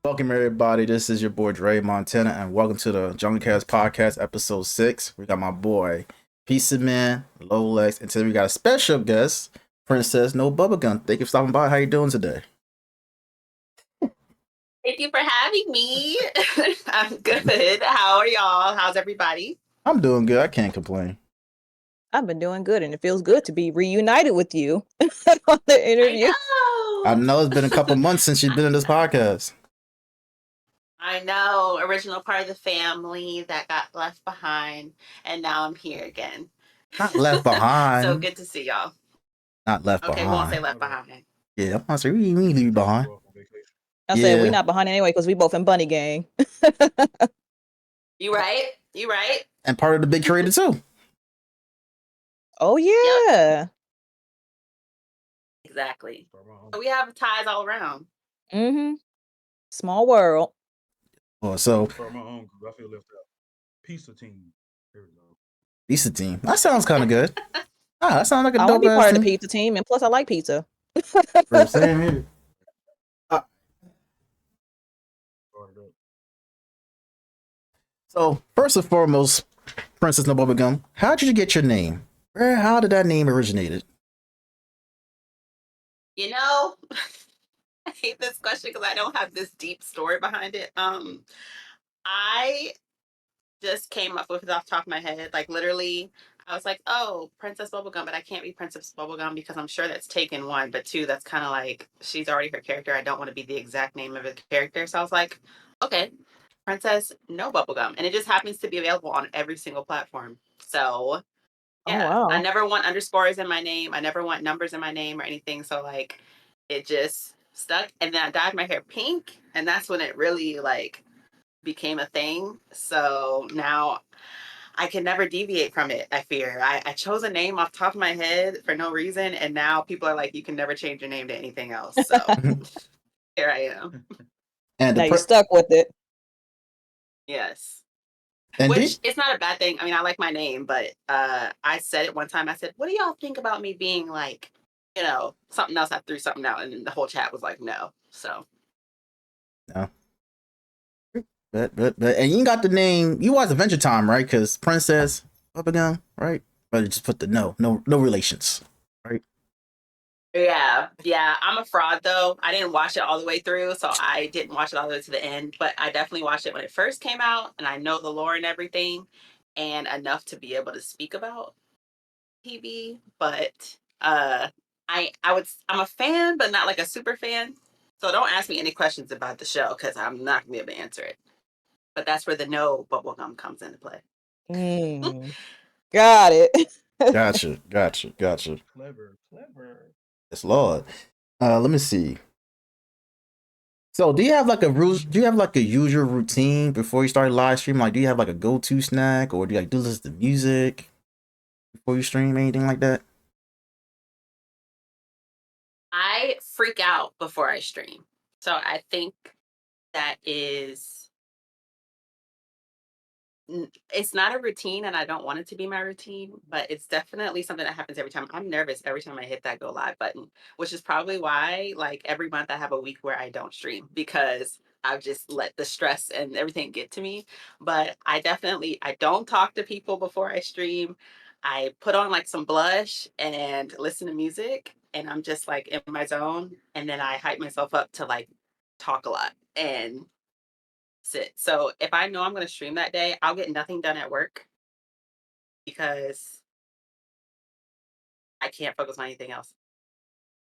Welcome everybody. This is your boy DreMontana, and welcome to the JungleCast Podcast, episode 6. We got my boy Pizza Man, Lolex, and today we got a special guest, PrincessNoBubbleGum. Thank you for stopping by. How you doing today? Thank you for having me. I'm good. How are y'all? How's everybody? I'm doing good. I can't complain. I've been doing good, and it feels good to be reunited with you on the interview. I know it's been a couple months since you've been in this podcast. I know, original part of the family that got left behind, and now I'm here again. Not left behind. So good to see y'all. Not left behind. Okay, we won't say left behind. Yeah, I'm gonna say we leave behind. I said we're not behind anyway because we both in Bunny Gang. You right? You right? And part of the big creator too. Oh yeah. Yep. Exactly. So we have ties all around. Mm-hmm. Small world. Oh, so For my own group, I feel left out. Pizza team. There we go. Pizza team. That sounds kind of good. That sounds like a I dope. want to be part of the pizza team, and plus I like pizza. Same here. So first and foremost, PrincessNoBubbleGum, how did you get your name? How did that name originated? You know, I hate this question because I don't have this deep story behind it. I just came up with it off the top of my head. Like literally, I was like, oh, Princess Bubblegum, but I can't be Princess Bubblegum because I'm sure that's taken one. But two, that's kind of like, she's already her character. I don't want to be the exact name of the character. So I was like, okay, Princess No Bubblegum. And it just happens to be available on every single platform. So yeah, oh, wow. I never want underscores in my name. I never want numbers in my name or anything. So like, it just stuck. And then I dyed my hair pink. And that's when it really like became a thing. So now I can never deviate from it, I fear. I chose a name off the top of my head for no reason, and now people are like, you can never change your name to anything else. So here I am. And now you're stuck with it. Yes. And which it's not a bad thing. I mean, I like my name, but I said it one time. I said, what do y'all think about me being like, you know, something else? I threw something out, and the whole chat was like, no. So. No. But and you got the name. You watch Adventure Time, right? Because Princess Bubblegum, right? But you just put the no relations, right? Yeah. I'm a fraud though. I didn't watch it all the way through, so I didn't watch it all the way to the end. But I definitely watched it when it first came out, and I know the lore and everything, and enough to be able to speak about TV. But I'm a fan, but not like a super fan. So don't ask me any questions about the show because I'm not gonna be able to answer it. But that's where the no bubblegum comes into play. Got it. Gotcha. Clever. Yes, Lord. Let me see. So, do you have like a usual routine before you start live stream? Like, do you have like a go-to snack, or do you like do listen to music before you stream, anything like that? I freak out before I stream, so I think that is. It's not a routine, and I don't want it to be my routine, but it's definitely something that happens every time. I'm nervous every time I hit that go live button, which is probably why like every month I have a week where I don't stream because I've just let the stress and everything get to me. But I don't talk to people before I stream. I put on like some blush and listen to music, and I'm just like in my zone, and then I hype myself up to like talk a lot and sit. So if I know I'm going to stream that day, I'll get nothing done at work because I can't focus on anything else.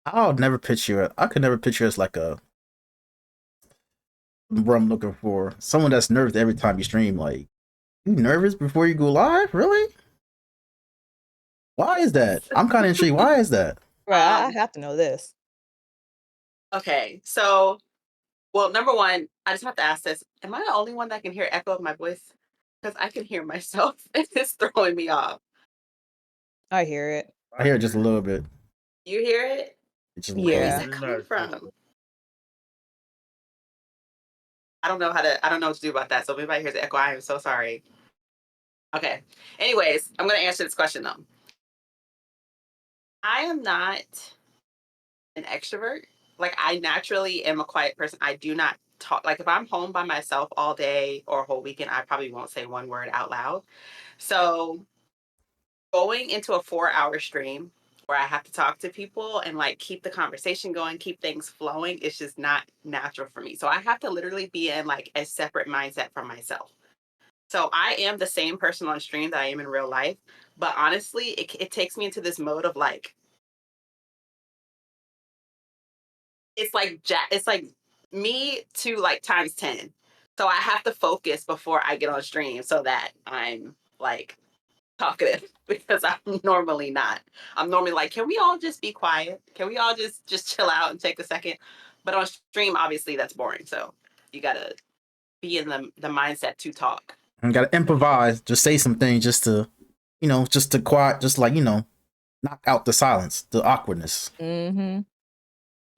I could never picture as like a what I'm looking for. Someone that's nervous every time you stream. Like, you nervous before you go live? Really? Why is that? I'm kind of intrigued. Why is that? Right, I have to know this. Okay, so, well, number one, I just have to ask this. Am I the only one that can hear echo of my voice? Because I can hear myself and it's throwing me off. I hear it. I hear it just a little bit. You hear it? Where is it coming from? I don't know what to do about that. So if anybody hears the echo, I am so sorry. Okay. Anyways, I'm going to answer this question though. I am not an extrovert. Like I naturally am a quiet person. I do not talk. Like if I'm home by myself all day or a whole weekend, I probably won't say one word out loud. So going into a 4-hour stream where I have to talk to people and like keep the conversation going, keep things flowing, it's just not natural for me. So I have to literally be in like a separate mindset from myself. So I am the same person on stream that I am in real life, but honestly, it takes me into this mode of like, it's like me to like times 10. So I have to focus before I get on stream so that I'm like talkative because I'm normally not. I'm normally like, can we all just be quiet? Can we all just chill out and take a second? But on stream, obviously that's boring. So you gotta be in the mindset to talk. You gotta improvise. Just say some things just to, just to quiet, just like, knock out the silence, the awkwardness. Mm-hmm.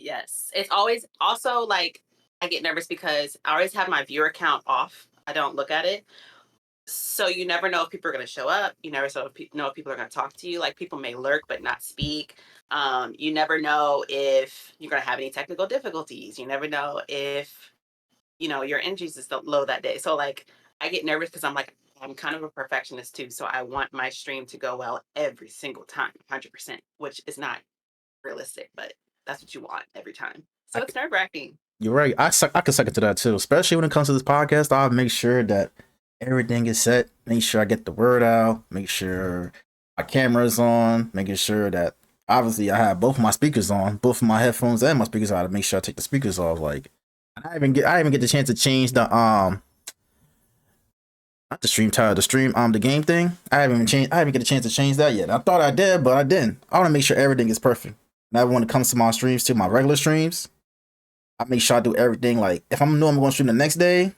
Yes. It's always also like I get nervous because I always have my viewer count off. I don't look at it. So you never know if people are going to show up. You never know if people are going to talk to you. Like people may lurk but not speak. You never know if you're going to have any technical difficulties. You never know if, your energies is low that day. So like I get nervous because I'm kind of a perfectionist too. So I want my stream to go well every single time, 100%, which is not realistic, but that's what you want every time. So it's nerve-wracking. You're right. I can second to that too. Especially when it comes to this podcast, I'll make sure that everything is set. Make sure I get the word out. Make sure my camera's on. Making sure that obviously I have both my speakers on, both my headphones and my speakers on. To make sure I take the speakers off. Like I even get the chance to change the not the stream title, the game thing. I haven't get a chance to change that yet. I thought I did, but I didn't. I want to make sure everything is perfect. Now when it comes to my streams too, my regular streams, I make sure I do everything. Like if I'm going to stream the next day,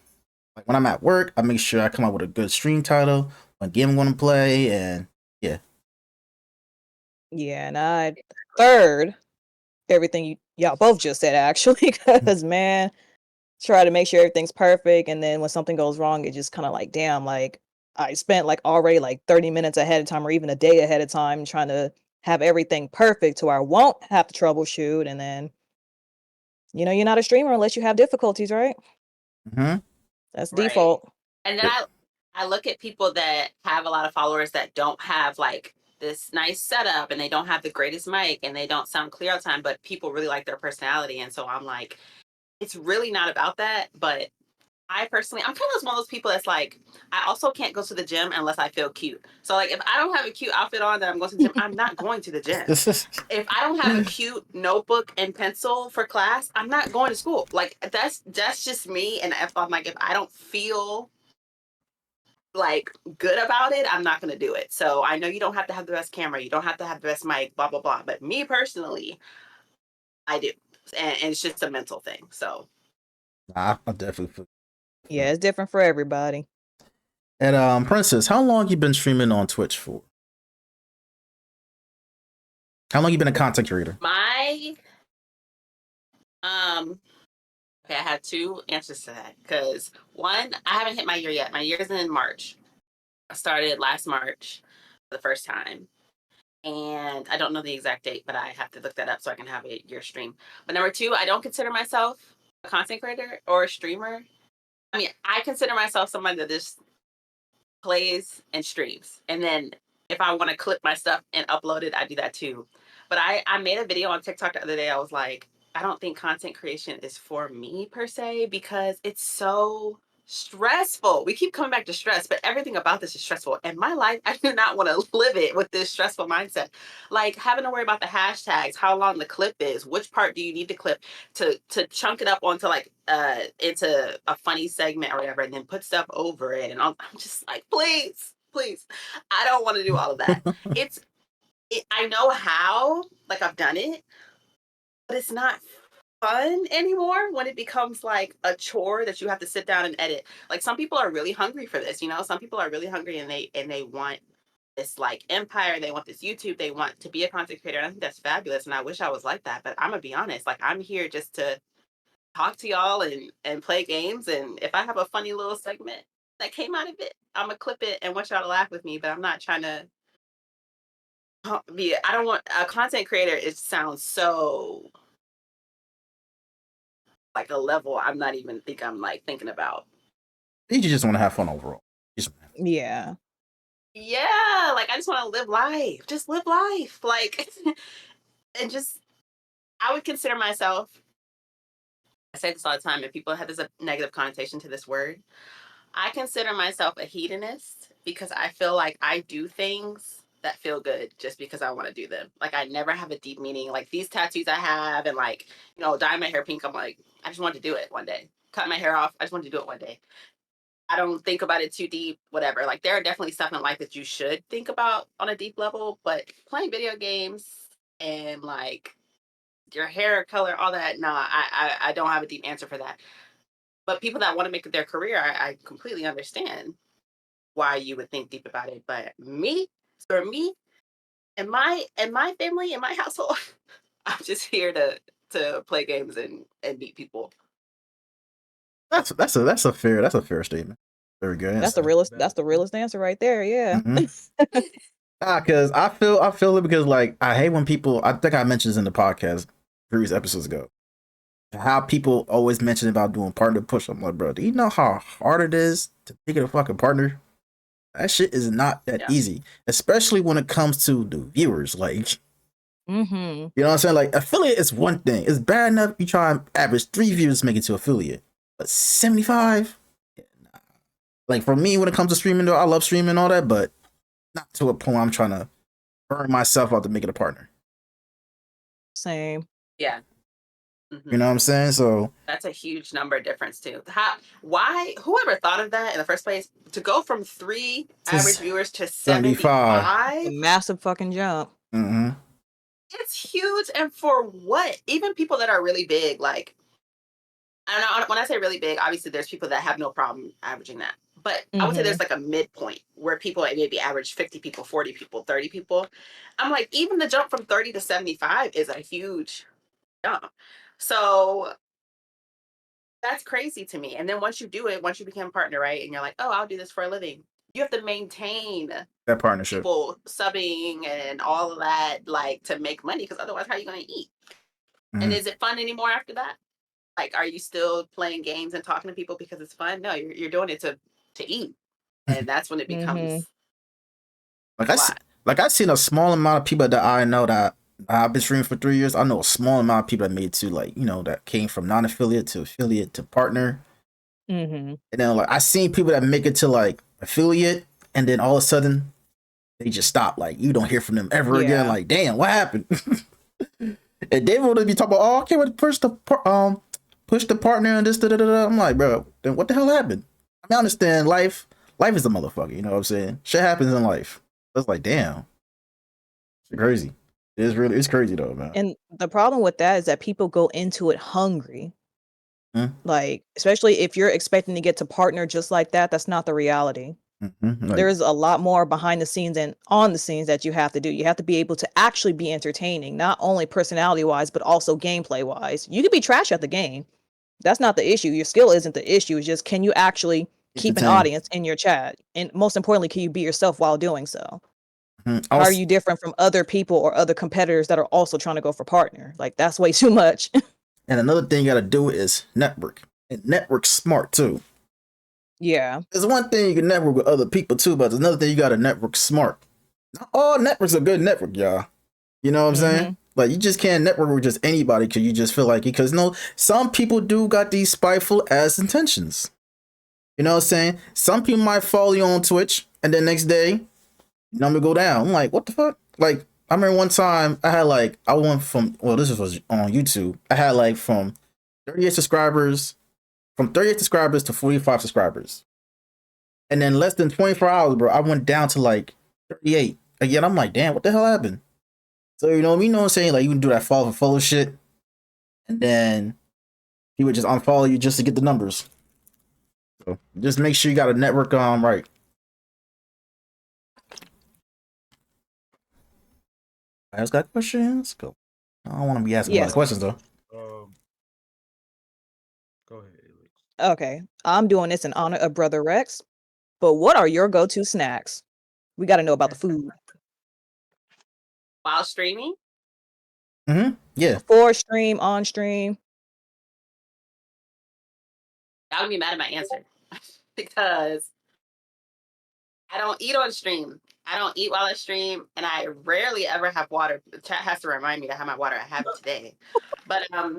like when I'm at work, I make sure I come up with a good stream title, what game I'm going to play, and yeah. Yeah, and I third everything y'all both just said actually, because man, try to make sure everything's perfect, and then when something goes wrong, it just kind of like, damn, like I spent like already like 30 minutes ahead of time or even a day ahead of time trying to have everything perfect to where I won't have to troubleshoot, and then you're not a streamer unless you have difficulties, right? Mm-hmm. That's Right. default. And then I look at people that have a lot of followers that don't have like this nice setup and they don't have the greatest mic and they don't sound clear all the time, but people really like their personality. And so I'm like, it's really not about that. But I personally, I'm kind of one of those people that's like, I also can't go to the gym unless I feel cute. So like, if I don't have a cute outfit on that I'm going to the gym, I'm not going to the gym. If I don't have a cute notebook and pencil for class, I'm not going to school. Like that's just me. And if I don't feel like good about it, I'm not going to do it. So I know you don't have to have the best camera. You don't have to have the best mic, blah, blah, blah. But me personally, I do. And it's just a mental thing. So I definitely feel. Yeah, it's different for everybody. And Princess, how long you been streaming on Twitch for? How long you been a content creator? Okay, I have two answers to that. Because one, I haven't hit my year yet. My year's in March. I started last March for the first time. And I don't know the exact date, but I have to look that up so I can have a year stream. But number two, I don't consider myself a content creator or a streamer. I mean, I consider myself someone that just plays and streams. And then if I want to clip my stuff and upload it, I do that too. But I made a video on TikTok the other day. I was like, I don't think content creation is for me per se because it's so stressful. We keep coming back to stress, but everything about this is stressful. And my life, I do not want to live it with this stressful mindset. Like having to worry about the hashtags, how long the clip is, which part do you need to clip to chunk it up onto like into a funny segment or whatever, and then put stuff over it. And I'm just like, please, I don't want to do all of that. I know how, like I've done it, but it's not fun anymore when it becomes like a chore that you have to sit down and edit. Like some people are really hungry for this, some people are really hungry and they want this like empire, they want this YouTube, they want to be a content creator. And I think that's fabulous. And I wish I was like that, but I'm gonna be honest, like I'm here just to talk to y'all and play games. And if I have a funny little segment that came out of it, I'm gonna clip it and want y'all to laugh with me, but I'm not trying to I don't want a content creator. It sounds so like a level I'm not even thinking about. You just want to have fun overall. Yeah. Yeah, like I just want to live life. Just live life. Like and just I would consider myself, I say this all the time, and people have this a negative connotation to this word. I consider myself a hedonist because I feel like I do things that feel good just because I want to do them. Like I never have a deep meaning. Like these tattoos I have and like, dye my hair pink, I'm like, I just wanted to do it one day. Cut my hair off, I just wanted to do it one day. I don't think about it too deep, whatever. Like there are definitely stuff in life that you should think about on a deep level, but playing video games and like your hair color, all that, nah, I don't have a deep answer for that. But people that want to make it their career, I completely understand why you would think deep about it. But for me, and my family, and my household, I'm just here to play games and meet people. That's a fair statement. Very good That's answer. the realest answer right there. Yeah. Because I feel it because like I hate when people. I think I mentioned this in the podcast previous episodes ago. How people always mention about doing partner push. I'm like, bro, do you know how hard it is to pick a fucking partner? That shit is not that easy, especially when it comes to the viewers. Like, you know what I'm saying? Like, affiliate is one thing. It's bad enough you try and average 3 viewers to make it to affiliate, but 75. Yeah, nah. Like for me, when it comes to streaming, though, I love streaming and all that, but not to a point I'm trying to burn myself out to make it a partner. Same. Yeah. You know what I'm saying? So that's a huge number difference too. Whoever thought of that in the first place, to go from 3 average viewers to 75? A massive fucking jump. It's huge. And for what? Even people that are really big, like, I don't know, when I say really big, obviously there's people that have no problem averaging that. But I would say there's like a midpoint where people maybe average 50 people, 40 people, 30 people. I'm like, even the jump from 30 to 75 is a huge jump. So that's crazy to me. And then once you do it, once you become a partner, right? And you're like, oh, I'll do this for a living. You have to maintain that partnership, people subbing and all of that, like to make money, because otherwise, how are you going to eat? And is it fun anymore after that? Like, are you still playing games and talking to people because it's fun? No, you're doing it to eat, and that's when it becomes I've seen a small amount of people that I know that I've been streaming for 3 years. I know a small amount of people that made to like that came from non-affiliate to affiliate to partner. And then like I seen people that make it to like affiliate, and then all of a sudden they just stop. Like you don't hear from them ever again. Like damn, what happened? And they will be talking about, oh, okay, push the partner and this, da, da, da, da. I'm like, bro, then what the hell happened? I mean, I understand life is a motherfucker. You know what I'm saying? Shit happens in life. It's like, damn, it's crazy. It's crazy though, man. And the problem with that is that people go into it hungry. Like, especially if you're expecting to get to partner just like that, that's not the reality. Like, there's a lot more behind the scenes and on the scenes that you have to do. You have to be able to actually be entertaining, not only personality wise, but also gameplay wise. You could be trash at the game. That's not the issue. Your skill isn't the issue. It's just, can you actually keep an audience in your chat? And most importantly, can you be yourself while doing so? How are you different from other people or other competitors that are also trying to go for partner? Like, that's way too much. And another thing you got to do is network. And network smart too. Yeah. There's one thing you can network with other people too, but there's another thing you got to network smart. Not all networks are good network, y'all. You know what I'm saying? Like, you just can't network with just anybody because you just feel like it. Because, some people do got these spiteful ass intentions. You know what I'm saying? Some people might follow you on Twitch, and then next day, number go down. I'm like, what the fuck? Like, I remember one time I had like, I went from, well, this was on YouTube. I had like from 38 subscribers to 45 subscribers. And then less than 24 hours, bro, I went down to like 38. Again, I'm like, damn, what the hell happened? So, you know what I'm saying? Like, you can do that follow for follow shit. And then he would just unfollow you just to get the numbers. So just make sure you got a network right. I just got questions. Go. I don't want to be asking a lot of questions though. Go ahead, Alex. Okay. I'm doing this in honor of Brother Rex. But what are your go-to snacks? We got to know about the food. While streaming? Yeah. Before stream, on stream. I would be mad at my answer because I don't eat on stream. I don't eat while I stream, and I rarely ever have water. The chat has to remind me to have my water. I have it today, but I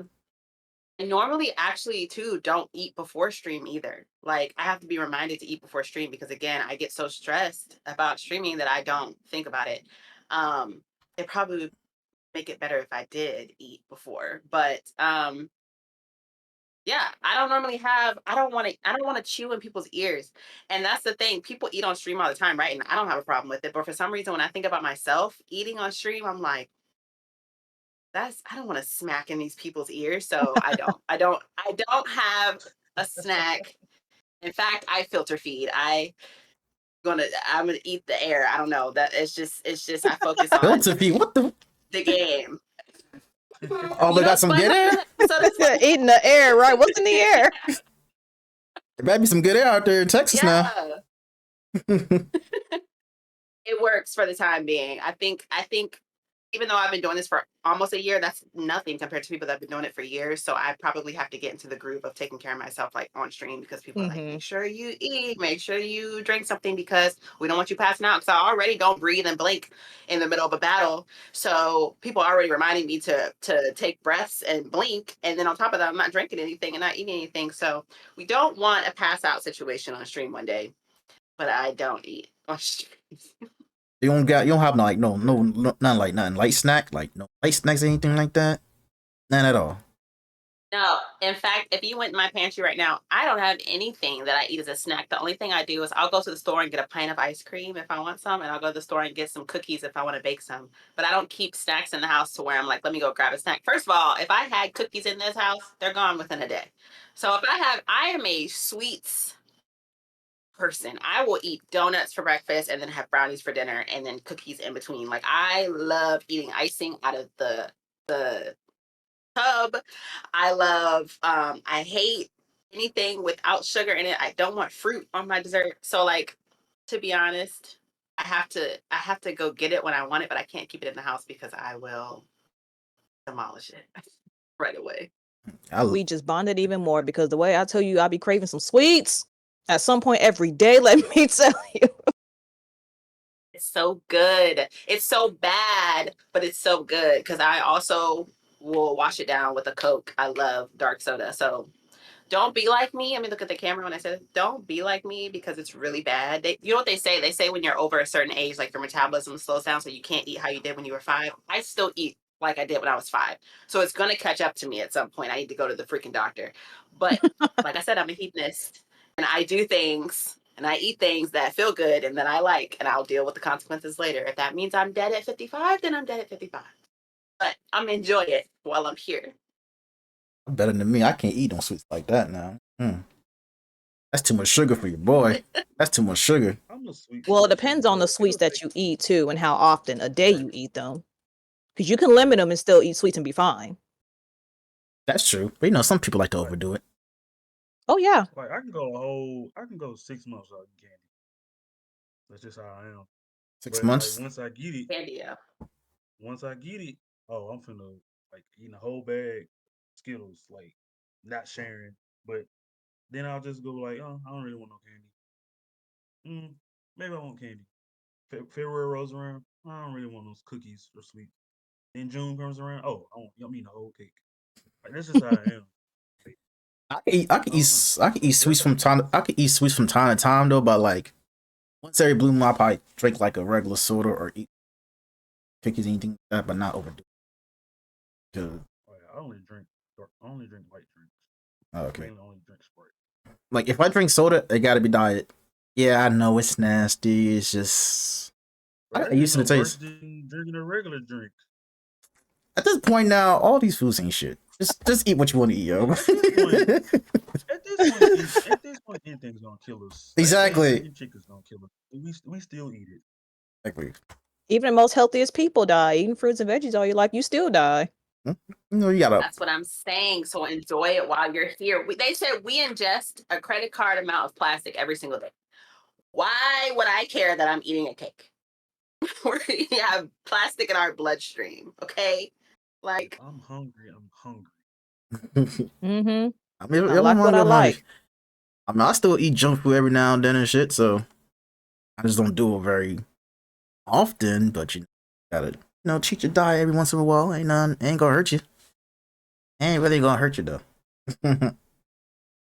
normally actually too don't eat before stream either. Like I have to be reminded to eat before stream because again, I get so stressed about streaming that I don't think about it. It probably would make it better if I did eat before, but yeah, I don't normally have. I don't want to chew in people's ears, and that's the thing. People eat on stream all the time, right? And I don't have a problem with it. But for some reason, when I think about myself eating on stream, I'm like, I don't want to smack in these people's ears, so I don't have a snack. In fact, I filter feed. I'm gonna eat the air. I don't know. That it's just I focus on Filter feed. What the? the game. Oh, You they know got some what's good fun air. about that? So that's like, Eating the air, right? What's in the air? There better be some good air out there in Texas now. yeah, it works for the time being. I think even though I've been doing this for almost a year, that's nothing compared to people that have been doing it for years. So I probably have to get into the groove of taking care of myself like on stream because people are like, make sure you eat, make sure you drink something because we don't want you passing out. Because I already don't breathe and blink in the middle of a battle. So people are already reminding me to take breaths and blink. And then on top of that, I'm not drinking anything and not eating anything. So we don't want a pass out situation on stream one day. But I don't eat on stream. You don't have no nothing light snack, like no light snacks, anything like that. None at all. No, in fact, if you went in my pantry right now, I don't have anything that I eat as a snack. The only thing I do is I'll go to the store and get a pint of ice cream if I want some, and I'll go to the store and get some cookies if I want to bake some. But I don't keep snacks in the house to where I'm like, let me go grab a snack. First of all, if I had cookies in this house, they're gone within a day. So if I am a sweets person. I will eat donuts for breakfast and then have brownies for dinner and then cookies in between. Like I love eating icing out of the tub. I hate anything without sugar in it. I don't want fruit on my dessert. So like to be honest, I have to go get it when I want it, but I can't keep it in the house because I will demolish it right away. We just bonded even more because the way I tell you, I be craving some sweets at some point every day. Let me tell you. It's so good. It's so bad, but it's so good because I also will wash it down with a Coke. I love dark soda. So don't be like me. I mean, look at the camera when I said it. Don't be like me because it's really bad. You know what they say? They say when you're over a certain age, like your metabolism slows down, so you can't eat how you did when you were 5. I still eat like I did when I was 5. So it's going to catch up to me at some point. I need to go to the freaking doctor. But like I said, I'm a hedonist and I do things and I eat things that feel good and that I like, and I'll deal with the consequences later. If that means I'm dead at 55, then I'm dead at 55. But I'm enjoy it while I'm here. Better than me. I can't eat no sweets like that now. That's too much sugar for your boy. That's too much sugar. I'm a sweet. Well, it depends on the sweets that you eat too and how often a day you eat them. Because you can limit them and still eat sweets and be fine. That's true. But you know, some people like to overdo it. Oh yeah. Like I can go 6 months without eating candy. That's just how I am. 6 But months. like once I get it, Candy, yeah. oh, I'm finna like eating a whole bag Skittles, like not sharing. But then I'll just go like, oh, I don't really want no candy. Maybe I want candy. February rolls around, I don't really want those cookies or sweets. Then June comes around, oh, I'm eating a whole cake. Like that's just how I am. I could eat sweets from time. I could eat sweets from time to time though, but like once every blue moon, I probably drink like a regular soda or eat cookies, anything like that, but not overdo it. Oh, yeah, I only drink white drinks. Oh, okay. I mainly only drink Sprite. Like if I drink soda, it gotta be diet. Yeah, I know it's nasty. It's just I used to the taste. Drinking a regular drink. At this point now, all these foods ain't shit. Just eat what you want to eat, yo. At this point, anything's gonna kill us. Exactly. Like, chicken's gonna kill us. We still eat it. Exactly. Even the most healthiest people die. Eating fruits and veggies all you like, you still die. You know, you gotta. That's what I'm saying. So enjoy it while you're here. They said we ingest a credit card amount of plastic every single day. Why would I care that I'm eating a cake? We have plastic in our bloodstream. Okay, like I'm hungry. Mm-hmm. I mean, I like what I like. I mean, I still eat junk food every now and then and shit, so I just don't do it very often. But you gotta, cheat your diet every once in a while. Ain't gonna hurt you. Ain't really gonna hurt you though. The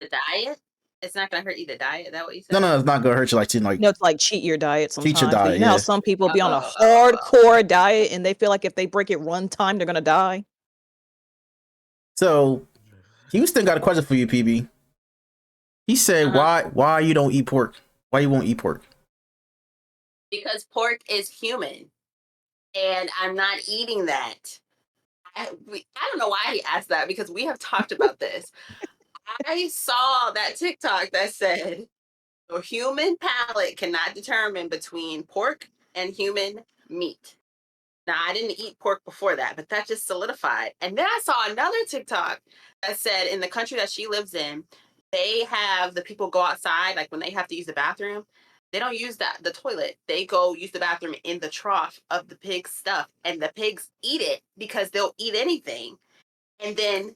diet? It's not gonna hurt you. The diet? Is that what you said? No, it's not gonna hurt you. Like to No, to like cheat your diet sometimes. Cheat your But diet, you know how yeah. some people be on a hardcore diet and they feel like if they break it one time, they're gonna die. So Houston got a question for you, PB. He said, "Why you don't eat pork? Why you won't eat pork?" Because pork is human, and I'm not eating that. I don't know why he asked that because we have talked about this. I saw that TikTok that said the human palate cannot determine between pork and human meat. Now, I didn't eat pork before that, but that just solidified. And then I saw another TikTok that said in the country that she lives in, they have the people go outside, like when they have to use the bathroom, they don't use the toilet. They go use the bathroom in the trough of the pig's stuff. And the pigs eat it because they'll eat anything and then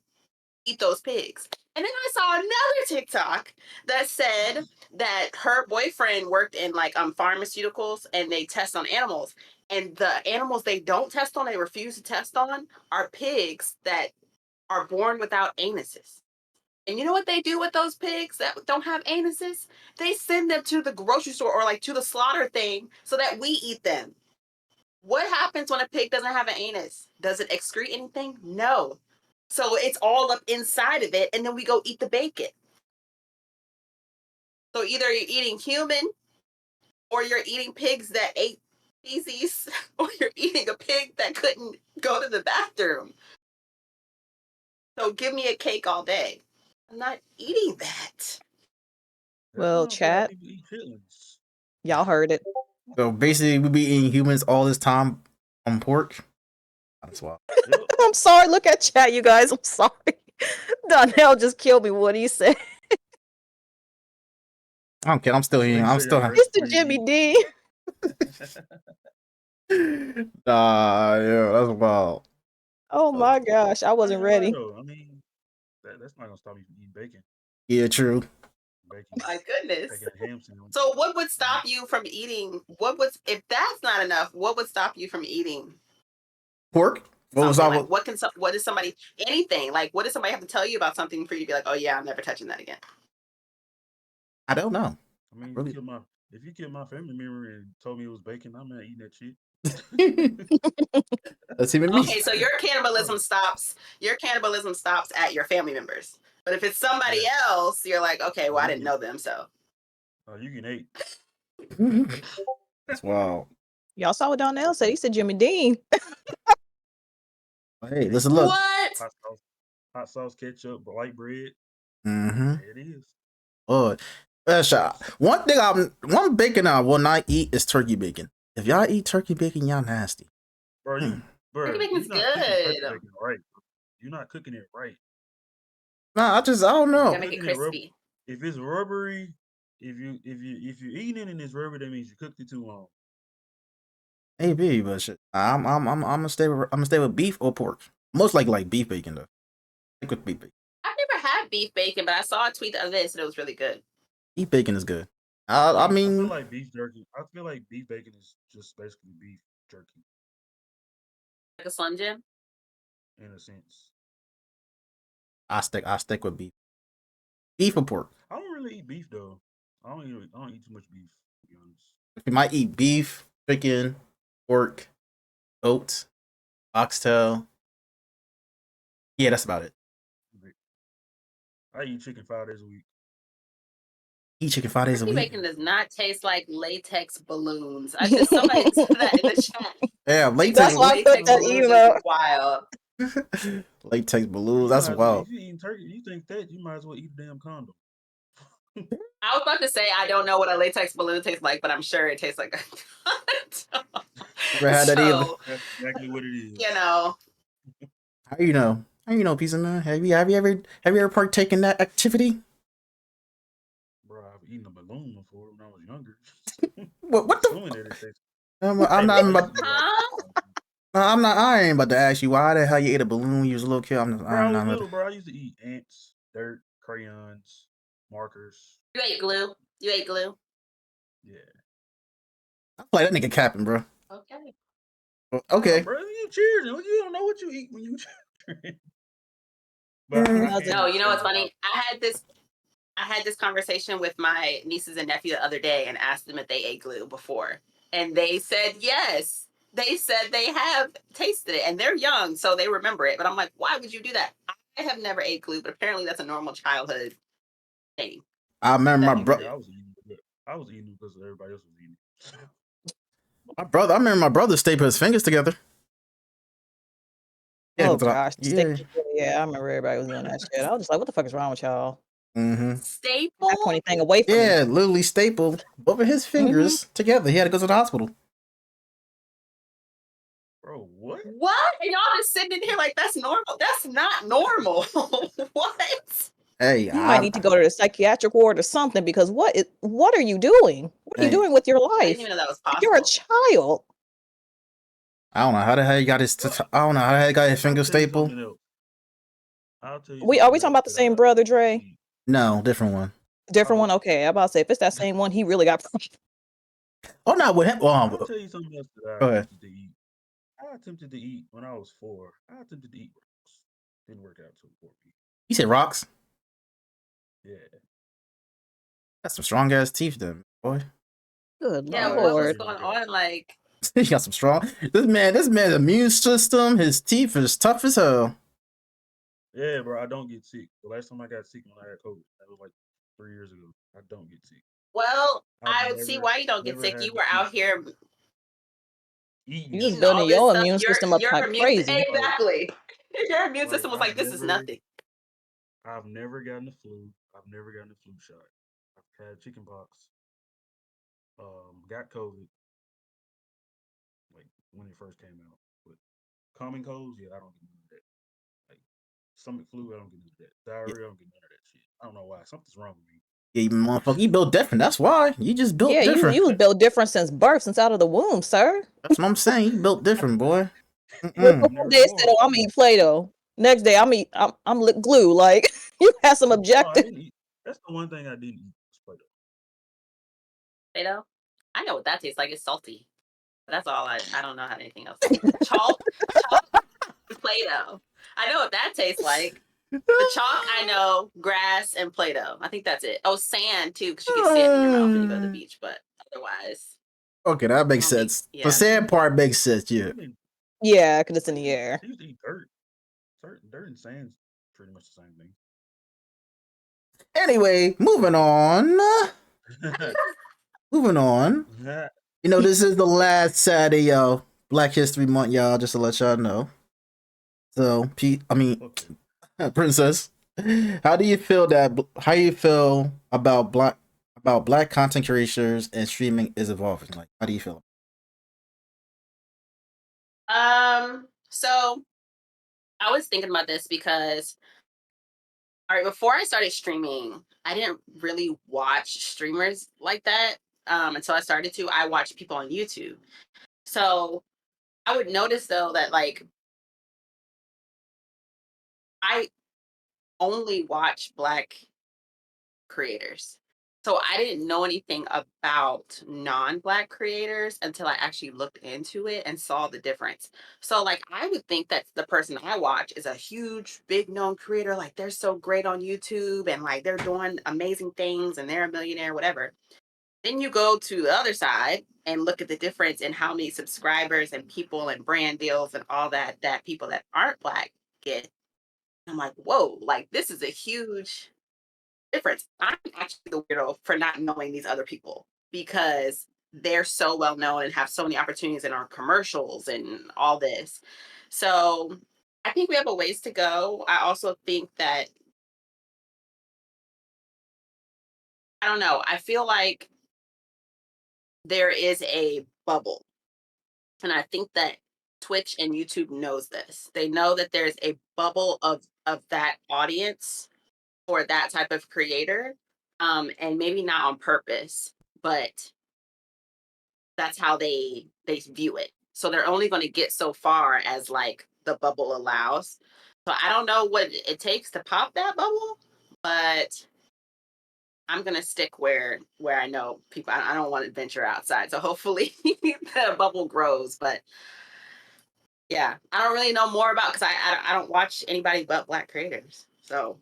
eat those pigs. And then I saw another TikTok that said that her boyfriend worked in like pharmaceuticals and they test on animals. And the animals they don't test on, they refuse to test on, are pigs that are born without anuses. And you know what they do with those pigs that don't have anuses? They send them to the grocery store or like to the slaughter thing so that we eat them. What happens when a pig doesn't have an anus? Does it excrete anything? No. So it's all up inside of it, and then we go eat the bacon. So either you're eating human, or you're eating pigs that ate feces, or you're eating a pig that couldn't go to the bathroom. So give me a cake all day. I'm not eating that. Well, chat, y'all heard it. So basically, we be eating humans all this time on pork. That's wild. I'm sorry. Look at chat, you guys. I'm sorry. Donnell just killed me. What do you say? I don't care. I'm still eating. I'm still. Mr. Jimmy D. Yeah, that's wild. Oh my gosh, I wasn't ready. I mean, that's not gonna stop you from eating bacon. Yeah, true. Bacon. My goodness. Like a ham sandwich. So what would stop you from eating? If that's not enough, what would stop you from eating pork? What is somebody anything? Like what does somebody have to tell you about something for you to be like, oh yeah, I'm never touching that again? I don't know. I mean, if you killed my family member and told me it was bacon, I'm not eating that shit. That's even me. Okay, so your cannibalism stops at your family members. But if it's somebody else, you're like, okay, well, I didn't know them, so. Oh, you can eat. That's wild. Y'all saw what Donnell said. He said Jimmy Dean. Hey, listen, look. What? Hot sauce, ketchup, white bread. Mm-hmm. There it is. One bacon I will not eat is turkey bacon. If y'all eat turkey bacon, y'all nasty. Bro, turkey bacon's good. Right. You're not cooking it right. Nah, I don't know. Gotta make it crispy. If it's rubbery, if you're eating it and it's rubbery, that means you cooked it too long. Maybe, but shit, I'm gonna stay with beef or pork. Most likely like beef bacon though. Stick with beef bacon. I've never had beef bacon, but I saw a tweet the other day and it was really good. Beef bacon is good. I mean, I feel like beef jerky. I feel like beef bacon is just basically beef jerky. Like a Slim Jim? In a sense. I stick with beef. Beef or pork? I don't really eat beef though. I don't eat too much beef, to be honest. You might eat beef, chicken, pork, oats, oxtail. Yeah, that's about it. I eat chicken 5 days a week. Eat chicken 5 days a week. Bacon does not taste like latex balloons. Somebody said that in the chat. Yeah, latex. That's why I put that email. Wild. Latex balloons. That's wild. If you eat turkey, you think that you might as well eat a damn condom. I was about to say I don't know what a latex balloon tastes like, but I'm sure it tastes like a condom. Never had that either. That's exactly what it is. You know. How you know? Piece of man? Have you ever partaken in that activity? Bro, I've eaten a balloon before when I was younger. What the? I'm not about. I ain't about to ask you why the hell you ate a balloon when you was a little kid. Bro, I was little, bro. I used to eat ants, dirt, crayons. markers. You ate glue. You ate glue. Yeah. I feel like that nigga capping, bro. Okay. Okay. Nah, bro, you cheers. You don't know what you eat when you cheering. But Mm. I can't No, you know what's say funny? I had this conversation with my nieces and nephew the other day and asked them if they ate glue before. And they said yes. They said they have tasted it and they're young, so they remember it. But I'm like, why would you do that? I have never ate glue, but apparently that's a normal childhood thing. I remember my That brother. you I was eating it. I was eating it because everybody else was eating it. I remember my brother stapled his fingers together. Yeah, Oh 'cause gosh, yeah. yeah, I remember everybody was doing that shit. I was just like, what the fuck is wrong with y'all? Mm-hmm. staple? Not point anything away from Yeah, me. literally stapled both of his fingers together. He had to go to the hospital. Bro, what? What? And y'all just sitting in here like that's normal. That's not normal. What? Hey, You might need to go to the psychiatric ward or something because what are you doing? What are you Hey. doing with your I didn't life? even know that was Like, you're a possible. child. I don't know how the hell he got his. I don't know how the hell he got his finger I'll tell you stapled. something else. I'll tell you Are we something talking else about the that same I brother, Dre? see. No, different one. Different Oh, one? Okay, I'm about to say if it's that same one, he really got. Oh, not with him. I'll tell you something else that I Go ahead. attempted to eat. I attempted to eat when I was 4. I attempted to eat rocks. Didn't work out too for me. You said rocks? Yeah. That's some strong ass teeth, then, boy. Good Yeah, Nah, what was lord. actually going didn't work out. on? Like, He got some strong. This man's immune system, his teeth is tough as hell. Yeah, bro, I don't get sick. The last time I got sick when I had COVID, that was like 3 years ago. I don't get sick. well, I've I would see why you don't get never sick. had You the were flu out shot. here Eating You was eating shit. all building this your stuff. immune system up Your like crazy. exactly. Your immune Like system was like, this is nothing. I've never gotten the flu. I've never gotten the flu shot. I've had chicken pox. Got COVID like when it first came out. But common colds, yeah, I don't get none of that. Like stomach flu, I don't get none of that. Diarrhea, I don't get none of that shit. I don't know why. Something's wrong with me. Yeah, you motherfucker, you built different. That's why. You just built Yeah, different. you was built different since birth, since out of the womb, sir. That's what I'm saying. You built different, boy. One Never day said, "Oh, was. I'm gonna eat Play-Doh." Next day, I'm lit glue. Like you had some No, I objective. didn't eat. That's the one thing I didn't eat. Was Play-Doh. Play-Doh. I know what that tastes like. It's salty. That's all. I don't know how anything else. Chalk, and Play-Doh. I know what that tastes like. The chalk, I know, grass and Play-Doh. I think that's it. Oh, sand too, because you get sand in your mouth when you go to the beach. But otherwise, Okay, that makes I don't think. sense. The Yeah. sad part makes sense, yeah. I mean, Yeah, because it's in the air. I used to eat dirt. Dirt and sand's pretty much the same thing. Anyway, moving on. Moving on. You know, this is the last Saturday, yo. Black History Month, y'all, just to let y'all know. So, Okay. Princess, how do you feel about black content creators and streaming is evolving? Like, how do you feel? So I was thinking about this because, all right, before I started streaming, I didn't really watch streamers like that. Until I started to. I watched people on YouTube. So I would notice though that like I only watch black creators. So I didn't know anything about non-black creators until I actually looked into it and saw the difference. So like I would think that the person I watch is a huge big known creator, like they're so great on YouTube and like they're doing amazing things and they're a millionaire, whatever. Then you go to the other side and look at the difference in how many subscribers and people and brand deals and all that people that aren't black get. I'm like, whoa, like this is a huge difference. I'm actually the weirdo for not knowing these other people because they're so well known and have so many opportunities in our commercials and all this. So I think we have a ways to go. I also think that, I don't know, I feel like there is a bubble. And I think that Twitch and YouTube knows this. They know that there's a bubble of that audience or that type of creator. And maybe not on purpose, but that's how they view it. So they're only going to get so far as like the bubble allows. So I don't know what it takes to pop that bubble, but I'm gonna stick where I know people. I don't want to venture outside. So hopefully the bubble grows. But yeah, I don't really know more about because I don't watch anybody but Black creators. So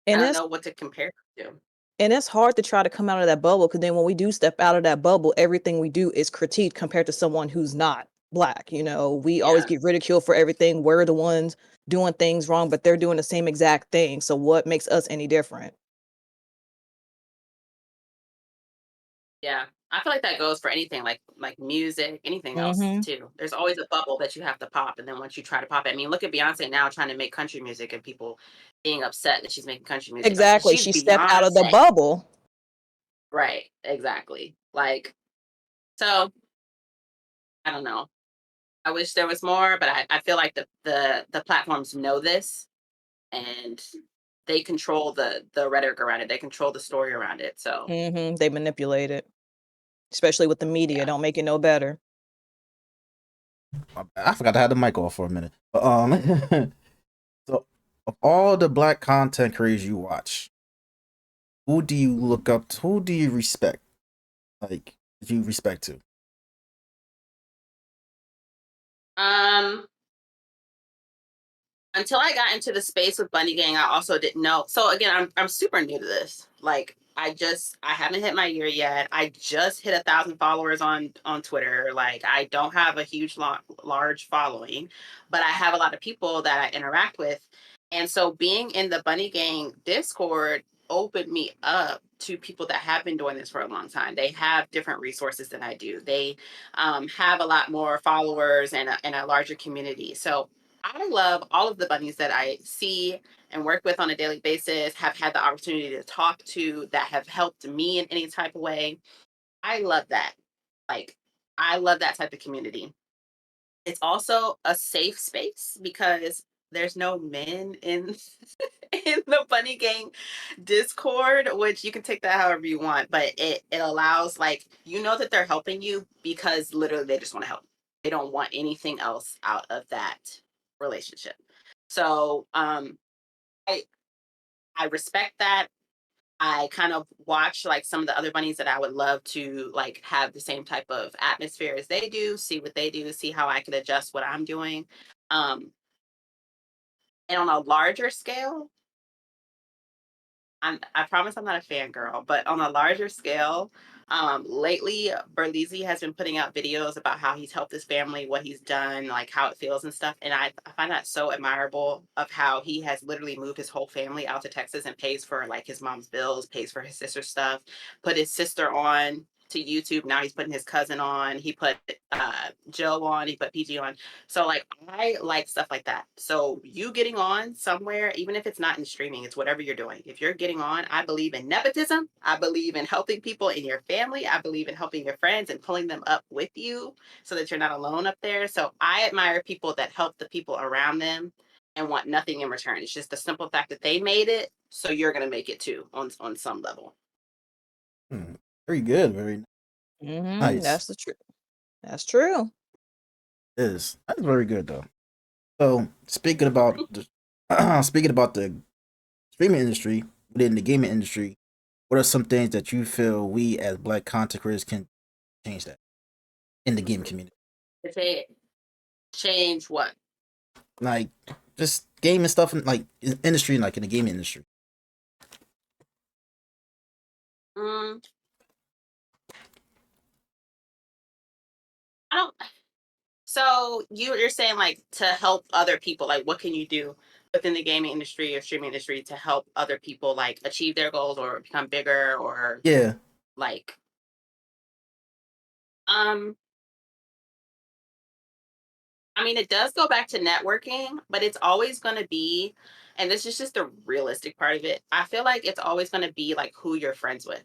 I And don't it's know what to compare to. and it's hard to try to come out of that bubble, because then when we do step out of that bubble, everything we do is critiqued compared to someone who's not Black. You know, we always Yeah. get ridiculed for everything. We're the ones doing things wrong, but they're doing the same exact thing. So what makes us any different? Yeah. I feel like that goes for anything like music, anything else Mm-hmm. too. There's always a bubble that you have to pop, and then once you try to pop it, I mean, look at Beyonce now trying to make country music and people being upset that she's making country music. Like Exactly. she's She stepped out of the Beyonce. bubble. Right. Exactly. Like so I don't know. I wish there was more, but I feel like the platforms know this and they control the rhetoric around it. They control the story around it. So Mm-hmm. They manipulate it, especially with the media. yeah. Don't make it no better. I forgot to have the mic off for a minute. But, so of all the Black content creators you watch, who do you look up to? Who do you respect? Like, that you respect to? Um until I got into the space with Bunny Gang, I also didn't know. So again, I'm super new to this. Like I haven't hit my year yet. I just hit 1,000 followers on Twitter. Like I don't have a huge large following, but I have a lot of people that I interact with. And so being in the Bunny Gang Discord opened me up to people that have been doing this for a long time. They have different resources than I do. They have a lot more followers and a larger community. So I love all of the bunnies that I see and work with on a daily basis, have had the opportunity to talk to, that have helped me in any type of way. I love that. Like, I love that type of community. It's also a safe space because there's no men in in the bunny gang Discord, which you can take that however you want, but it allows, like, you know that they're helping you because literally they just want to help. They don't want anything else out of that relationship. So I I respect that. I kind of watch like some of the other bunnies that I would love to like have the same type of atmosphere as they do, see what they do, see how I can adjust what I'm doing. Um, and on a larger scale, I promise I'm not a fangirl, but on a larger scale, lately Berlizzi has been putting out videos about how he's helped his family, what he's done, like how it feels and stuff. And I find that so admirable of how he has literally moved his whole family out to Texas and pays for like his mom's bills, pays for his sister's stuff, put his sister on to YouTube. Now he's putting his cousin on. He put Joe on, he put PG on. So like I like stuff like that. So you getting on somewhere, even if it's not in streaming, it's whatever you're doing. If you're getting on, I believe in nepotism. I believe in helping people in your family. I believe in helping your friends and pulling them up with you so that you're not alone up there. So I admire people that help the people around them and want nothing in return. It's just the simple fact that they made it, so you're gonna make it too on some level. Very good. Very Mm-hmm. nice. That's the truth. That's true. That's very good though. So speaking about the streaming industry within the gaming industry, what are some things that you feel we as Black content creators can change that in the gaming community? If they change what? Like just gaming stuff in like industry, like in the gaming industry. Mm, I don't. So you're saying like to help other people, like what can you do within the gaming industry or streaming industry to help other people like achieve their goals or become bigger or Yeah. like um I mean it does go back to networking, but it's always gonna be, and this is just the realistic part of it. I feel like it's always gonna be like who you're friends with.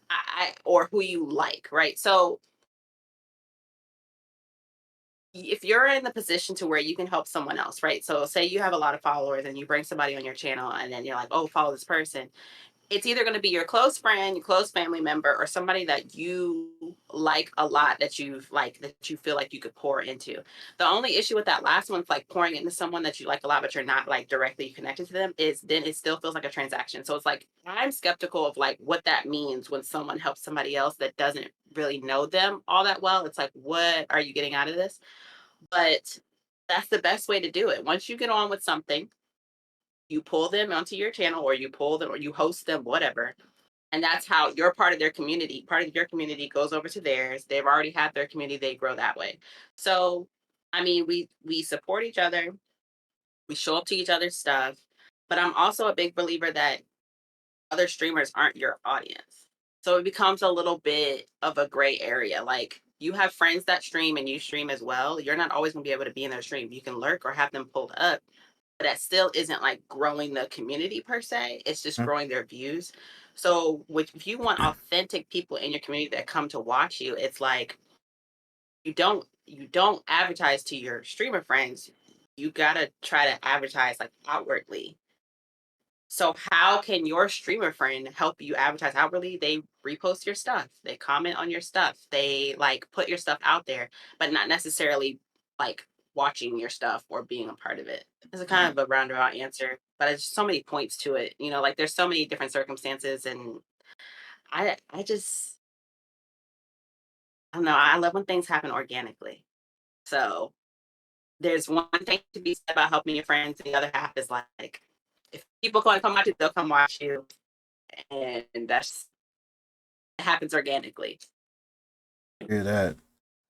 I or who you like, right? So if you're in the position to where you can help someone else, right? So say you have a lot of followers and you bring somebody on your channel and then you're like, oh, follow this person. It's either going to be your close friend, your close family member, or somebody that you you like a lot that you feel like you could pour into. The only issue with that last one, like pouring into someone that you like a lot, but you're not like directly connected to them, is then it still feels like a transaction. So it's like, I'm skeptical of like what that means when someone helps somebody else that doesn't really know them all that well. It's like, what are you getting out of this? But that's the best way to do it. Once you get on with something, you pull them onto your channel, or you pull them, or you host them, whatever. And that's how you're part of their community. Part of your community goes over to theirs. They've already had their community. They grow that way. So, I mean, we support each other. We show up to each other's stuff. But I'm also a big believer that other streamers aren't your audience. So it becomes a little bit of a gray area. Like, you have friends that stream and you stream as well. You're not always going to be able to be in their stream. You can lurk or have them pulled up, but that still isn't like growing the community per se. It's just growing their views. So if you want authentic people in your community that come to watch you, it's like you don't advertise to your streamer friends. You gotta try to advertise like outwardly. So how can your streamer friend help you advertise outwardly? They repost your stuff. They comment on your stuff. They like put your stuff out there, but not necessarily like watching your stuff or being a part of it. It's a kind of a roundabout answer, but there's so many points to it. You know, like there's so many different circumstances, and I don't know. I love when things happen organically. So there's one thing to be said about helping your friends. The other half is like, if people want to come watch you, they'll come watch you, and it happens organically. Hear that?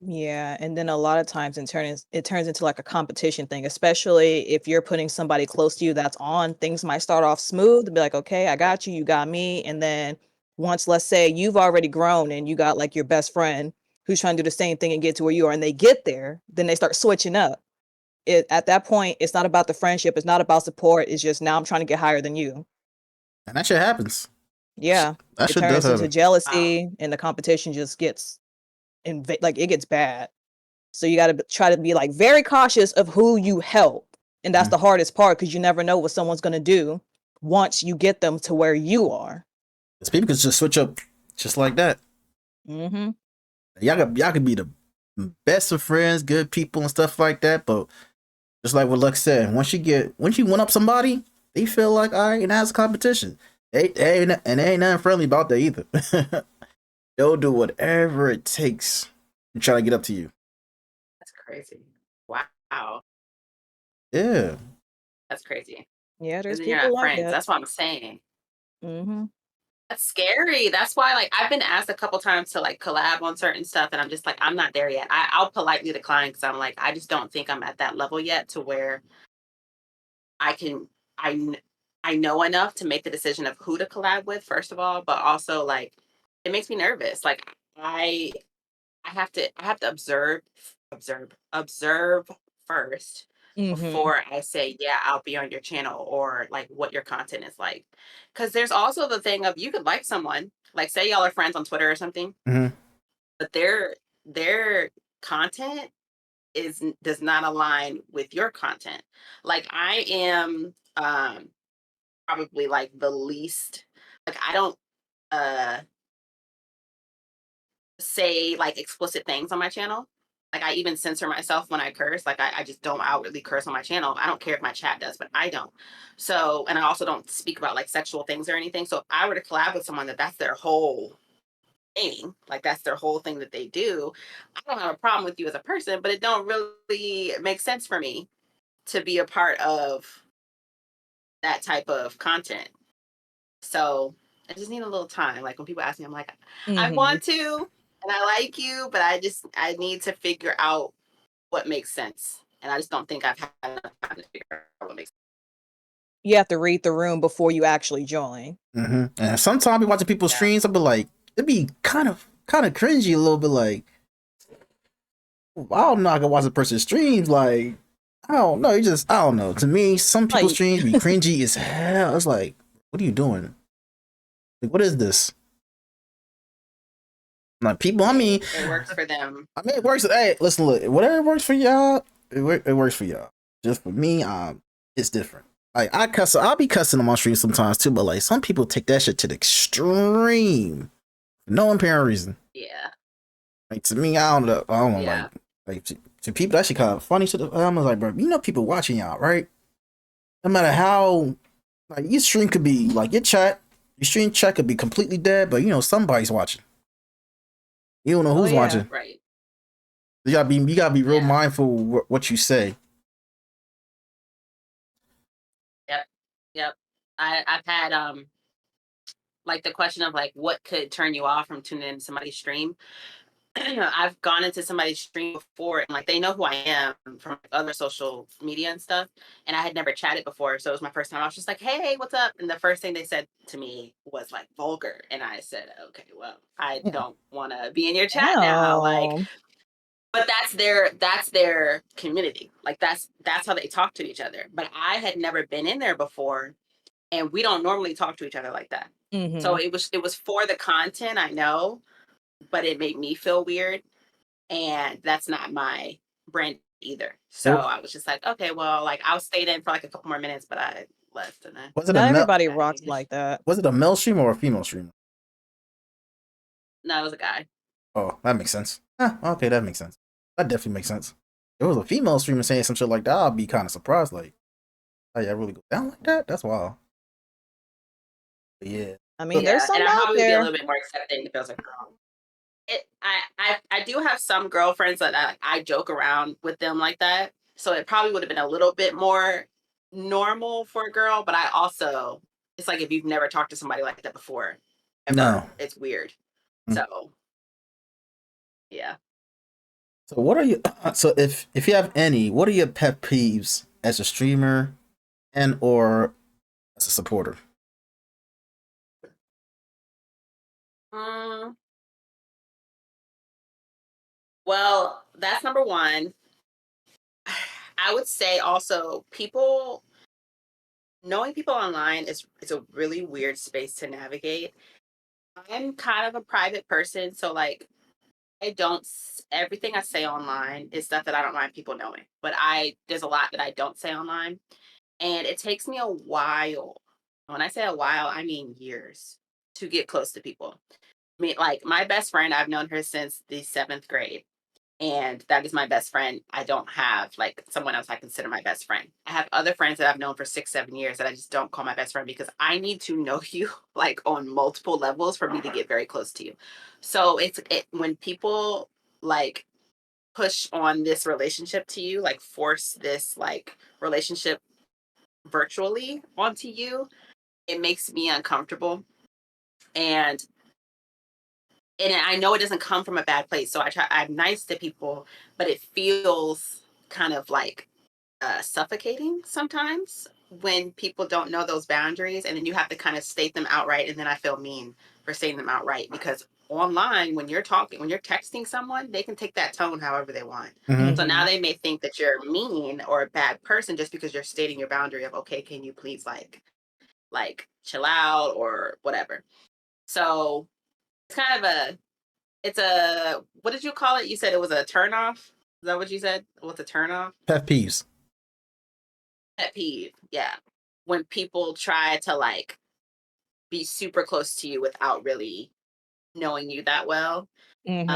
Yeah, and then a lot of times it turns into like a competition thing, especially if you're putting somebody close to you that's on. Things might start off smooth and be like, okay, I got you, you got me. And then once, let's say you've already grown and you got like your best friend who's trying to do the same thing and get to where you are, and they get there, then they start switching up. At that point, it's not about the friendship, it's not about support, it's just now I'm trying to get higher than you. And that shit happens. Yeah, That it shit does turns into happen. jealousy, and the competition just gets like it gets bad. So you got to try to be like very cautious of who you help, and that's the hardest part, because you never know what someone's going to do once you get them to where you are. Because people can just switch up just like that. Mm-hmm. Y'all could be the best of friends, good people and stuff like that, but just like what Lux said, once you win up somebody, they feel like, all right, and that's competition. They ain't nothing friendly about that either. They'll do whatever it takes to try to get up to you. That's crazy. Wow. Yeah. That's crazy. Yeah, there's Then you're people not like friends. that. That's what I'm saying. Mm-hmm. That's scary. That's why, like, I've been asked a couple times to like collab on certain stuff, and I'm just like, I'm not there yet. I'll politely decline, because I'm like, I just don't think I'm at that level yet to where I know enough to make the decision of who to collab with, first of all, but also like it makes me nervous. Like I have to observe first Mm-hmm. before I say, yeah, I'll be on your channel, or like what your content is like. Because there's also the thing of, you could like someone, like say y'all are friends on Twitter or something, but their content does not align with your content. Like I am probably like the least, like I don't say like explicit things on my channel. Like I even censor myself when I curse. Like I just don't outwardly curse on my channel. I don't care if my chat does, but I don't. So, and I also don't speak about like sexual things or anything. So if I were to collab with someone that's their whole thing, like that's their whole thing that they do, I don't have a problem with you as a person, but it don't really make sense for me to be a part of that type of content. So I just need a little time. Like when people ask me, I'm like, I want to, and I like you, but I need to figure out what makes sense. And I just don't think I've had enough time to figure out what makes sense. You have to read the room before you actually join. And sometimes I be watching people's streams, I'll be like, it'd be kind of cringy a little bit, like, I don't know, I can watch a person's streams, like, I don't know, I don't know. To me, some people's Like- streams be cringy as hell. It's like, what are you doing? Like, what is this? Like, people, I mean, It works for them. I mean, it works. Hey, listen, look, whatever works for y'all, it works for y'all. Just for me, it's different. Like, I'll be cussing on my stream sometimes too, but like, some people take that shit to the extreme. No apparent reason. Yeah. Like to me, I don't know. Yeah. Like to people, that shit kind of funny. I'm like, bro, you know, people watching y'all, right? No matter how, like, your stream could be like your stream chat could be completely dead, but you know somebody's watching. You don't know who's watching. Right. You gotta be real mindful what you say. Yep. I've had like the question of like what could turn you off from tuning in to somebody's stream. I've gone into somebody's stream before and like they know who I am from other social media and stuff. And I had never chatted before. So it was my first time. I was just like, hey, what's up? And the first thing they said to me was like vulgar. And I said, okay, well, I don't want to be in your chat now. Like, but that's their community. Like that's how they talk to each other. But I had never been in there before. And we don't normally talk to each other like that. So it was for the content, I know, but it made me feel weird. And that's not my brand either. So I was just like, okay, well, like I'll stay in for like a couple more minutes, but I left and then not everybody rocks like that. Was it a male streamer or a female streamer? No, it was a guy. Oh, that makes sense. Okay, that makes sense. That definitely makes sense. If it was a female streamer saying some shit like that, I'd be kind of surprised. Like, oh yeah, really go down like that? That's wild. But yeah. I mean, there's some and out I'd probably be a there. little bit more accepting if it was a girl. I do have some girlfriends that I joke around with them like that. So it probably would have been a little bit more normal for a girl. But I also, it's like if you've never talked to somebody like that before, ever, it's weird. So, yeah. So what are you? So if you have any, what are your pet peeves as a streamer and or as a supporter? Well, that's number one. I would say also knowing people online is a really weird space to navigate. I'm kind of a private person, so like everything I say online is stuff that I don't mind people knowing. But there's a lot that I don't say online. And it takes me a while. When I say a while, I mean years to get close to people. I mean, like my best friend, I've known her since the 7th grade. And that is my best friend. I don't have like someone else I consider my best friend. I have other friends that I've known for 6-7 years that I just don't call my best friend because I need to know you like on multiple levels for me to get very close to you. So when people like push on this relationship to you, like force this like relationship virtually onto you, it makes me uncomfortable. And I know it doesn't come from a bad place. So I'm nice to people, but it feels kind of like suffocating sometimes when people don't know those boundaries. And then you have to kind of state them outright. And then I feel mean for stating them outright because online, when you're texting someone, they can take that tone however they want. So now they may think that you're mean or a bad person just because you're stating your boundary of, okay, can you please like chill out or whatever. So it's kind of what did you call it? You said it was a turnoff? Is that what you said? What's a turnoff? Pet peeves. Pet peeve, yeah. When people try to like be super close to you without really knowing you that well. And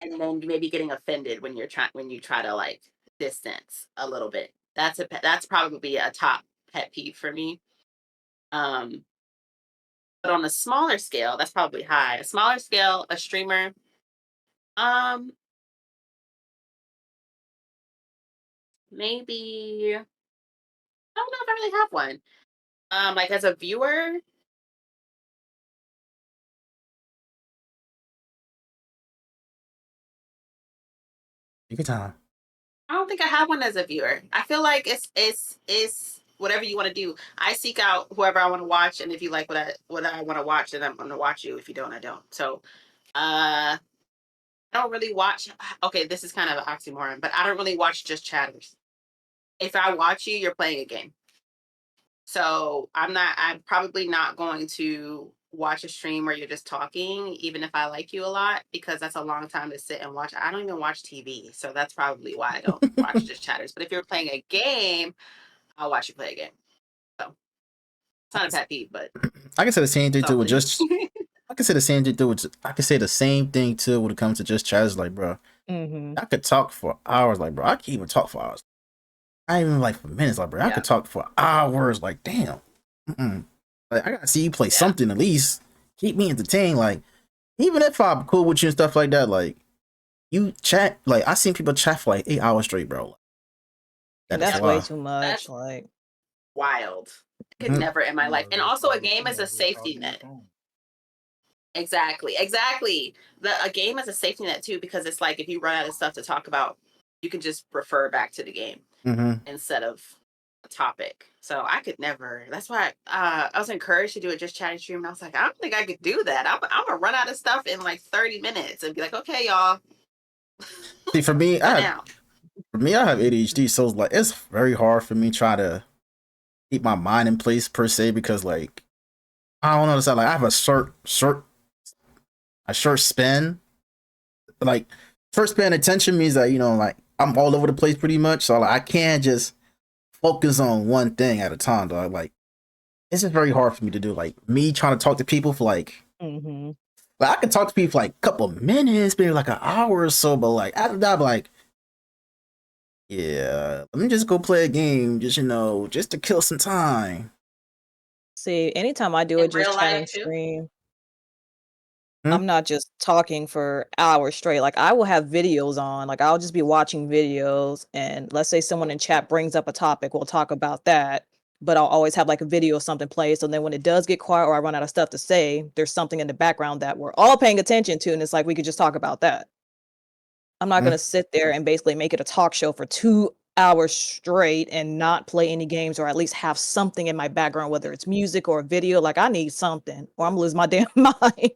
then maybe getting offended when you try to like distance a little bit. That's probably a top pet peeve for me. But on a smaller scale, that's probably high. A smaller scale, a streamer. Maybe I don't know if I really have one. Like as a viewer. You can tell. I don't think I have one as a viewer. I feel like it's whatever you want to do. I seek out whoever I want to watch, and if you like what I want to watch, then I'm going to watch you. If you don't, I don't. So, I don't really watch. Okay, this is kind of an oxymoron, but I don't really watch just chatters. If I watch you, you're playing a game. So I'm probably not going to watch a stream where you're just talking, even if I like you a lot, because that's a long time to sit and watch. I don't even watch TV. So that's probably why I don't watch just chatters. But if you're playing a game, I'll watch you play a game. So it's not a pet peeve, but I can say the same thing too with just I can say the same thing too. I can say the same thing too when it comes to just chat. It's like, bro, I could talk for hours. Like, bro, I can't even talk for hours. I ain't even like for minutes. Like, bro, I could talk for hours. Like, damn. Like, I gotta see you play something at least. Keep me entertained. Like, even if I'm cool with you and stuff like that, like, you chat. Like, I seen people chat for like 8 hours straight, bro. That's way too much. That's like wild. I could never in my life. And also, a game is a safety net. Exactly. A game is a safety net too, because it's like if you run out of stuff to talk about, you can just refer back to the game instead of a topic. So I could never. That's why I was encouraged to do it just chatting stream. And I was like, I don't think I could do that. I'm gonna run out of stuff in like 30 minutes and be like, okay, y'all. See, for me, I have ADHD, so like it's very hard for me try to keep my mind in place per se, because like I don't understand. Like I have a short span. Like short span attention means that, you know, like I'm all over the place pretty much. So like I can't just focus on one thing at a time, dog. Like it's just very hard for me to do. Like me trying to talk to people for like like I can talk to people for like a couple of minutes, maybe like an hour or so, but like after that, I'm like, yeah, let me just go play a game, just, you know, just to kill some time. See, anytime I do it, just chatting stream, I'm not just talking for hours straight. Like I will have videos on, like I'll just be watching videos, and let's say someone in chat brings up a topic, we'll talk about that. But I'll always have like a video or something played. So then when it does get quiet or I run out of stuff to say, there's something in the background that we're all paying attention to, and it's like we could just talk about that. I'm not gonna sit there and basically make it a talk show for 2 hours straight and not play any games, or at least have something in my background, whether it's music or a video. Like I need something, or I'm gonna lose my damn mind.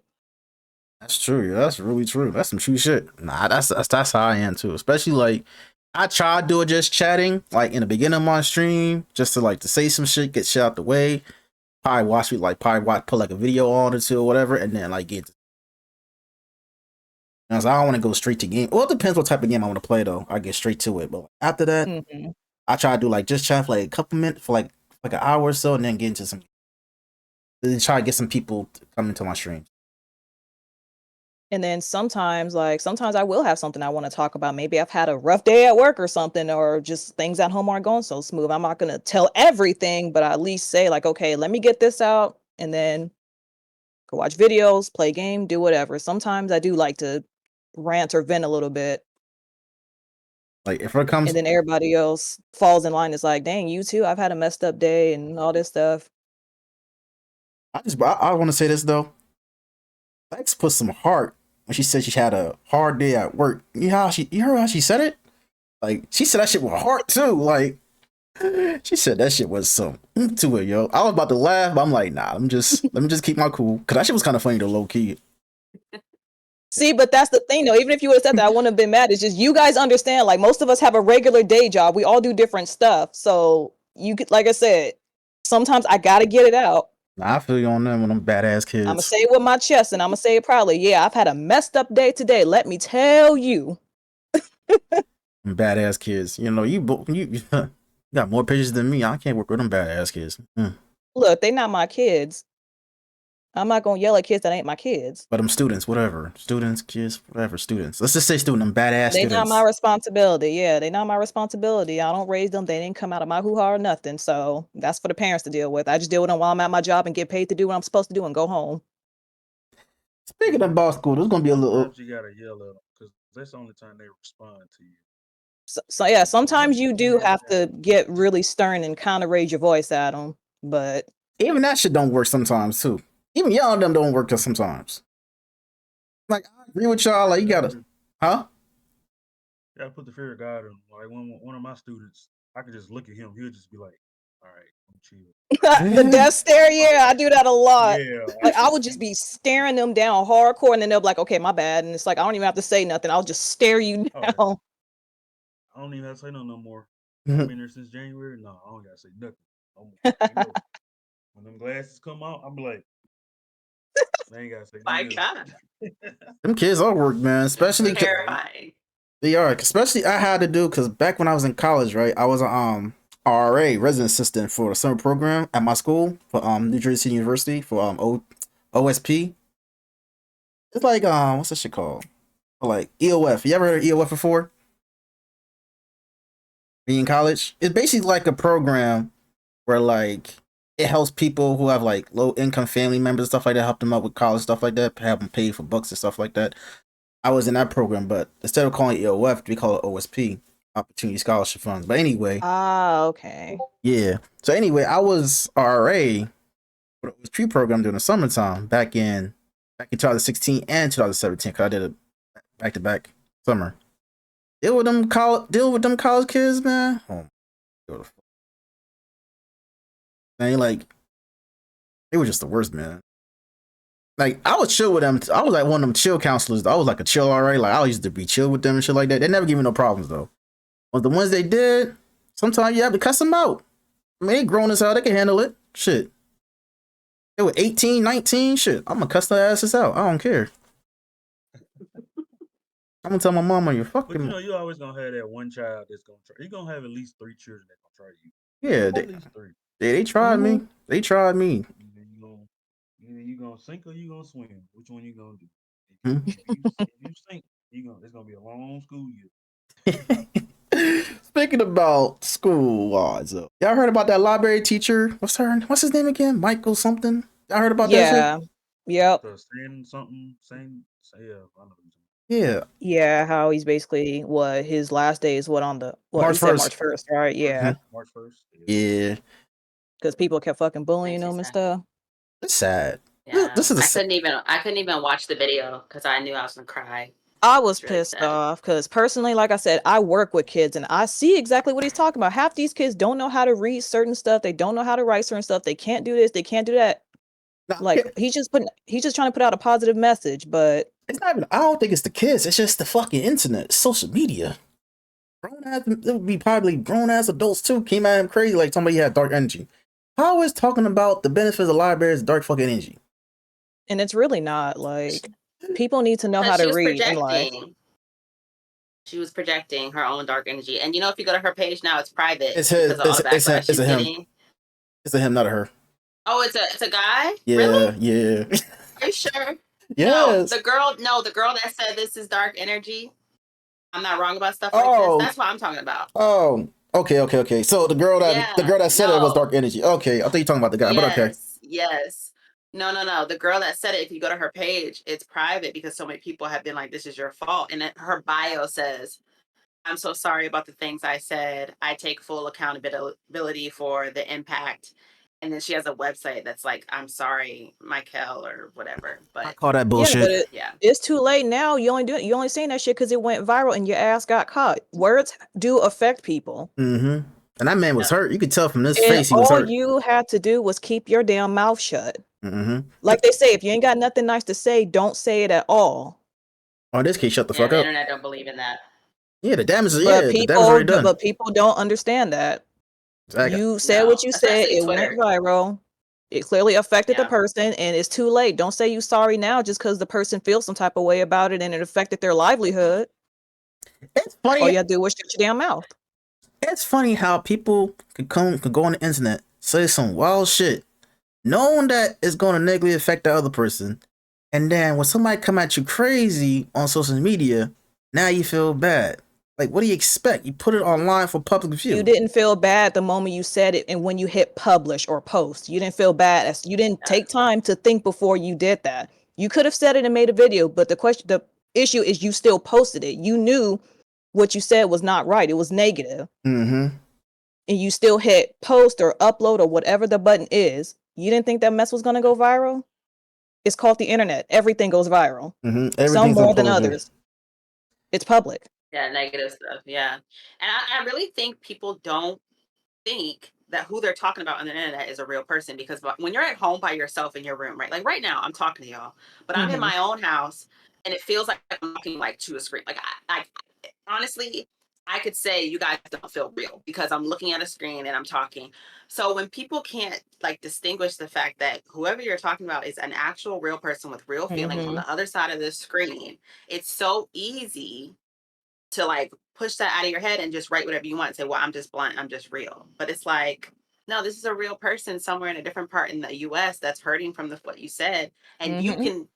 That's true. Yeah, that's really true. That's some true shit. Nah, that's how I am too. Especially like I try to do it just chatting, like in the beginning of my stream, just to like to say some shit, get shit out the way. Put like a video on or two or whatever, and then like get. I don't want to go straight to game. Well, it depends what type of game I want to play though. I get straight to it, but after that, I try to do like just chat for like a couple minutes for like an hour or so, and then get into some. Then try to get some people to come into my stream. And then sometimes I will have something I want to talk about. Maybe I've had a rough day at work or something, or just things at home aren't going so smooth. I'm not going to tell everything, but at least say like, okay, let me get this out, and then go watch videos, play game, do whatever. Sometimes I do like to rant or vent a little bit. Like if it comes, and then everybody else falls in line. It's like, dang, you too. I've had a messed up day and all this stuff. I want to say this though. Lex put some heart when she said she had a hard day at work. You heard how she said it? Like she said that shit with heart too. Like she said that shit was some to it, yo. I was about to laugh, but I'm like, nah. Let me just keep my cool, cause that shit was kind of funny to low key. See, but that's the thing though. Even if you would have said that, I wouldn't have been mad. It's just you guys understand. Like most of us have a regular day job. We all do different stuff. So you could, like I said, sometimes I gotta get it out. Nah, I feel you on them when them badass kids. I'm gonna say it with my chest, and I'm gonna say it proudly. Yeah, I've had a messed up day today. Let me tell you. Badass kids. You know, you got more pictures than me. I can't work with them badass kids. Look, they not my kids. I'm not gonna yell at kids that ain't my kids. But them students, whatever. Students, kids, whatever, students. Let's just say student, them badass students. They not my responsibility. Yeah, they not my responsibility. I don't raise them. They didn't come out of my hoo-ha or nothing. So that's for the parents to deal with. I just deal with them while I'm at my job and get paid to do what I'm supposed to do and go home. Speaking of boss school, there's gonna be a little. You gotta yell at them because that's the only time they respond to you. So yeah, sometimes you do have to get really stern and kind of raise your voice at them. But even that shit don't work sometimes too. Even yelling at them don't work sometimes. Like I agree with y'all. Like you gotta, huh? You gotta put the fear of God in them. Like one of my students, I could just look at him. He'll just be like, "All right, I'm chill." The death stare, yeah, I do that a lot. Yeah. Like I would just be staring them down hardcore, and then they'll be like, "Okay, my bad," and it's like I don't even have to say nothing. I'll just stare you down. Oh, I don't even have to say no more. I've been there since January. No, I don't gotta say nothing. When them glasses come out, I'm like, I ain't gotta say My nothing. God. Them kids all work, man. Especially Terrifying. they are. Especially I had to do because back when I was in college, right? I was a RA, resident assistant for a summer program at my school for New Jersey University for OSP. It's like what's that shit called? Like EOF. You ever heard of EOF before? Being in college, it's basically like a program where like it helps people who have like low income family members and stuff like that, help them out with college stuff like that, have them pay for books and stuff like that. I was in that program, but instead of calling it EOF, we call it OSP, Opportunity Scholarship Funds. But anyway, Okay. yeah. So anyway, I was RA for the OSP program during the summertime back in 2016 and 2017 because I did it back to back summer. Deal with them college kids, man. Oh, man, like they were just the worst, man. Like I was chill with them. I was like one of them chill counselors. I was like a chill RA. Like I used to be chill with them and shit like that. They never give me no problems though. But the ones they did, sometimes you have to cuss them out. I mean, they grown as hell. They can handle it. Shit. They were 18, 19. Shit. I'm gonna cuss their asses out. I don't care. I'm gonna tell my mama you're fucking. But you know, you always gonna have that one child that's gonna try. You're gonna have at least 3 children that gonna try you. Yeah, At least 3. they tried me. They tried me. Either you gonna sink or you gonna swim. Which one you gonna do? Hmm? If you sink, it's gonna be a long school year. Speaking about school laws, y'all heard about that library teacher? What's his name again? Michael something? Y'all heard about that Yeah. shit? Yep. So saying something, yeah, I know. Yeah. Yeah, how he's basically his last day is on the March he said 1st. March 1st, right? Yeah. March 1st. Yeah. Because people kept fucking bullying Makes me him and sad. stuff. It's sad. Yeah. This is I couldn't even watch the video because I knew I was gonna cry. I was It's really pissed sad. off because personally, like I said, I work with kids and I see exactly what he's talking about. Half these kids don't know how to read certain stuff. They don't know how to write certain stuff. They can't do this. They can't do that. Like he's just trying to put out a positive message, but it's not even. I don't think it's the kids. It's just the fucking internet, social media. It would be probably grown ass adults too. Came at him crazy like somebody had dark energy. How is talking about the benefits of libraries dark fucking energy? and it's really not like people need to know how She to was read in life. projecting. She was projecting her own dark energy, and if you go to her page now, it's private. It's his. Because of all the backlash she's him. getting. It's a him, not a her. Oh, it's a guy. Yeah, really? yeah. Are you sure? Yes. No, the girl that said this is dark energy. I'm not wrong about stuff like this. That's what I'm talking about. Oh, okay. So the girl that said it was dark energy. Okay, I think you're talking about the guy, but okay. Yes. No. The girl that said it, if you go to her page, it's private because so many people have been like, this is your fault. And her bio says, I'm so sorry about the things I said. I take full accountability for the impact. And then she has a website that's like, I'm sorry, Michael, or whatever. But I call that bullshit. It's too late now. You only saying that shit because it went viral and your ass got caught. Words do affect people. Mm-hmm. And that man was hurt. You could tell from this face he was hurt. All you had to do was keep your damn mouth shut. Mm-hmm. Like they say, if you ain't got nothing nice to say, don't say it at all. Or in this case, shut the fuck the up. internet don't believe in that. Yeah, the damage is the damage already done. But people don't understand that. Exactly. You said what you said. It Twitter. went viral. It clearly affected the person, and it's too late. Don't say you sorry now just because the person feels some type of way about it and it affected their livelihood. It's funny. All you have to do is shut your damn mouth. It's funny how people could go on the internet, say some wild shit, knowing that it's going to negatively affect the other person, and then when somebody come at you crazy on social media, now you feel bad. Like, what do you expect? You put it online for public view. You didn't feel bad the moment you said it, and when you hit publish or post, you didn't feel bad. You didn't take time to think before you did that. You could have said it and made a video, but the issue is you still posted it. You knew what you said was not right. It was negative. Mm-hmm. And you still hit post or upload or whatever the button is. You didn't think that mess was going to go viral? It's called the internet. Everything goes viral. Mm-hmm. Some more than others. It's public. Yeah, negative stuff. Yeah. And I really think people don't think that who they're talking about on the internet is a real person, because when you're at home by yourself in your room, right? Like right now, I'm talking to y'all, but I'm in my own house and it feels like I'm talking like to a screen. Like I honestly, I could say you guys don't feel real because I'm looking at a screen and I'm talking. So when people can't like distinguish the fact that whoever you're talking about is an actual real person with real feelings on the other side of the screen, it's so easy to like push that out of your head and just write whatever you want and say, well, I'm just blunt, I'm just real. But it's like, no, this is a real person somewhere in a different part in the US that's hurting from what you said. And you can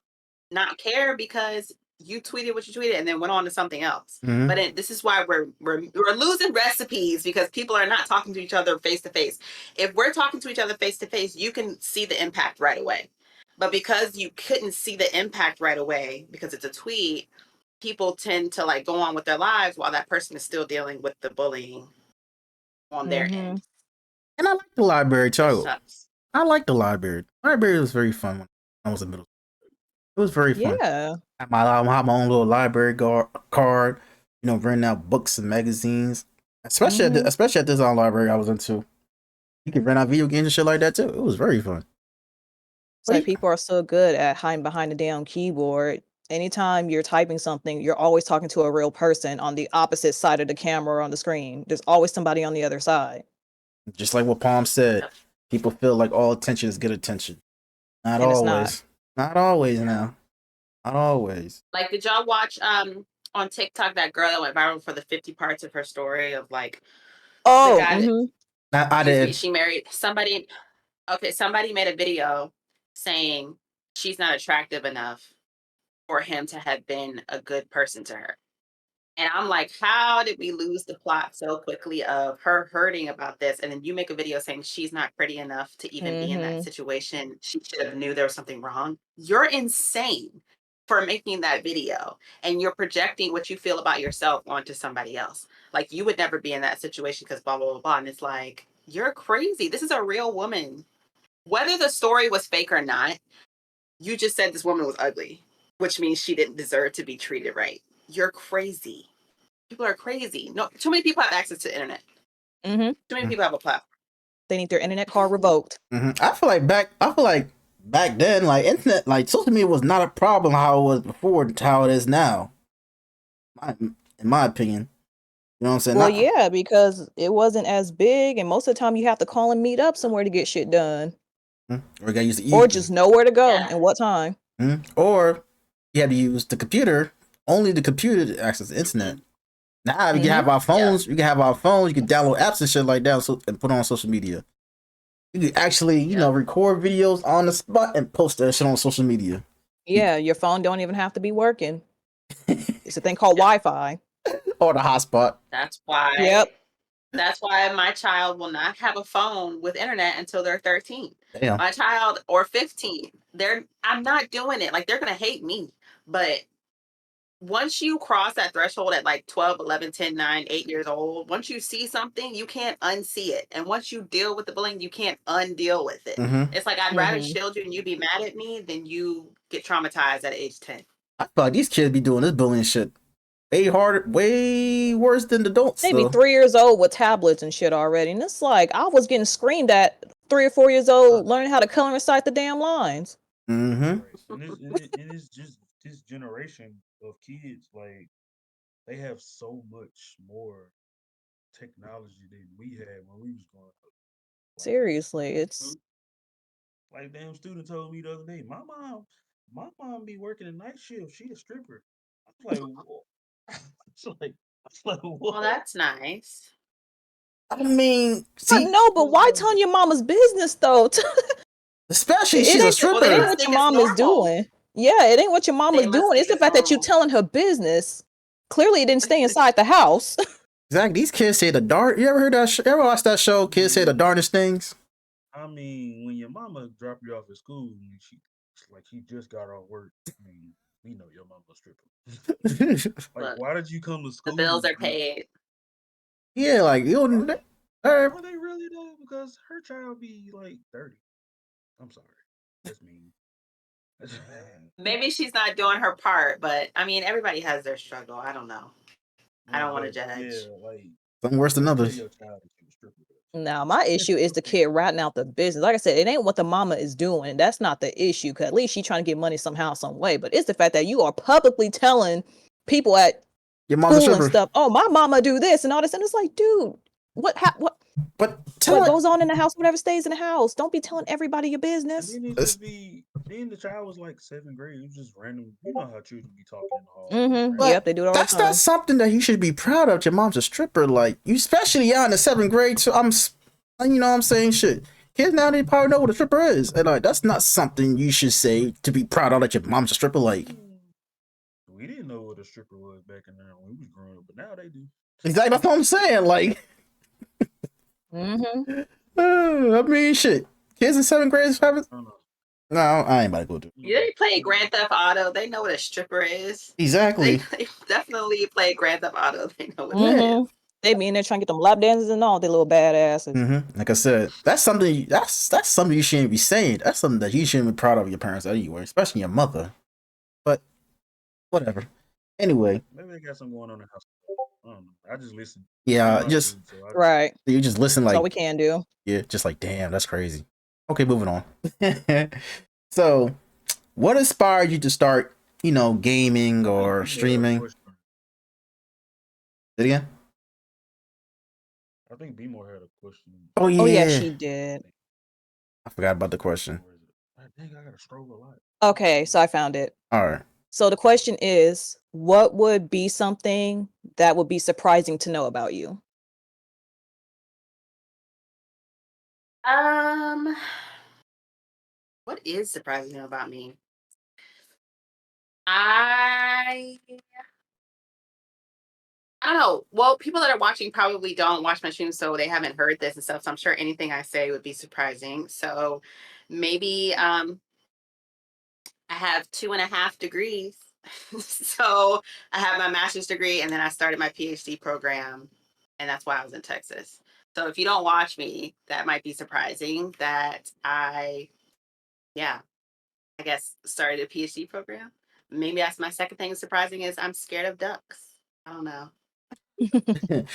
not care because you tweeted what you tweeted and then went on to something else. Mhm. But this is why we're losing recipes because people are not talking to each other face to face. If we're talking to each other face to face, you can see the impact right away. But because you couldn't see the impact right away because it's a tweet, people tend to like go on with their lives while that person is still dealing with the bullying on their end. And I like the library too. Sucks. I like the library. The library was very fun when I was in middle school. It was very fun. Yeah. I have my own little library card, you know, renting out books and magazines. Especially at this library I was into. You could rent out video games and shit like that too. It was very fun. It's like people are so good at hiding behind the damn keyboard. Anytime you're typing something, you're always talking to a real person on the opposite side of the camera or on the screen. There's always somebody on the other side. Just like what Palm said, people feel like all attention is good attention. Not And it's always. Not always now. Not always. Like, did y'all watch on TikTok that girl that went viral for the 50 parts of her story of like Oh, the guy that I did. she married somebody. Okay, somebody made a video saying she's not attractive enough for him to have been a good person to her. And I'm like, how did we lose the plot so quickly of her hurting about this? And then you make a video saying she's not pretty enough to even be in that situation. She should have knew there was something wrong. You're insane for making that video. And you're projecting what you feel about yourself onto somebody else. Like, you would never be in that situation because blah, blah, blah, blah. And it's like, you're crazy. This is a real woman. Whether the story was fake or not, you just said this woman was ugly, which means she didn't deserve to be treated right. You're crazy. People are crazy. No, too many people have access to the internet. Too many people have a platform. They need their internet card revoked. I feel like back then, like internet, like social media was not a problem how it was before to how it is now. In my opinion. You know what I'm saying? Well, yeah, because it wasn't as big, and most of the time you have to call and meet up somewhere to get shit done. Or you gotta use the Or just know where to go and what time. Or you had to use the computer, only the computer to access the internet. Now we can have our phones. You can have our phones. You can download apps and shit like that, and put on social media. You can actually, you know, record videos on the spot and post that shit on social media. Yeah, your phone don't even have to be working. It's a thing called Wi-Fi. Or the hotspot. That's why. Yep. That's why my child will not have a phone with internet until they're 13. Damn. My child or 15. I'm not doing it. Like, they're gonna hate me. But once you cross that threshold at like 12, 11, 10, 9, 8 years old, once you see something, you can't unsee it. And once you deal with the bullying, you can't undeal with it. It's like, I'd rather shield you and you be mad at me than you get traumatized at age 10. I feel like these kids be doing this bullying shit way harder, way worse than the adults. They be 3 years old with tablets and shit already. And it's like, I was getting screamed at 3 or 4 years old, learning how to color and recite the damn lines. And it's just this generation of kids, like, they have so much more technology than we had when we was growing up. Like, seriously, it's like, damn student told me the other day, my mom be working a night shift. She a stripper. I was like, whoa. Well, that's nice. I mean, but no, but why telling your mama's business though? Especially she's a stripper. It ain't what your mom is doing. Yeah, it ain't what your mom is doing. It's the fact that you're telling her business. Clearly, it didn't stay inside the house. Exactly. These kids say the darn. You ever heard that? You ever watched that show? Kids say the darndest things. I mean, when your mama drop you off at school, and she just got off work. I mean, we know your mama's a stripper. Like, look, why did you come to school? The bills are paid. Yeah, like you don't. Are they really though? Because her child be like 30. I'm sorry, that's mean. Maybe she's not doing her part, but I mean, everybody has their struggle. I don't know. I don't want to judge. Yeah, like some worse than others. Now, my issue is the kid ratting out the business. Like I said, it ain't what the mama is doing. That's not the issue. Because at least she's trying to get money somehow, some way. But it's the fact that you are publicly telling people at your mama's school and stuff, oh, my mama do this and all this. And it's like, dude, what goes on in the house, whatever stays in the house. Don't be telling everybody your business. Then the child was like 7th grade. It was just random. You know how children be talking in the hall. Yep, they do it all the time. That's not something that you should be proud of. Your mom's a stripper. Like, you especially in the 7th grade. So you know what I'm saying? Shit. kids now they probably know what a stripper is, and like that's not something you should say to be proud of that your mom's a stripper. Like We didn't know what a stripper was back in there when we was growing up, but now they do. exactly that's what I'm saying. Like, Mm-hmm. I mean, shit, kids in 7th grade having. I don't know. No, I ain't about to go do. Yeah, they play Grand Theft Auto. They know what a stripper is. Exactly. They definitely play Grand Theft Auto. They know what Yeah. that Mm-hmm. is. They be in there trying to get them lap dances and all. They little badasses. Mm-hmm. Like I said, that's something you shouldn't be saying. That's something that you shouldn't be proud of your parents anyway, especially your mother. But whatever. Anyway, Maybe they got something going on in the house. I don't know. I just listen. yeah, Eat my just food, so I Right. you just listen That's all like we can do. yeah, just like damn, that's crazy. Okay, moving on. So, what inspired you to start, gaming or think B-More had a streaming? question. Say it again? I think B-More had a question. Oh Oh yeah, yeah, she did. I forgot about the question. Where is it? I think I gotta stroll a lot. Okay, so I found it. All right. So the question is, what would be something that would be surprising to know about you? What is surprising about me? I don't know. Well, people that are watching probably don't watch my streams, so they haven't heard this and stuff. So I'm sure anything I say would be surprising. So maybe I have 2.5 degrees. So I have my master's degree and then I started my PhD program, and that's why I was in Texas. So if you don't watch me, that might be surprising that I guess started a PhD program. Maybe that's my second thing surprising is I'm scared of ducks. I don't know.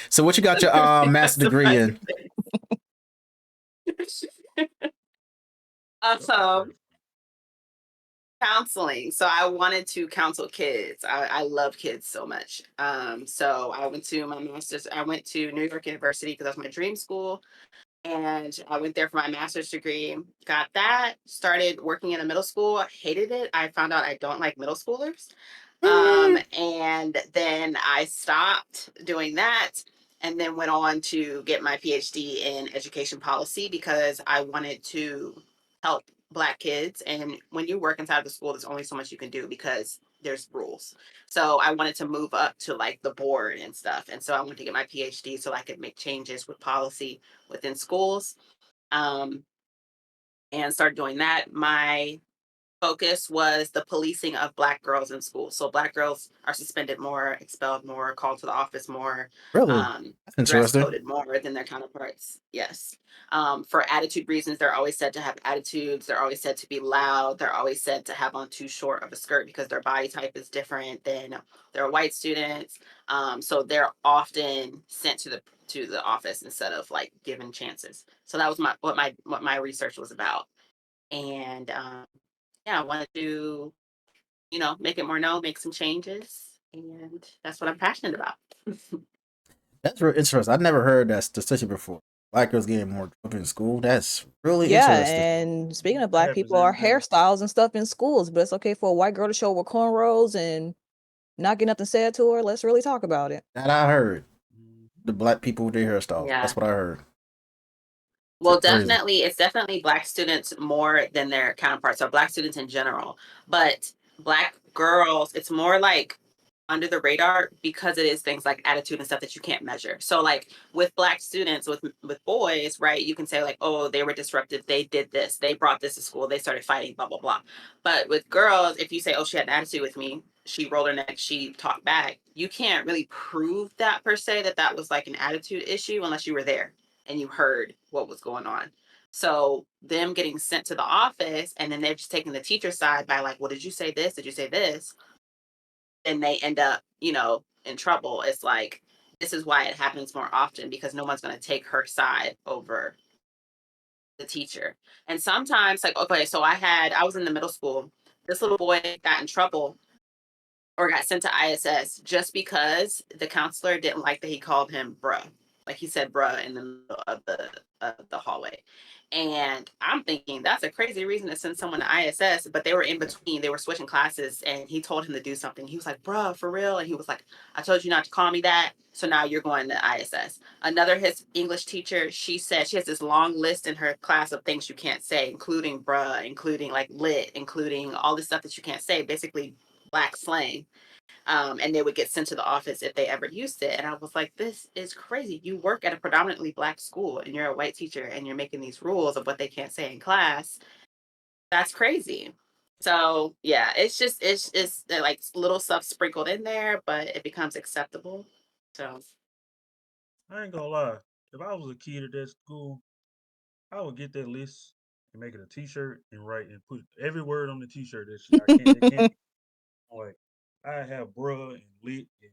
So, what you got your master degree in? Awesome. Counseling. So I wanted to counsel kids. I love kids so much. So I went to my master's. I went to New York University because that was my dream school. And I went there for my master's degree, got that, started working in a middle school, hated it. I found out I don't like middle schoolers. And then I stopped doing that and then went on to get my PhD in education policy because I wanted to help Black kids. And when you work inside the school, there's only so much you can do because there's rules. So I wanted to move up to like the board and stuff. And so I wanted to get my PhD so I could make changes with policy within schools. And started doing that. My focus was the policing of Black girls in school. So Black girls are suspended more, expelled more, called to the office more, Really? That's dress interesting. coded more than their counterparts. Yes. For attitude reasons, they're always said to have attitudes. They're always said to be loud. They're always said to have on too short of a skirt because their body type is different than their white students. So they're often sent to the office instead of like given chances. So that was what my research was about. And I wanted to, make it more known, make some changes, and that's what I'm passionate about. That's real interesting. I've never heard that statistic before. Black girls getting more up in school. That's really Yeah, interesting. and speaking of That Black happens people, our every day. hairstyles and stuff in schools, but it's okay for a white girl to show with cornrows and not get nothing said to her. Let's really talk about it. That I heard. Mhm. The Black people with their hairstyles. Yeah. That's what I heard. Well, Crazy. it's definitely Black students more than their counterparts, or Black students in general. But Black girls, it's more like under the radar because it is things like attitude and stuff that you can't measure. So like with Black students, with boys, right, you can say like, oh, they were disruptive, they did this, they brought this to school, they started fighting, blah blah blah. But with girls, if you say, oh, she had an attitude with me, she rolled her neck, she talked back, you can't really prove that per se that was like an attitude issue unless you were there and you heard what was going on. So them getting sent to the office and then they're just taking the teacher's side by like, well, did you say this? Did you say this? And they end up, in trouble. It's like, this is why it happens more often because no one's going to take her side over the teacher. And sometimes, like, okay, so I was in the middle school. This little boy got in trouble or got sent to ISS just because the counselor didn't like that he called him bruh. Like he said bruh in the middle of the hallway. And I'm thinking that's a crazy reason to send someone to ISS, but they were in between, they were switching classes, and he told him to do something. He was like, bruh, for real? And he was like, I told you not to call me that, so now you're going to ISS. Another his English teacher, she said she has this long list in her class of things you can't say, including bruh, including like lit, including all this stuff that you can't say, basically Black slang. And they would get sent to the office if they ever used it. And I was like, this is crazy. You work at a predominantly Black school and you're a white teacher and you're making these rules of what they can't say in class. That's crazy. So yeah, it's like little stuff sprinkled in there, but it becomes acceptable. So I ain't gonna lie. If I was a kid at that school, I would get that list and make it a T-shirt and write and put every word on the T-shirt. That shit, I can't. It can't. Like I have bruh and lit and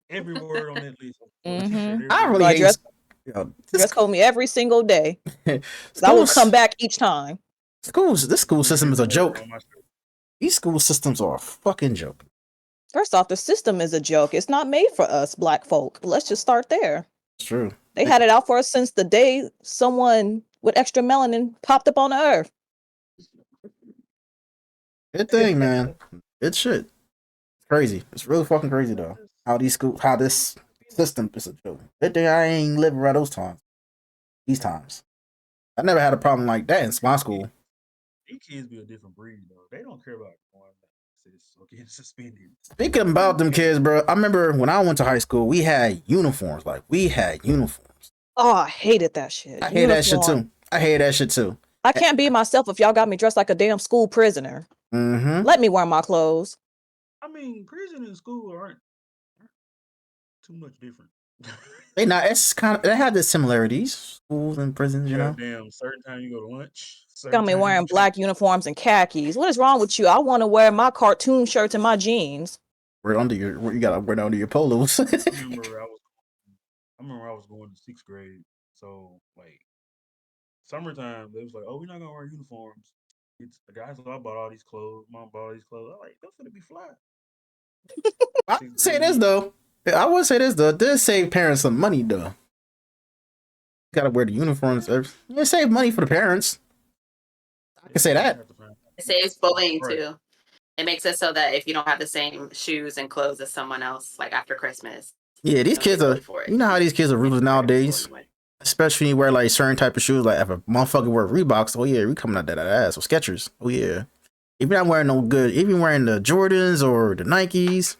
every word on that list on a T-shirt. Mm-hmm. I Every really My hate dress this dress code me every single day. 'Cause I will schools. come back each time. This school system is a joke. on my shirt. These school systems are a fucking joke. First off, the system is a joke. It's not made for us Black folk. Let's just start there. It's true. They had it out for us since the day someone with extra melanin popped up on the earth. Good thing, man. Good shit. It's crazy. It's really fucking crazy though. How this system is a joke. Good thing I ain't living around those times. These times. I never had a problem like that in my school. These kids be a different breed though. They don't care about going or getting suspended. Speaking about them kids, bro, I remember when I went to high school, we had uniforms. Like we had uniforms. Oh, I hated that shit. I hate that shit too. I hate that shit too. I can't be myself if y'all got me dressed like a damn school prisoner. Mm-hmm. Let me wear my clothes. I mean, prison and school aren't too much different. They not. It's kind of. They have the similarities. Schools and prisons, you know. Damn, certain time you go to lunch. Got me wearing black uniforms and khakis. What is wrong with you? I want to wear my cartoon shirts and my jeans. You gotta wear under your polos. I remember I was going to 6th grade. So like summertime, they was like, "Oh, we're not gonna wear uniforms." It's the guys. I bought all these clothes. Mom bought all these clothes. I'm like, "That's gonna be fly." I would say this though. It did save parents some money though. You gotta wear the uniforms. It save money for the parents. I can say that. it saves bullying Right. too. It makes it so that if you don't have the same shoes and clothes as someone else, like after Christmas. Yeah, these kids are. You know how these kids are ruthless nowadays. Especially when you wear like certain type of shoes. Like if a motherfucker wear Reeboks, oh yeah, we coming out that ass. Or Skechers, oh yeah. If you're not wearing no good, if you're wearing the Jordans or the Nikes,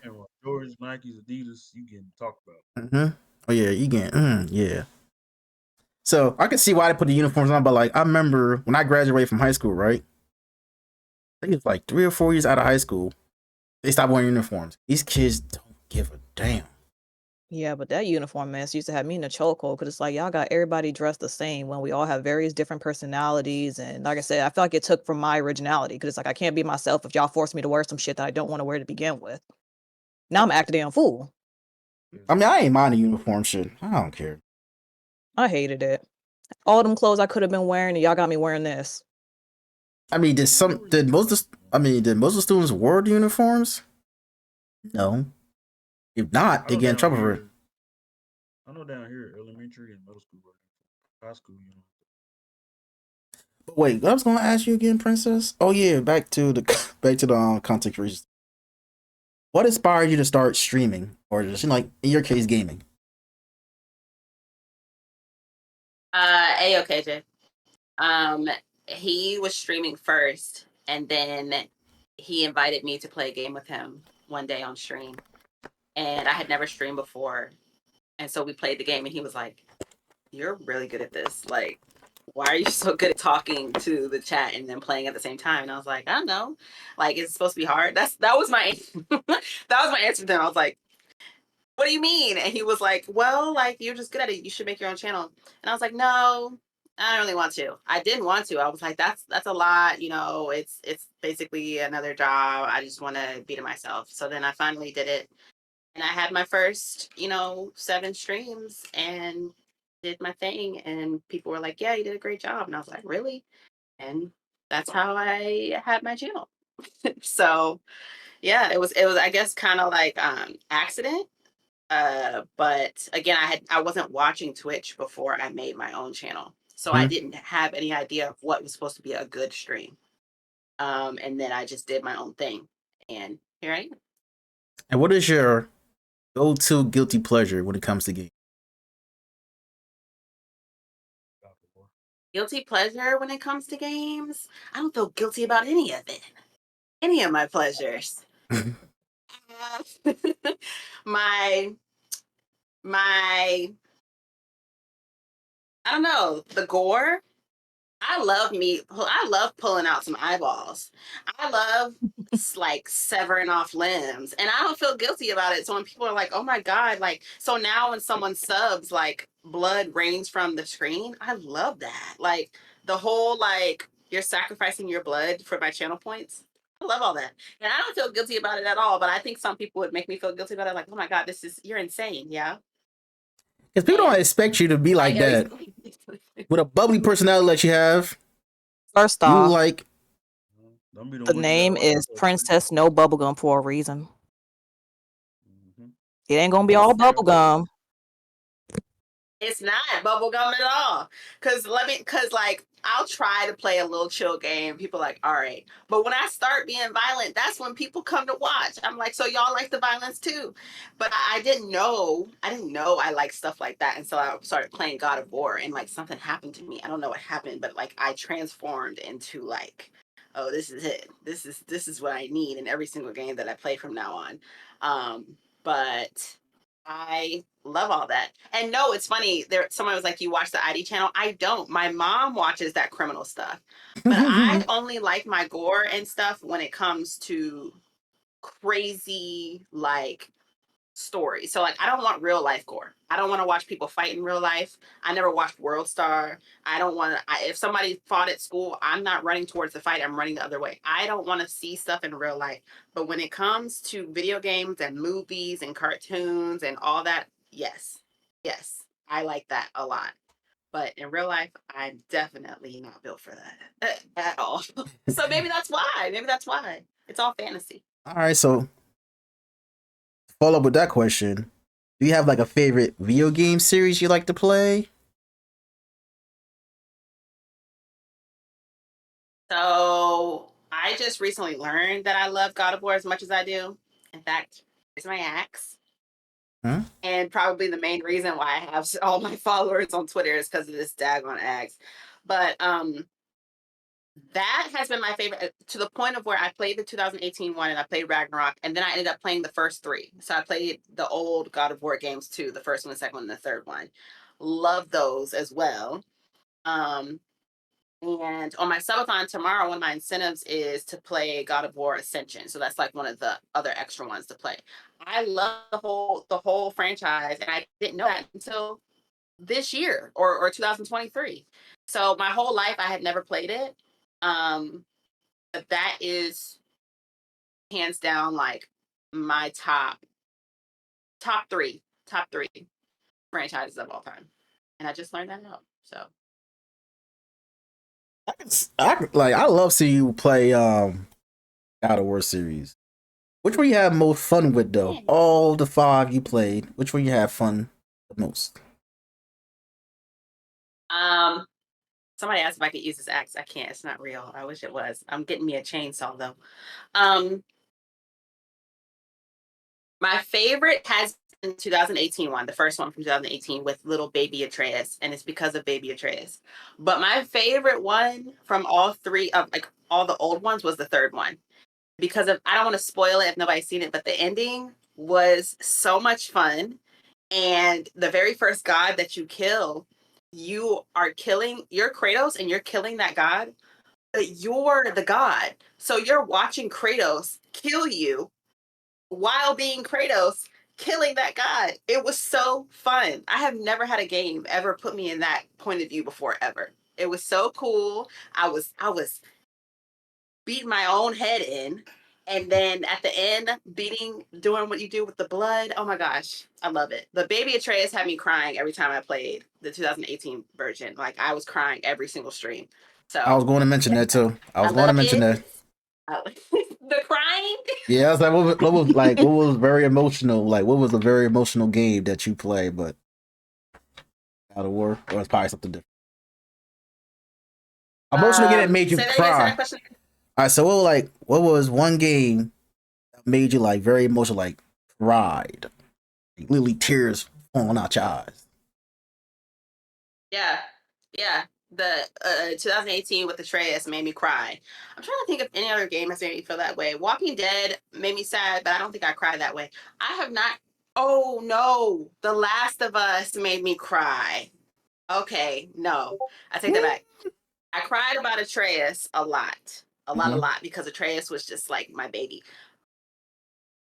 Jordans, Nikes, Adidas, you getting talked about. mm-hmm. Oh yeah, you getting, yeah. So I can see why they put the uniforms on, but like I remember when I graduated from high school, right? I think it's like 3 or 4 years out of high school, they stopped wearing uniforms. These kids don't give a damn. Yeah, but that uniform mess used to have me in a chokehold because it's like y'all got everybody dressed the same when we all have various different personalities. And like I said, I feel like it took from my originality because it's like I can't be myself if y'all force me to wear some shit that I don't want to wear to begin with. Now I'm acting damn fool. I mean, I ain't mind the uniform shit. I don't care. I hated it. All them clothes I could have been wearing, and y'all got me wearing this. I mean, did most of the students wear the uniforms? No. If not, they get in trouble for it. I know down here, elementary and middle school, high school, But wait, I was gonna ask you again, Princess. Oh yeah, back to the content creation. What inspired you to start streaming, or just like in your case, gaming? AOKJ. He was streaming first, and then he invited me to play a game with him one day on stream. And I had never streamed before. And so we played the game, and he was like, "You're really good at this. Like, why are you so good at talking to the chat and then playing at the same time?" And I was like, "I don't know. Like, it's supposed to be hard." That was my answer to them. I was like, "What do you mean?" And he was like, "Well, like, you're just good at it. You should make your own channel." And I was like, "No, I don't really want to." I didn't want to. I was like, that's a lot. You know, it's basically another job. I just want to be to myself. So then I finally did it. And I had my first, 7 streams and did my thing. And people were like, "Yeah, you did a great job." And I was like, "Really?" And that's how I had my channel. So yeah, it was I guess kind of like accident. But again, I wasn't watching Twitch before I made my own channel, so I didn't have any idea of what was supposed to be a good stream. And then I just did my own thing, and here I am. And what is your go-to guilty pleasure when it comes to games? Guilty pleasure when it comes to games? I don't feel guilty about any of it. Any of my pleasures. my I don't know, the gore. I love pulling out some eyeballs. I love like severing off limbs, and I don't feel guilty about it. So when people are like, "Oh my god," like, so now when someone subs, like blood rains from the screen, I love that. Like the whole like you're sacrificing your blood for my channel points. I love all that, and I don't feel guilty about it at all. But I think some people would make me feel guilty about it. Like, "Oh my god, you're insane." Yeah, Because people don't and expect you to be like that with a bubbly personality that you have. First You off, like Don't be the the one name that like is PrincessNoBubbleGum for a reason. Mhm. It ain't gonna be all bubblegum. It's not bubblegum at all. Cause like I'll try to play a little chill game. People are like, all right. But when I start being violent, that's when people come to watch. I'm like, so y'all like the violence too. But I didn't know I like stuff like that. And so I started playing God of War, and like something happened to me. I don't know what happened, but like I transformed into like, oh, this is it. This is what I need in every single game that I play from now on. But I love all that. And no, it's funny. Someone was like, "You watch the ID channel?" I don't. My mom watches that criminal stuff. But I only like my gore and stuff when it comes to crazy like stories. So like I don't want real life gore. I don't want to watch people fight in real life. I never watched World Star. I don't want to if somebody fought at school, I'm not running towards the fight. I'm running the other way. I don't want to see stuff in real life. But when it comes to video games and movies and cartoons and all that, yes. Yes. I like that a lot. But in real life, I'm definitely not built for that at all. So maybe that's why. Maybe that's why. It's all fantasy. all right. So follow up with that question: do you have like a favorite video game series you like to play? So I just recently learned that I love God of War as much as I do. In fact, it's my axe. Huh? And probably the main reason why I have all my followers on Twitter is because of this daggone axe. But that has been my favorite to the point of where I played the 2018 one and I played Ragnarok, and then I ended up playing the first three. So I played the old God of War games too, the first one, the second one, and the third one. Love those as well. And on my subathon tomorrow, one of my incentives is to play God of War Ascension. So that's like one of the other extra ones to play. I love the whole franchise, and I didn't know that until this year or 2023. So my whole life I had never played it. But that is hands down like my top three franchises of all time. And I just learned that out. So I love seeing you play God of War series. Which one you have most fun with though? Yeah. All the 5 you played, which one you have fun the most? Somebody asked if I could use this axe. I can't. It's not real. I wish it was. I'm getting me a chainsaw though. My favorite has been 2018 one, the first one from 2018 with little baby Atreus, and it's because of baby Atreus. But my favorite one from all three of like all the old ones was the third one. Because of I don't want to spoil it if nobody's seen it, but the ending was so much fun. And the very first god that you kill, you're Kratos and you're killing that god, but you're the god. So you're watching Kratos kill you while being Kratos killing that god. It was so fun. I have never had a game ever put me in that point of view before ever. It was so cool. I was beating my own head in, and then at the end doing what you do with the blood. Oh my gosh, I love it. The baby Atreus had me crying every time I played the 2018 version. Like I was crying every single stream. I was So going to mention that too. I I was going to love mention it. that. The crying. Yeah, I was like, what was very emotional? Like, what was a very emotional game that you play, but God of War, or it's probably something different. Emotional game that made you Say that again. Say cry. that question. All right, so what was one game that made you like very emotional, like cried, like, literally tears falling out your eyes? Yeah, yeah. The 2018 with Atreus made me cry. I'm trying to think if any other game has made me feel that way. Walking Dead made me sad, but I don't think I cried that way. I have not. Oh no, The Last of Us made me cry. Okay, no, I take that back. I cried about Atreus a lot, Mhm. because Atreus was just like my baby.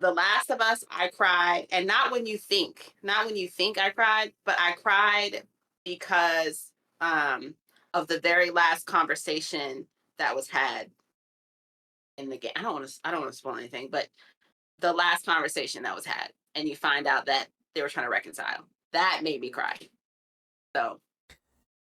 The Last of Us, I cried, and not when you think I cried, but I cried because of the very last conversation that was had in the game. I don't want to spoil anything, but the last conversation that was had, and you find out that they were trying to reconcile. That made me cry. So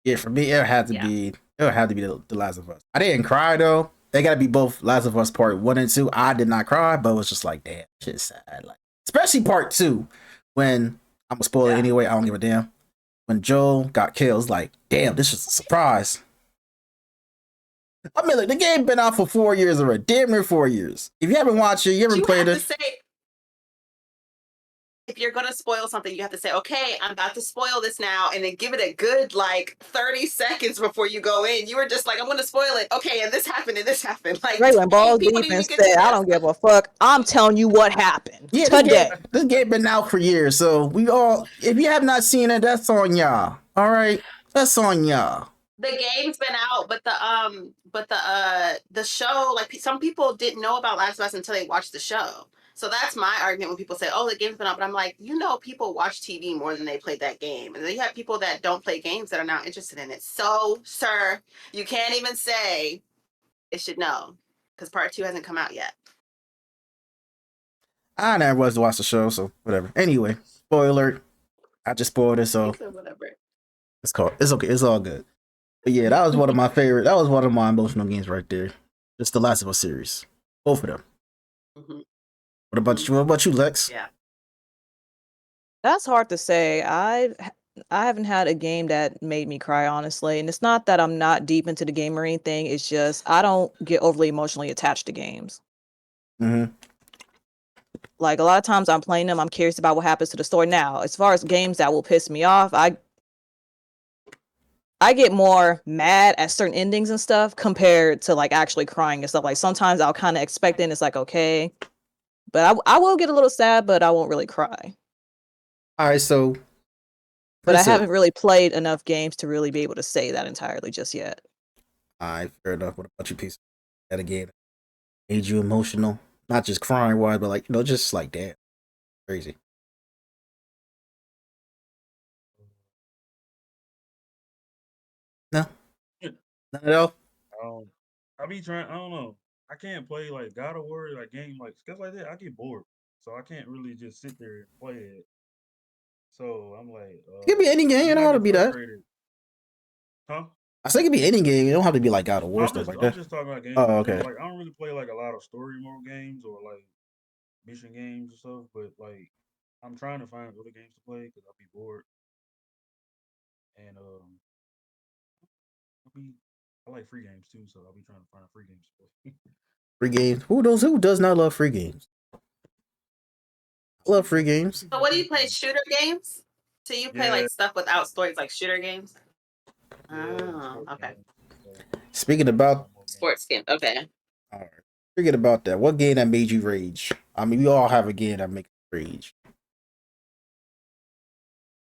Yeah, for me, it would have to be the Last of Us. I didn't cry though. They gotta be both Last of Us Part 1 and 2. I did not cry, but it was just like, damn, shit's sad. Like, especially Part 2, when I'm gonna spoil it anyway. I don't give a damn. When Joel got killed, it's like, damn, this is a surprise. I mean, like, the game been out for 4 years already. Damn near 4 years. If you haven't watched it, you haven't played it. If you're going to spoil something, you have to say, okay, I'm about to spoil this now, and then give it a good, 30 seconds before you go in. You were just like, I'm going to spoil it. Okay, and this happened, and this happened. Like, Right when balls deep and said, I don't give a fuck. I'm telling you what happened today. This game been out for years, so if you have not seen it, that's on y'all. All right? That's on y'all. The game's been out, but the show, some people didn't know about Last of Us until they watched the show. So that's my argument when people say, oh, the game's been out. But I'm like, people watch TV more than they played that game. And then you have people that don't play games that are not interested in it. So, sir, you can't even say it should know, because part 2 hasn't come out yet. I never was to watch the show, so whatever. Anyway, spoiler. I just spoiled it, so whatever. It's okay. It's all good. But yeah, that was one of my favorite. That was one of my emotional games right there. Just the Last of Us series, both of them. Mm-hmm. What about you, Lex? Yeah, that's hard to say. I haven't had a game that made me cry, honestly, and it's not that I'm not deep into the game or anything. It's just I don't get overly emotionally attached to games. Mm-hmm. Like, a lot of times I'm playing them, I'm curious about what happens to the story. Now, as far as games that will piss me off, I get more mad at certain endings and stuff compared to actually crying and stuff. Like, sometimes I'll kind of expect it and it's like, okay, but I will get a little sad, but I won't really cry. All right, so but I haven't really played enough games to really be able to say that entirely just yet. All right, fair enough. What about you, piece? That again made you emotional, not just crying wise, but just like damn, crazy. No, not at all. I be trying. I don't know. I can't play God of War, game stuff like that. I get bored, so I can't really just sit there and play it. So I'm like, it could be any game. You don't have to be that. Huh? I say it could be any game. You don't have to be God of War stuff like that. I'm just talking about games. Oh, okay. I don't really play a lot of story mode games or mission games or stuff. But I'm trying to find other games to play because I'll be bored. And I like free games too, so I'll be trying to find free games to play. Free games. Who does not love free games? I love free games. So what do you play? Shooter games? So you play stuff without stories, like shooter games? Oh, okay. Speaking about sports game, okay. All right. Forget about that. What game that made you rage? I mean, we all have a game that makes you rage.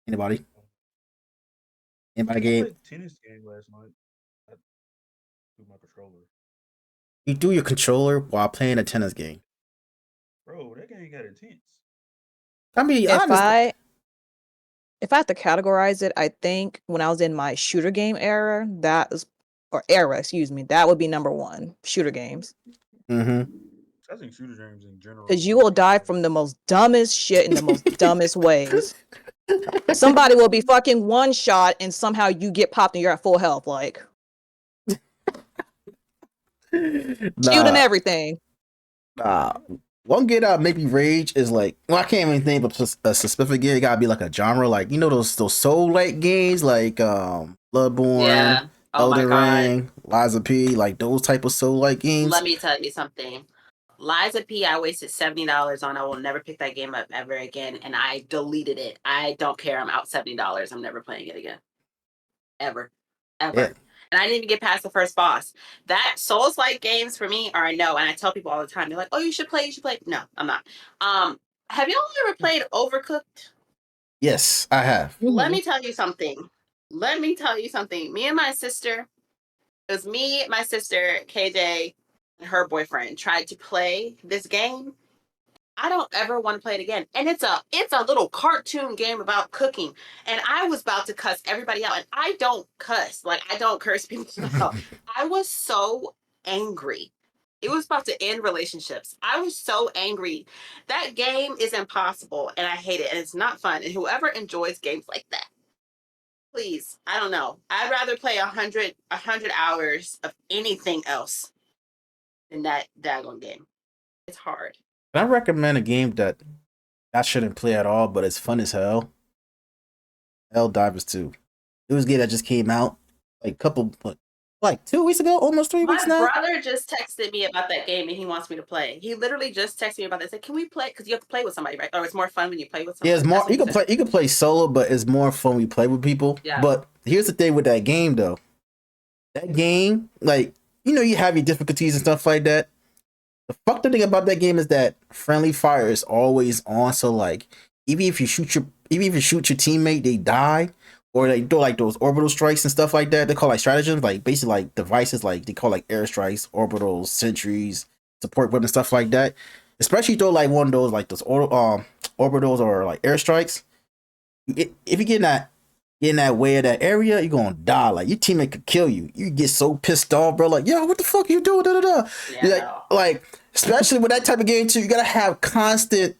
Anybody? Anybody I game? played a tennis game last night. I threw my controller. You do your controller while playing a tennis game. Bro, that game got intense. I mean, if I have to categorize it, I think when I was in my shooter game era, that would be number one. Shooter games. Mm-hmm. I think shooter games in general. Because you will die from the most dumbest shit in the most dumbest ways. Somebody will be fucking one shot and somehow you get popped and you're at full health. Shooting Nah, everything. nah. One game that make me rage is like, well, I can't even think of a specific game. It gotta be like a genre, like those soul like games, like Bloodborne, Yeah. Oh my Elden God. Ring, Lies of P, like those type of soul like games. Let me tell you something. Liza P, I wasted $70 on. I will never pick that game up ever again. And I deleted it. I don't care. I'm out $70. I'm never playing it again. Ever. Ever. Yeah. And I didn't even get past the first boss. That Souls-like games for me are a no. And I tell people all the time, they're like, oh, you should play. No, I'm not. Have y'all ever played Overcooked? Yes, I have. Let Mhm. me tell you something. Me and my sister, it was me, my sister, KJ, and her boyfriend tried to play this game. I don't ever want to play it again. And it's a little cartoon game about cooking. And I was about to cuss everybody out. And I don't cuss. Like, I don't curse people out. I was so angry. It was about to end relationships. I was so angry. That game is impossible. And I hate it. And it's not fun. And whoever enjoys games like that, please, I don't know. I'd rather play 100 hours of anything else than that daggone game. It's hard. I recommend a game that I shouldn't play at all, but it's fun as hell. Helldivers 2. It was a game that just came out like 2 weeks ago, almost 3 My weeks now. brother just texted me about that game and he wants me to play. He literally just texted me about this. Like, can we play? Because you have to play with somebody, right? Or it's more fun when you play with somebody. Yeah, it's more. That's what he said. You can play solo, but it's more fun when you play with people. Yeah. But here's the thing with that game, though. That game, like you have your difficulties and stuff like that. The fucked up thing about that game is that friendly fire is always on. So like, even if you shoot your teammate, they die, or they do like those orbital strikes and stuff like that. They call like stratagems, like basically like devices, like they call like airstrikes, orbitals, sentries, support weapons, stuff like that. Especially though, like one of those like those orbitals or like airstrikes. If you get in that way of that area, you're gonna die. Like your teammate could kill you. You get so pissed off, bro. Like, yo, what the fuck are you doing? Da, da, da. Yeah, Like, especially with that type of game too, you gotta have constant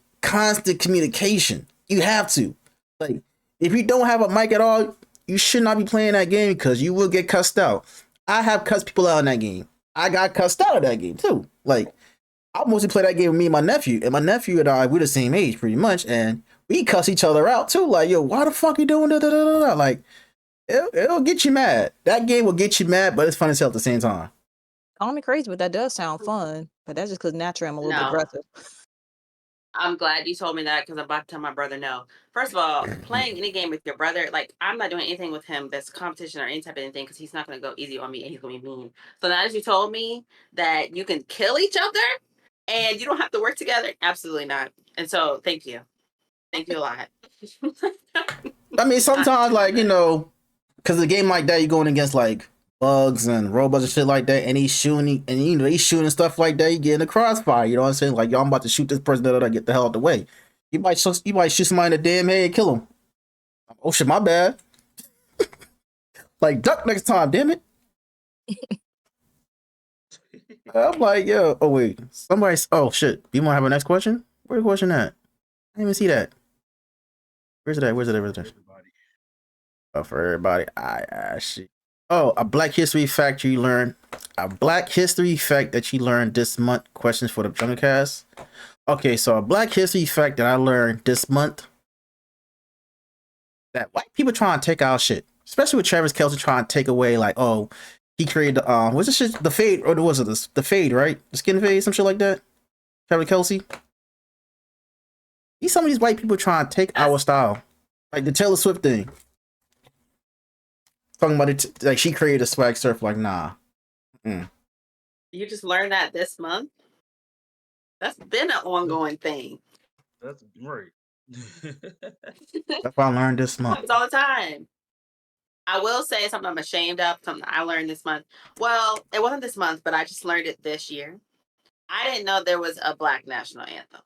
communication. You have to. Like, if you don't have a mic at all, you should not be playing that game because you will get cussed out. I have cussed people out in that game. I got cussed out of that game too. Like, I mostly play that game with me and my nephew, and my nephew and I, we're the same age pretty much, and we cuss each other out too. Like, yo, why the fuck you doing da da da da da? Like, it'll get you mad. That game will get you mad, but it's fun as hell at the same time. Call me crazy, but that does sound fun. But that's just because naturally I'm a little bit aggressive. I'm glad you told me that because I'm about to tell my brother no. First of all, playing any game with your brother, like, I'm not doing anything with him that's competition or any type of anything because he's not going to go easy on me and he's going to be mean. So now that you told me that you can kill each other and you don't have to work together, absolutely not. And so thank you. Thank you a lot. I mean, sometimes, like, because a game like that, you're going against, like, bugs and robots and shit like that, and he's shooting, and, he's shooting stuff like that, you get in the crossfire, you know what I'm saying? Like, yo, I'm about to shoot this person, get the hell out the way. You might shoot somebody in the damn head and kill him. Oh, shit, my bad. Like, duck next time, damn it. I'm like, yo, oh, wait. Oh, shit. You want to have a next question? Where's the question at? I didn't even see that. Where's it at? Oh, for everybody. Shit. Oh, a Black History fact you learned. A Black History fact that you learned this month. Questions for the JungleCast. Okay, so a Black History fact that I learned this month. That white people trying to take our shit. Especially with Travis Kelce trying to take away, like, oh, he created the, what's this shit? The fade, or was it the fade, right? The skin fade, some shit like that? Travis Kelce. Some of these white people trying to take our style. Like the Taylor Swift thing. Talking about it, like she created a swag surf, like, nah. You just learned that this month? That's been an ongoing thing. That's right. That's what I learned this month. It's all the time. I will say something I'm ashamed of, something I learned this month. Well, it wasn't this month, but I just learned it this year. I didn't know there was a Black national anthem.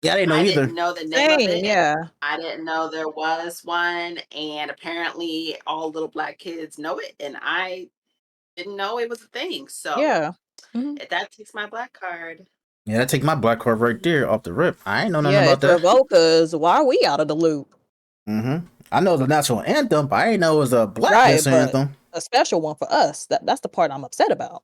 Yeah, I didn't know either. I didn't know the name of it. Yeah. I didn't know there was one, and apparently all little Black kids know it, and I didn't know it was a thing. So yeah, that takes my Black card. Yeah, that takes my Black card right there off the rip. I ain't know nothing about that. Because why are we out of the loop? I know the national anthem, but I didn't know it was a Black national anthem. A special one for us. That's the part I'm upset about.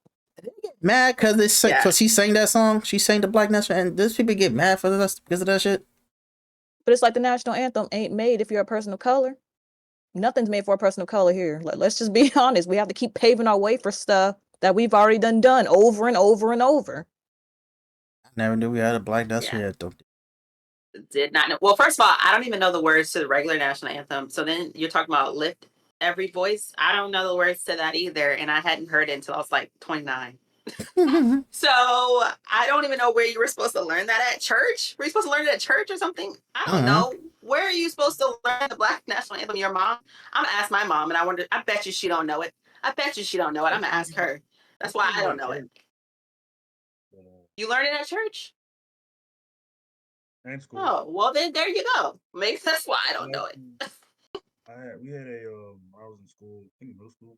Mad because Yeah. she sang that song. She sang the Black National, and these people get mad for this because of that shit. But it's like the national anthem ain't made if you're a person of color. Nothing's made for a person of color here. Let's just be honest. We have to keep paving our way for stuff that we've already done over and over and over. I never knew we had a Black National Anthem. Did not know. Well, first of all, I don't even know the words to the regular national anthem. So then you're talking about lift every voice. I don't know the words to that either, and I hadn't heard it until I was like 29. So I don't even know where you were supposed to learn that at church. Were you supposed to learn it at church or something? I don't know. Where are you supposed to learn the Black national anthem? Your mom? I'm gonna ask my mom, and I bet you she don't know it. I bet you she don't know it. I'm gonna ask her. That's why I don't know it. You learned it at church? And school. Oh, well then there you go. Maybe that's why I don't know it. We had I was in school, I think middle school.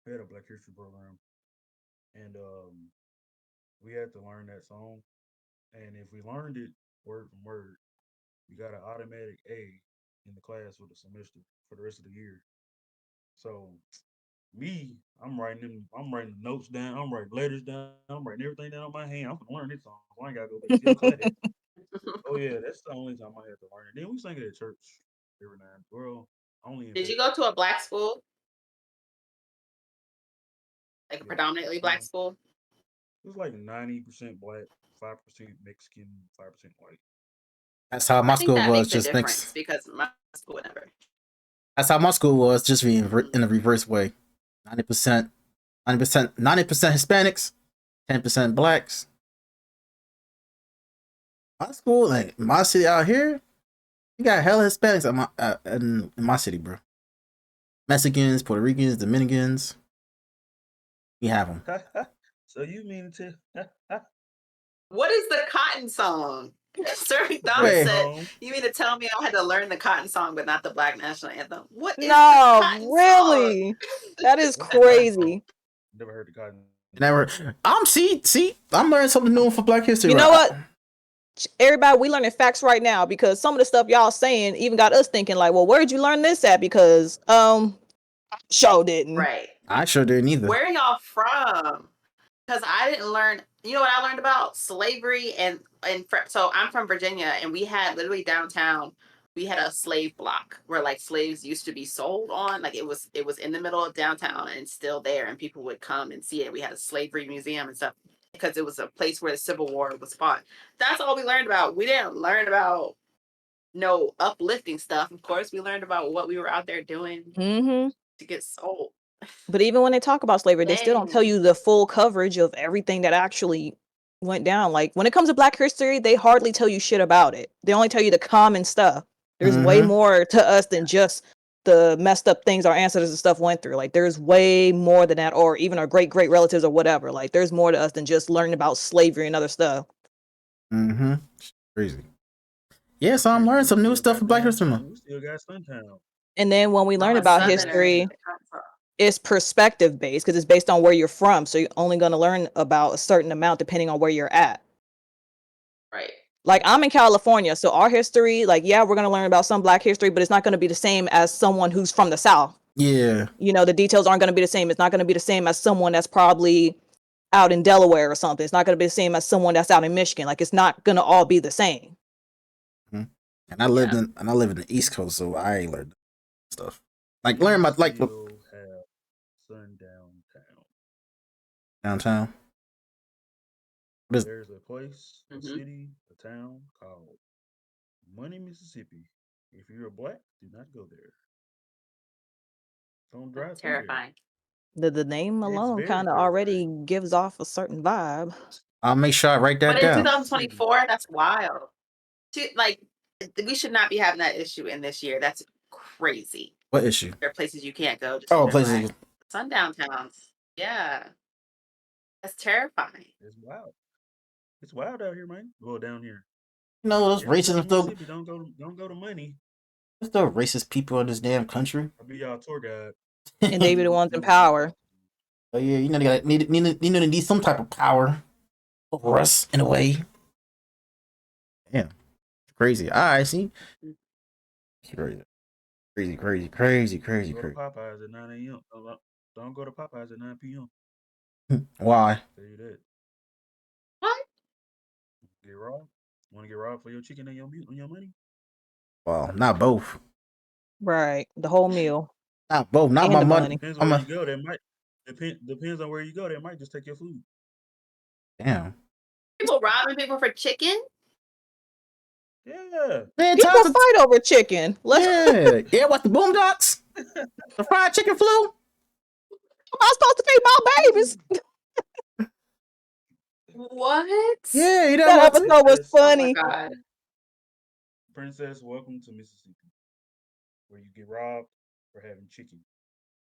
We had a Black History program, and we had to learn that song. And if we learned it word from word, we got an automatic A in the class for the semester for the rest of the year. So I'm writing the notes down, I'm writing letters down, I'm writing everything down on my hand. I'm gonna learn this song. So I ain't gotta go back to your class. Oh yeah, that's the only time I had to learn it. Then we sang it at church every now and then. Well, only in Did you that. go to a black school? Like a Yeah. predominantly black school? It was like 90% black, 5% Mexican, 5% white. That's how my I think school that was. makes a Just difference mixed. because my school never. That's how my school was. Just in the reverse way. 90%, 90%, 90% Hispanics, 10% blacks. My school, like my city out here, you got hella Hispanics in my city, bro. Mexicans, Puerto Ricans, Dominicans. You have them. So you mean to? What is the Cotton song? Sir McDonald Wait. said, "You mean to tell me I had to learn the Cotton song, but not the Black national anthem?" What is the No, Cotton really? song? That is What's the Cotton crazy. song? Never heard the Cotton. Never. See, I'm learning something new for Black History. You know what? Everybody, we learning facts right now because some of the stuff y'all saying even got us thinking like, well, where'd you learn this at? Because show didn't. Right. I sure didn't either. Where are y'all from? Because I didn't learn. You know what I learned about slavery so I'm from Virginia, and we had literally downtown. We had a slave block where like slaves used to be sold on. Like it was in the middle of downtown and still there, and people would come and see it. We had a slavery museum and stuff because it was a place where the Civil War was fought. That's all we learned about. We didn't learn about no uplifting stuff. Of course, we learned about what we were out there doing to get sold. But even when they talk about slavery, they still don't tell Dang. you the full coverage of everything that actually went down. Like when it comes to Black history, they hardly tell you shit about it. They only tell you the common stuff. There's way more to us than just the messed up things our ancestors and stuff went through. Like there's way more than that, or even our great relatives or whatever. Like there's more to us than just learning about slavery and other stuff. Crazy. Yeah, so I'm learning some new stuff for Black History Month. We still got Suntown. And then when we learn I'm a about Southerner. history, it's perspective based because it's based on where you're from. So you're only going to learn about a certain amount depending on where you're at. Right. Like I'm in California, so our history, like, yeah, we're going to learn about some Black history, but it's not going to be the same as someone who's from the South. Yeah. You know, the details aren't going to be the same. It's not going to be the same as someone that's probably out in Delaware or something. It's not going to be the same as someone that's out in Michigan. Like it's not going to all be the same. And I live in the East Coast, so I ain't learned stuff. Like learn about like Still have Sundown Town. Downtown. There's a place, a city, a town called Money, Mississippi. If you're black, do not go there. Don't drive through there. Terrifying. The name It's alone very kind of already gives off a certain vibe. I'll make sure I write that But in down. 2024, that's wild. Like, we should not be having that issue in this year. That's crazy. What issue? There are places you can't go. Just Oh, because places. you're black. Sundown towns. Yeah. That's terrifying. It's wild. It's wild out here, man. Well, down here. You know those racism still. Mississippi, don't go to Money. There's still racist people in this damn country. I'll be y'all tour guide. And they be the ones in power. Oh yeah, you know they need some type of power over us in a way. Damn, crazy. All right, see, crazy. Go to Popeyes at 9 a.m. Don't go to Popeyes at 9 p.m. Why? Tell you that. What? Get robbed. Want to get robbed for your chicken and your money? Well, not both. Right. The whole meal Not both. Not and my the money. money. Depends I'm where a you go. They might depends on where you go. They might just take your food. damn. People robbing people for chicken? Yeah. Man, People times fight over chicken. yeah. What the boondocks? The fried chicken flu? Am I supposed to feed my babies? What? Yeah, you know That what? episode was Princess, Oh my funny. god. Princess, welcome to Mississippi, where you get robbed for having chicken.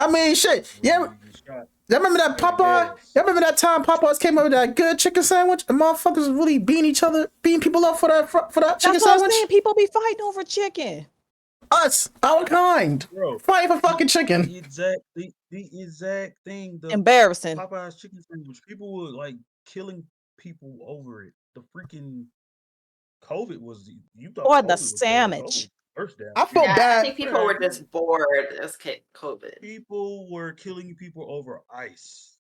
I mean, shit. Where Yeah, you get shot. y'all remember that Having Popeye? gas. Y'all remember that time Popeyes came up with that good chicken sandwich? And motherfuckers really beating people up for that chicken That's what I'm sandwich? saying. People be fighting over chicken. Us, our kind. Bro, Fight for fucking chicken. the exact thing. The Embarrassing. Popeye's chicken sandwich. People were like killing people over it. The freaking COVID was you thought Or COVID the was bad. COVID sandwich. was first down. I felt Yeah, I bad. think people were just bored as COVID. People were killing people over ice.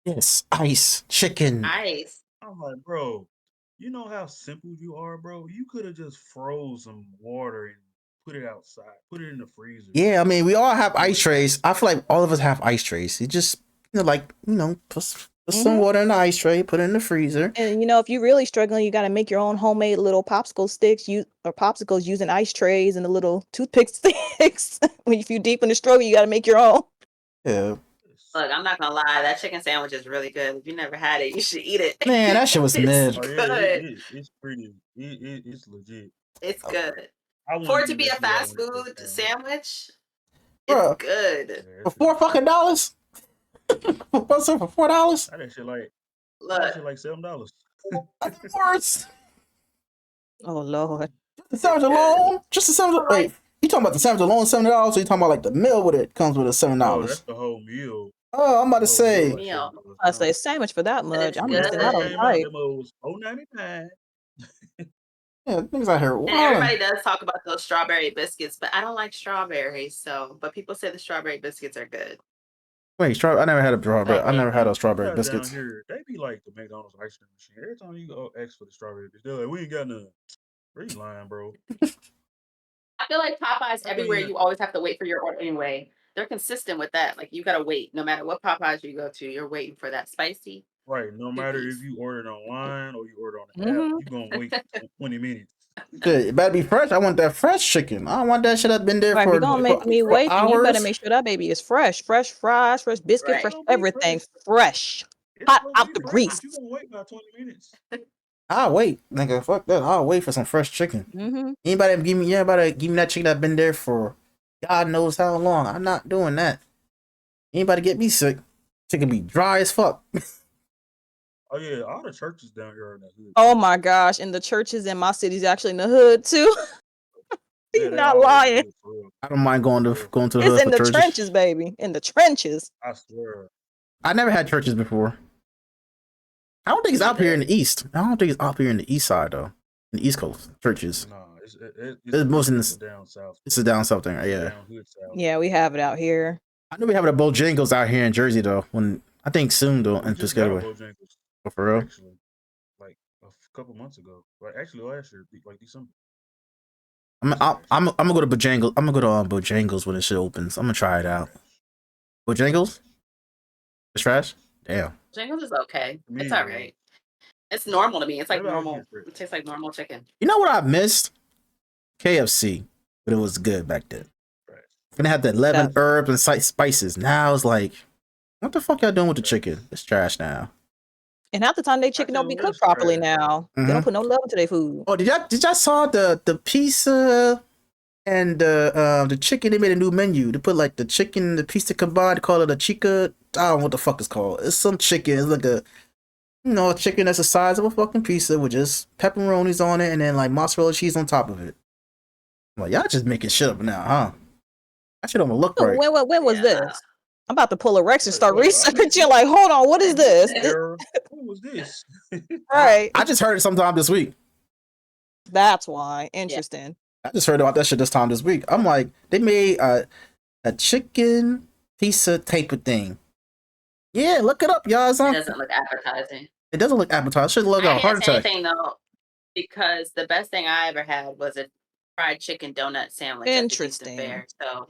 Yes, ice, chicken. Ice. I'm like, bro, you know how simple you are, bro? You could have just froze some water and put it outside, put it in the freezer. Yeah, I mean, we all have ice Like, trays. I feel like all of us have ice trays. You just, put some Mhm. water in the ice tray, put it in the freezer. And if you're really struggling, you got to make your own homemade little popsicle sticks, or popsicles using ice trays and the little toothpick sticks. If you deep in the struggle, you got to make your own. Yeah. Look, I'm not gonna lie, that chicken sandwich is really good. If you never had it, you should eat it. Man, that shit was It's mid. oh yeah, good. it's pretty. It's legit. It's good. I For wouldn't it to eat be that a shit out fast when it food first came out. sandwich, Bruh. it's good. Yeah, For $4 What's up for $4? that shit like Look, $7. That's the worst. Oh Lord. The sandwich alone, just the sandwich. Wait, you talking about the sandwich alone, $7? Or you talking about like the meal with it comes with a No, $7? that's the whole meal. Oh, I'm about to The whole say. meal like meal. $7 I now. say sandwich for that much. it's I'm When it missing good. out first on came out, life. them was $4.99. Yeah, things I heard. And everybody does talk about those strawberry biscuits, but I don't like strawberries. But people say the strawberry biscuits are good. Wait, I never had a strawberry. I never had a We strawberry got biscuits. down here, they be like the McDonald's ice cream machine. Every time you go ask for the strawberry biscuits, they're like, we ain't got none. Where you lying, bro? I feel like Popeyes I everywhere, mean, you always have to wait for your order anyway. They're consistent with that. Like you gotta wait. No matter what Popeyes you go to, you're waiting for that spicy. right. No matter if beef. you ordered online or you order on the app, Mhm. you gonna wait 20 minutes. Shit, it better be fresh. I want that fresh chicken. I don't want that shit that's been there Right, if for, you're gonna make me for wait, then you better hours. make sure that baby is fresh. Fresh fries, fresh biscuit, Right. fresh It's gonna be everything. fresh. Fresh. It's Hot gonna out be the fresh, grease. but you gonna wait about 20 minutes. I'll wait, nigga. Fuck that. I'll wait for some fresh chicken. Mm-hmm. Anybody give me that chicken that's been there for God knows how long. I'm not doing that. Anybody get me sick? Chicken be dry as fuck. Oh yeah, all the churches down here are in the hood. Oh my gosh. And the churches in my city's actually in the hood too. Yeah, You're they not always lying. good, for real. I don't mind going to the It's hood in for the churches. trenches, baby. In the trenches. I swear. I never had churches before. I don't think it's out here in the east. I don't think it's out here in the east side though. In the East Coast churches. No, it's mostly in it's down south. It's a down south thing, yeah. Down hood south. Yeah, we have it out here. I know we have a Bojangles out here in Jersey though. I think soon though, We in just got a Piscataway. Bojangles, Oh, for real? actually, like a couple months ago. Like actually last year, like December. I'm gonna go to Bojangles. I'm gonna go to Bojangles when the shit opens. I'm gonna try it out. Bojangles? It's trash? Damn. Jingles is okay. Me, It's all bro. right. It's normal to me. It's like What about normal. you, Fred? It tastes like normal chicken. You know what I missed? KFC, but it was good back then. Trash. And it had the 11 That's- herbs and spices. Now it's like, what the fuck y'all doing with the chicken? It's trash now. And half the time they chicken don't be tell you cooked what's properly trash. now. They don't put no love into their food. Oh, did y'all saw the pizza and the chicken? They made a new menu. They put like the chicken, the pizza combined, call it a chica. I don't know what the fuck it's called. It's some chicken. It's like a chicken that's the size of a fucking pizza with just pepperonis on it and then like mozzarella cheese on top of it. I'm like, y'all just making shit up now, huh? That shit don't look right. When was Yeah. this? I'm about to pull a Rex and start Wait, researching. Like, hold on, what is this? Error. What was this? Right. I just heard it sometime this week. That's why. Interesting. I just heard about that shit this week. I'm like, they made a chicken pizza type of thing. Yeah, look it up, y'all. It doesn't look appetizing. It doesn't look appetizing. It should look like I a heart can't say attack. anything though, because the best thing I ever had was a fried chicken donut sandwich at the Houston Interesting. Fair. So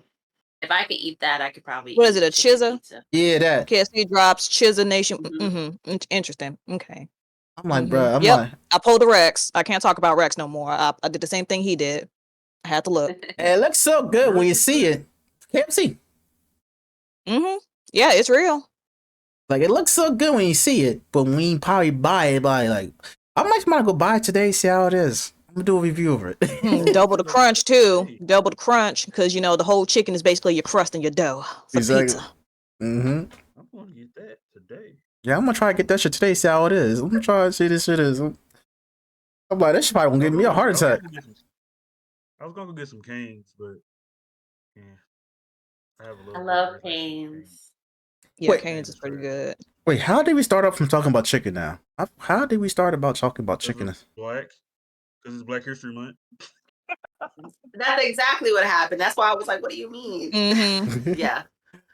if I could eat that, I could probably What eat is it, a chicken Chizza? pizza. Yeah, that. KFC drops, Chizza Nation. Mhm. Interesting. Okay. I'm like, bro. I'm Yep. like, I pulled the Rex. I can't talk about Rex no more. I did the same thing he did. I had to look. it looks so good when you see it. KFC. Yeah, it's real. Like, it looks so good when you see it, but when you probably buy it, like, I might want to go buy it today, see how it is. I'm gonna do a review of it. Double the crunch too. Double the crunch, because the whole chicken is basically your crust and your dough for pizza. Mm-hmm. I'm gonna get that today. Yeah, I'm gonna try to get that shit today, see how it is. I'm gonna try to see this shit is. I'm like, that shit probably gonna give me a heart attack. I was gonna go get some canes, but yeah, I have a little. I love Cane's. Yeah, Wait. Cane's is pretty good. Wait, how did we start off from talking about chicken now? How did we start about talking about chicken? Black, because it's Black History Month. That's exactly what happened. That's why I was like, "What do you mean?" Yeah.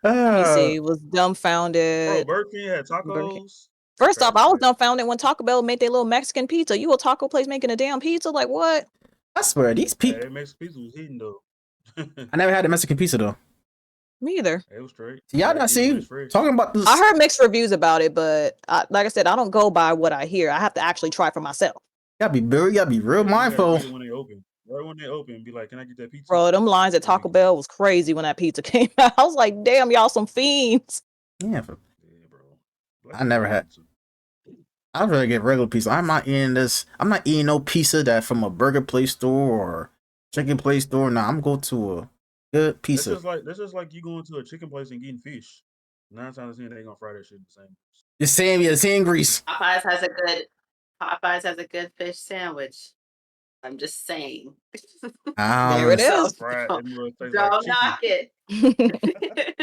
PC was dumbfounded. Bro, Burger King had tacos. First off, I was dumbfounded when Taco Bell made their little Mexican pizza. You a taco place making a damn pizza? Like what? I swear, these people. That Mexican pizza was hitting though. I never had a Mexican pizza though. Me either. It was straight. Y'all not see talking about this. I heard mixed reviews about it, but like I said, I don't go by what I hear. I have to actually try for myself. You gotta be real mindful. When they open. Right when they open, be like, "Can I get that pizza?" Bro, them lines at Taco Bell was crazy when that pizza came out. I was like, damn, y'all some fiends. Yeah, bro. I never had. I'd rather get regular pizza. I'm not eating this. I'm not eating no pizza that from a burger place store or chicken place store. Nah, I'm going to a good pizza. That's just like you going to a chicken place and getting fish. 9 times out of 10, they gonna fry that shit the same. The same grease. Popeyes has a good fish sandwich. I'm just saying. There it is. Don't knock it.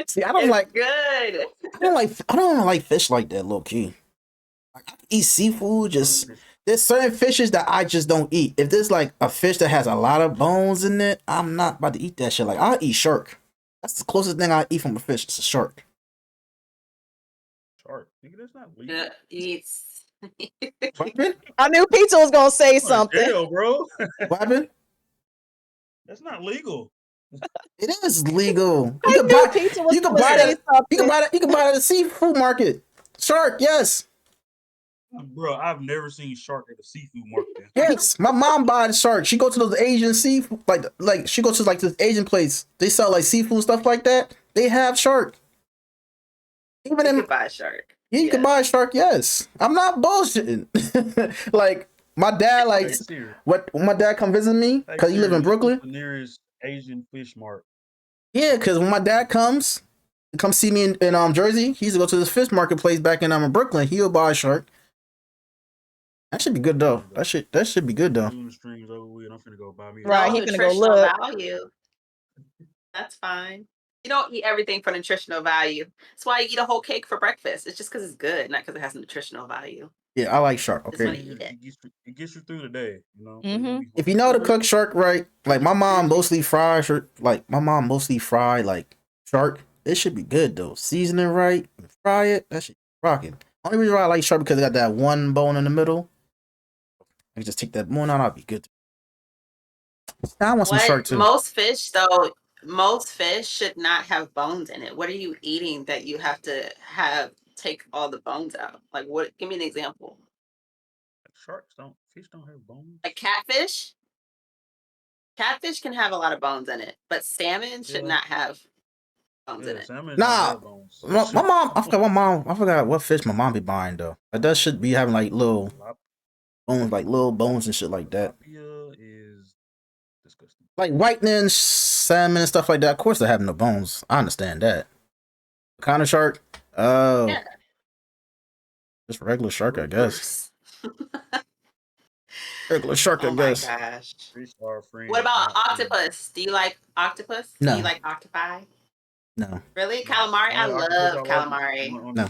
See, I don't like good. I don't like fish like that, low key. Like, I can eat seafood. There's certain fishes that I just don't eat. If there's like a fish that has a lot of bones in it, I'm not about to eat that shit. Like I'll eat shark. That's the closest thing I eat from a fish. It's a shark. Shark? Nigga, that's not legal. I knew pizza was gonna say something. Jail, bro. What happened? That's not legal. It is legal. You can buy that at the seafood market. Shark, yes. Bro, I've never seen shark at a seafood market. Yes, my mom buys shark. She go to those Asian seafood, like she goes to like this Asian place. They sell like seafood stuff like that. They have shark. You can buy shark. Yeah, you can buy shark. Yes, I'm not bullshitting. Like my dad, when my dad come visit me because he live in Brooklyn. The nearest Asian fish market. Yeah, because when my dad come see me in Jersey, he used to go to this fish marketplace back in Brooklyn. He'll buy shark. That should be good though. That should be good though. Doing the streams over with, I'm finna go buy me. Right, he's gonna go look. Value. That's fine. You don't eat everything for nutritional value. That's why you eat a whole cake for breakfast. It's just because it's good, not because it has nutritional value. Yeah, I like shark. Okay. It gets you through the day, you know. If you know how to cook shark right, like my mom mostly fry shark. It should be good though. Season it right, fry it. That should be rocking. Only reason why I like shark because it got that one bone in the middle. I can just take that bone out. I'll be good. I want some shark too. Most fish should not have bones in it. What are you eating that you have to take all the bones out? Like what? Give me an example. Fish don't have bones. Like catfish? Catfish can have a lot of bones in it, but salmon should not have bones in it. Nah, my mom. I forgot what fish my mom be buying though. Like that should be having like little bones and shit like that. Is disgusting. Like whitening salmon and stuff like that. Of course, they have no bones. I understand that. What kind of shark? Oh, yeah. Just regular shark, I guess. Regular shark, I guess. Oh my gosh. What about octopus? Do you like octopus? No. Do you like octopi? No. Really? Calamari? I love calamari. No.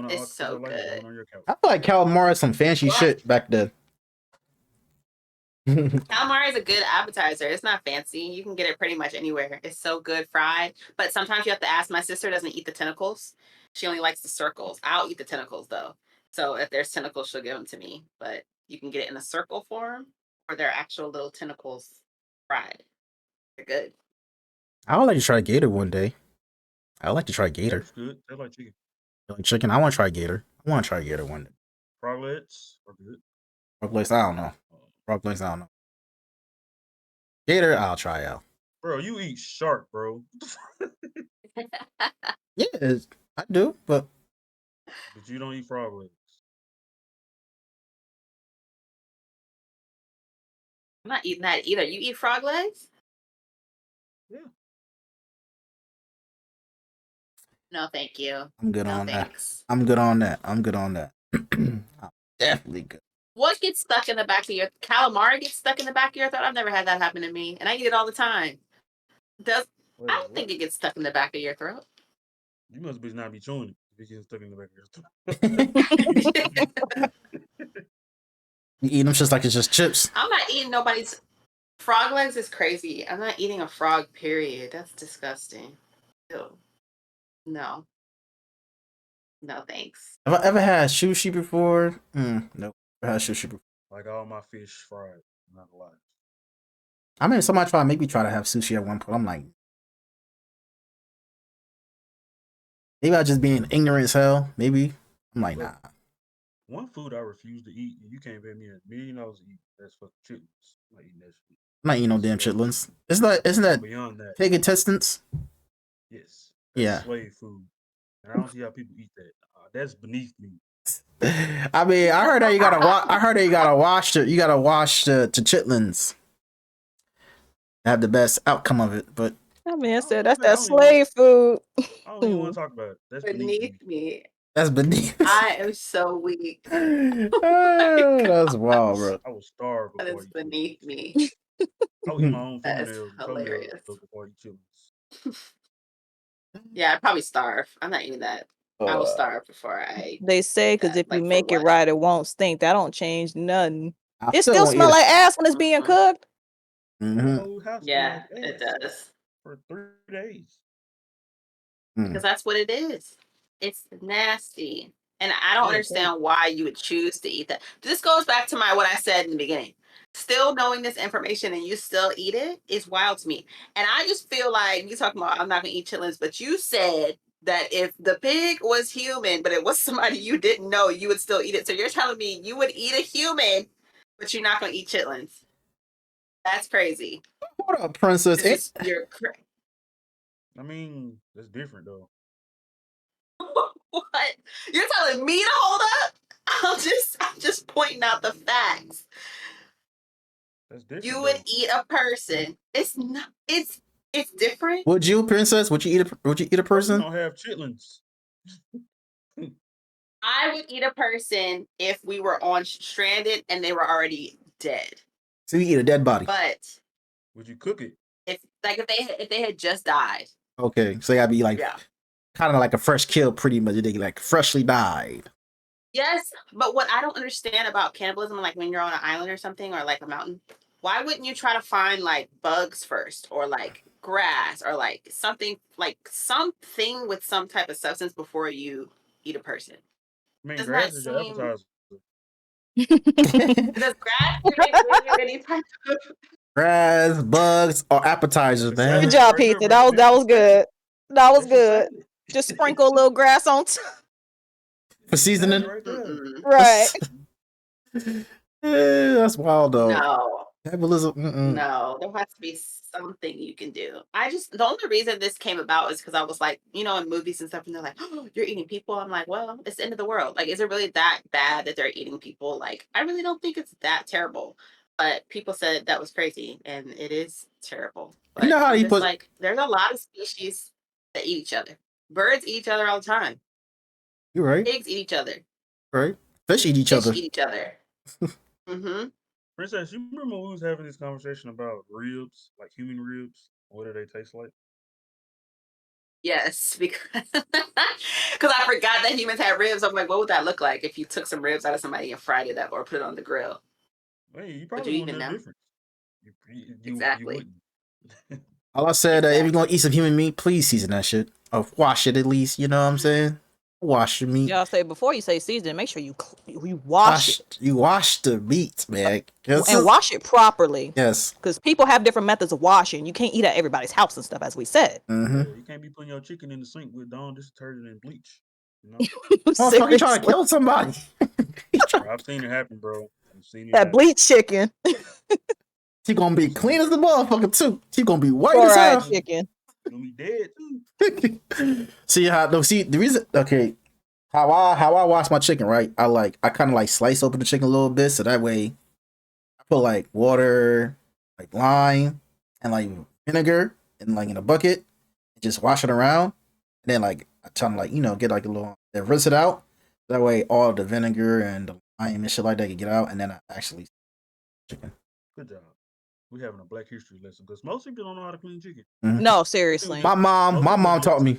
It's so good. I feel like calamari is some fancy shit back then. Calamari is a good appetizer. It's not fancy. You can get it pretty much anywhere. It's so good fried. But sometimes you have to ask. My sister doesn't eat the tentacles. She only likes the circles. I'll eat the tentacles though. So if there's tentacles, she'll give them to me. But you can get it in a circle form or they're actual little tentacles fried. They're good. I would like to try gator one day. I would like to try gator. That's good. They like chicken. You like chicken? I want to try gator. I want to try gator one day. Froglets are good. Frog legs, I don't know. Frog legs, I don't know. Gator, I'll try out. Bro, you eat shark, bro. Yeah, I do, but But you don't eat frog legs. I'm not eating that either. You eat frog legs? Yeah. No, thank you. I'm good No, on thanks. that. I'm good on that. I'm good on that. I'm definitely good. What gets stuck in the back of your calamari gets stuck in the back of your throat? I've never had that happen to me, and I eat it all the time. Does Wait, I don't what? think it gets stuck in the back of your throat. You must be not be chewing it. If it gets stuck in the back of your throat. You eat them just like it's just chips. I'm not eating nobody's frog legs. Is crazy. I'm not eating a frog. Period. That's disgusting. Ew. No. No, thanks. Have I ever had sushi before? Nope. Never had sushi before. Like all my fish fried. Not a lot. I mean, somebody maybe try to have sushi at one point. I'm like, maybe I just being ignorant as hell. Maybe I'm like, nah. One food I refuse to eat, and you can't pay me $1 million to eat. That's fucking chitlins. I'm not eating that shit. I'm not eating no damn chitlins. Isn't that Beyond that, pig intestines? yes. Yeah. That's slave food. And I don't see how people eat that. That's beneath me. I mean, I heard that you gotta wash the chitlins. Have the best outcome of it, but I mean, I said Oh, that's man, I that don't even slave food. I don't even want to talk about it. That's beneath me. me. that's beneath. I am so weak. Oh, that's wild, bro. I was starved That before is I eat beneath chitlins. me. I would eat my own That is fingernails and hilarious. toenails before I eat chitlins. Yeah, I'd probably starve. I'm not eating that. I will starve before I. They say because that. if you Like, for make it what? right, it won't stink. That don't change nothing. I It still won't eat smell it. like ass when it's being Mhm. cooked. Mhm. Whole house smell Yeah, like it ass does. for 3 days. Because that's what it is. It's nasty. And I don't Yeah, understand why you would choose to eat that. This goes back to what I said in the beginning. Still knowing this information and you still eat it is wild to me. And I just feel like you talking about I'm not gonna eat chitlins, but you said that if the pig was human, but it was somebody you didn't know, you would still eat it. So you're telling me you would eat a human, but you're not gonna eat chitlins. That's crazy. Hold up, princess. You're I mean, that's different though. what? You're telling me to hold up? I'm just pointing out the facts. That's different. You would though. eat a person. It's not. It's different. Would you, princess? Would you eat a You person? don't have chitlins. I would eat a person if we were on stranded and they were already dead. So you eat a dead body. But Would you cook it? if they had just died. Okay, so you gotta be like kind of like a fresh kill, pretty much. They like freshly died. Yes, but what I don't understand about cannibalism, like when you're on an island or something, or like a mountain, why wouldn't you try to find like bugs first, or like grass, or like something with some type of substance before you eat a person? I mean, Doesn't grass that is your seem? appetizer. Does grass give you any type of? Grass, bugs, or appetizers, man. Good job, Right there, Pizza. bro. That was good. That was That's your good. salad. Just sprinkle a little grass on top. For seasoning. Right there. Mm-mm. Right. Yeah, that's wild though. No, Cannibalism. no, there has to be something you can do. The only reason this came about is because I was like, in movies and stuff, and they're like, "Oh, you're eating people." I'm like, well, it's the end of the world. Like, is it really that bad that they're eating people? Like, I really don't think it's that terrible. But people said that was crazy, and it is terrible. But You know how I'm you just put- like, there's a lot of species that eat each other. Birds eat each other all the time. You're right. Pigs eat each other. Right. Fish eat each Fish other. eat each other. Mm-hmm. Princess, you remember we was having this conversation about ribs, like human ribs? What do they taste like? Yes, because I forgot that humans had ribs. I'm like, what would that look like if you took some ribs out of somebody and fried it up or put it on the grill? Hey, you Would probably you won't even know the know? difference. You Exactly. wouldn't. All I said, if you're Exactly. gonna eat some human meat, please season that shit. Or wash it at least. You know what I'm saying? Wash your meat. Y'all say before you say season, make sure you wash it You wash the meat, man. and wash it properly. Yes. Because people have different methods of washing. You can't eat at everybody's house and stuff, as we said. Mm-hmm. Yeah, you can't be putting your chicken in the sink with Dawn detergent and bleach. You know, Motherfucker, you trying to Seriously. kill somebody? Bro, I've seen it happen, bro. I've seen it That happen. bleach chicken. She gonna be clean as the motherfucker too. She gonna be white All as right, hell. chicken. You gonna be dead too. See the reason. Okay, how I wash my chicken, right? I kind of like slice open the chicken a little bit, so that way I put like water, like lime, and like vinegar, and like in a bucket, and just wash it around, and then like I try to like get like a little, then rinse it out. That way all the vinegar and the lime and shit like that can get out, and then I actually chicken. Good job. We having a Black History lesson because most people don't know how to clean chicken. Mhm. No, seriously. My mom taught me.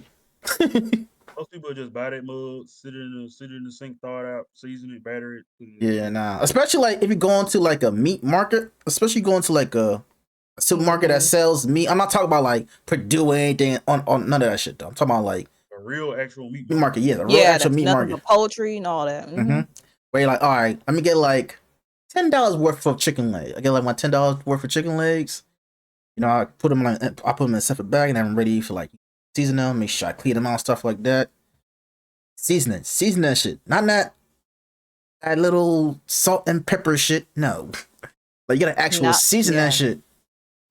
Most people just buy that mug, sit it in the sink, thaw it out, season it, batter it. Put it in. Yeah, nah. Especially like if you go into like a meat market, especially going to like a supermarket that sells meat. I'm not talking about like Purdue or anything on none of that shit though. I'm talking about like A real actual meat meat market. Yeah, the real Yeah, actual that's meat nothing market. but poultry and all that. Mm-hmm. Where you're like, all right, let me get like $10 worth of chicken leg. I get like my $10 worth of chicken legs. You know, I put them in a separate bag and I'm ready for like season them, make sure I clean them out, stuff like that. Season that shit. Not that little salt and pepper shit. No. Like you gotta actually season that shit.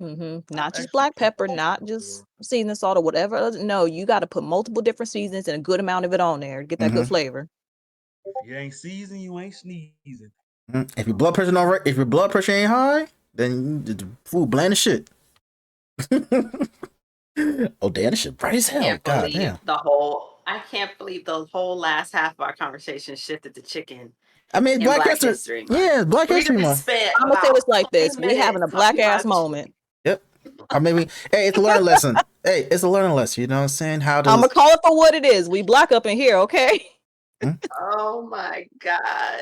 Not just black pepper, not just seasoning salt or whatever. No, you got to put multiple different seasonings and a good amount of it on there to get that good flavor. If you ain't seasoned, you ain't sneezing. If your blood pressure ain't high, then the food bland as shit. Oh damn, this shit bright as hell. God damn. I can't believe the whole last half of our conversation shifted to chicken. I mean, Black History Month. Yeah, Black History Month. I'm gonna say this like this: we having a black ass moment. Yep. I mean, hey, it's a learning lesson. Hey, it's a learning lesson. You know what I'm saying? I'm gonna call it for what it is. We black up in here, okay? Oh my god.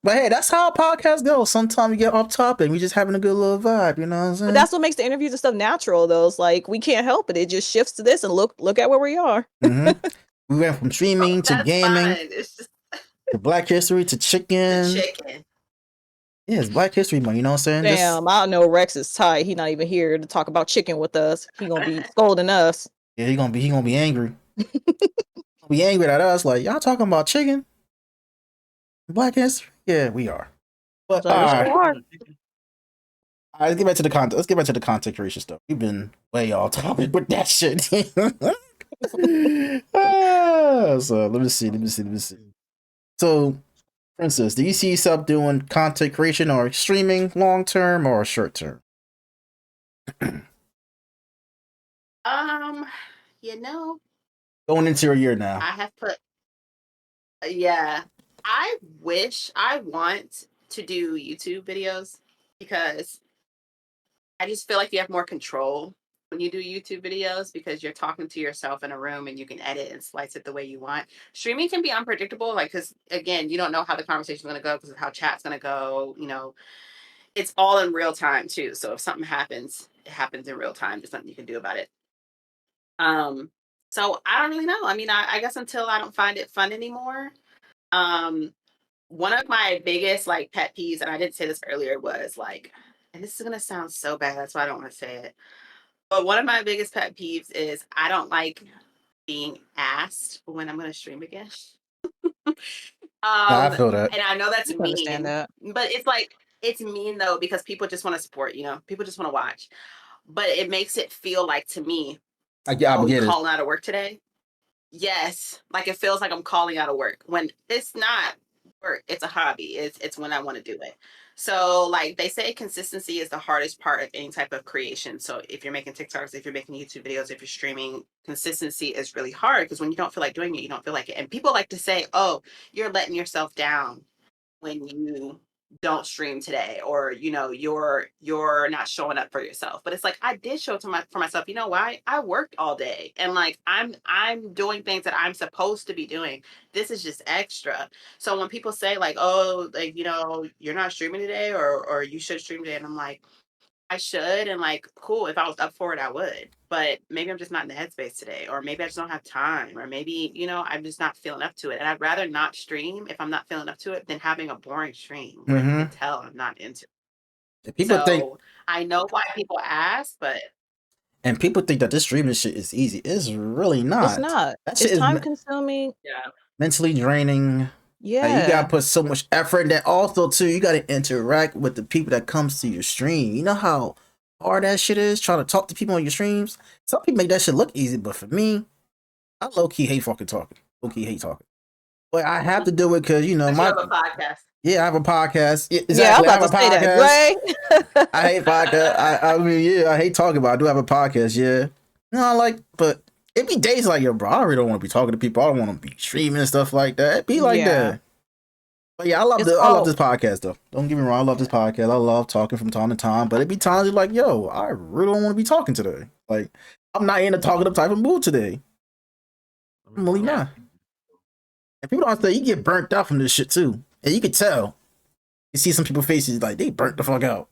But hey, that's how podcasts go. Sometimes we get off topic. We just having a good little vibe. You know what I'm saying? But that's what makes the interviews and stuff natural, though. It's like we can't help it. It just shifts to this, and look at where we are. We went from streaming to gaming to Black History to chicken. Yeah, it's Black History Month. You know what I'm saying? Damn, I know Rex is tight. He not even here to talk about chicken with us. He gonna be scolding us. Yeah, he gonna be angry. Be angry at us, like y'all talking about chicken. Black History? Yeah, we are. But all right, let's get back to the content. Let's get back to the content creation stuff. We've been way off topic with that shit. So let me see. So, Princess, do you see yourself doing content creation or streaming long term or short term? Going into a year now. I have put. I want to do YouTube videos because I just feel like you have more control when you do YouTube videos because you're talking to yourself in a room and you can edit and slice it the way you want. Streaming can be unpredictable, like, because again, you don't know how the conversation is going to go because of how chat's going to go. You know, it's all in real time too. So if something happens, it happens in real time. There's nothing you can do about it. So I don't really know. I mean, I guess until I don't find it fun anymore. One of my biggest like pet peeves, and I didn't say this earlier, was like, and this is gonna sound so bad, that's why I don't want to say it. But one of my biggest pet peeves is I don't like being asked when I'm gonna stream again. I feel that. And I know that's I understand that. but it's like it's mean though because people just want to support, people just want to watch. But it makes it feel like to me, I get it. Calling out of work today. Yes, like it feels like I'm calling out of work when it's not work. It's a hobby. It's when I want to do it. So like they say, consistency is the hardest part of any type of creation. So if you're making TikToks, if you're making YouTube videos, if you're streaming, consistency is really hard because when you don't feel like doing it, you don't feel like it. And people like to say, "Oh, you're letting yourself down when you don't stream today, or you're not showing up for yourself. But it's like, I did show up for myself. You know why? I worked all day, and like I'm doing things that I'm supposed to be doing. This is just extra. So when people say like, oh, like, you're not streaming today, or you should stream today, and I'm like, I should, and like, cool, if I was up for it, I would. But maybe I'm just not in the headspace today, or maybe I just don't have time, or maybe, I'm just not feeling up to it. And I'd rather not stream if I'm not feeling up to it than having a boring stream where you can tell I'm not into it. People think, I know why people ask, but and people think that this streaming shit is easy. It's really not. It's not. That shit It's is time consuming. yeah. mentally draining. Yeah. You gotta put so much effort in that. Also, too, you gotta interact with the people that comes to your stream. You know how hard that shit is trying to talk to people on your streams. Some people make that shit look easy, but for me, I low key hate fucking talking. Low key hate talking. But I have to do it because I have a podcast. Yeah, I have a podcast. Yeah, exactly. Yeah, I'm about to say that, right? I hate podcast. I mean, I hate talking, but I do have a podcast. Yeah, no, but it be days like, yo, bro, I really don't want to be talking to people. I don't want to be streaming and stuff like that. It be like that. But yeah, I love this podcast though. Don't get me wrong, I love this podcast. I love talking from time to time. But it be times you're like, yo, I really don't want to be talking today. Like, I'm not in a talkative type of mood today. I'm really not. And people don't say you get burnt out from this shit too. And you can tell. You see some people's faces like they burnt the fuck out.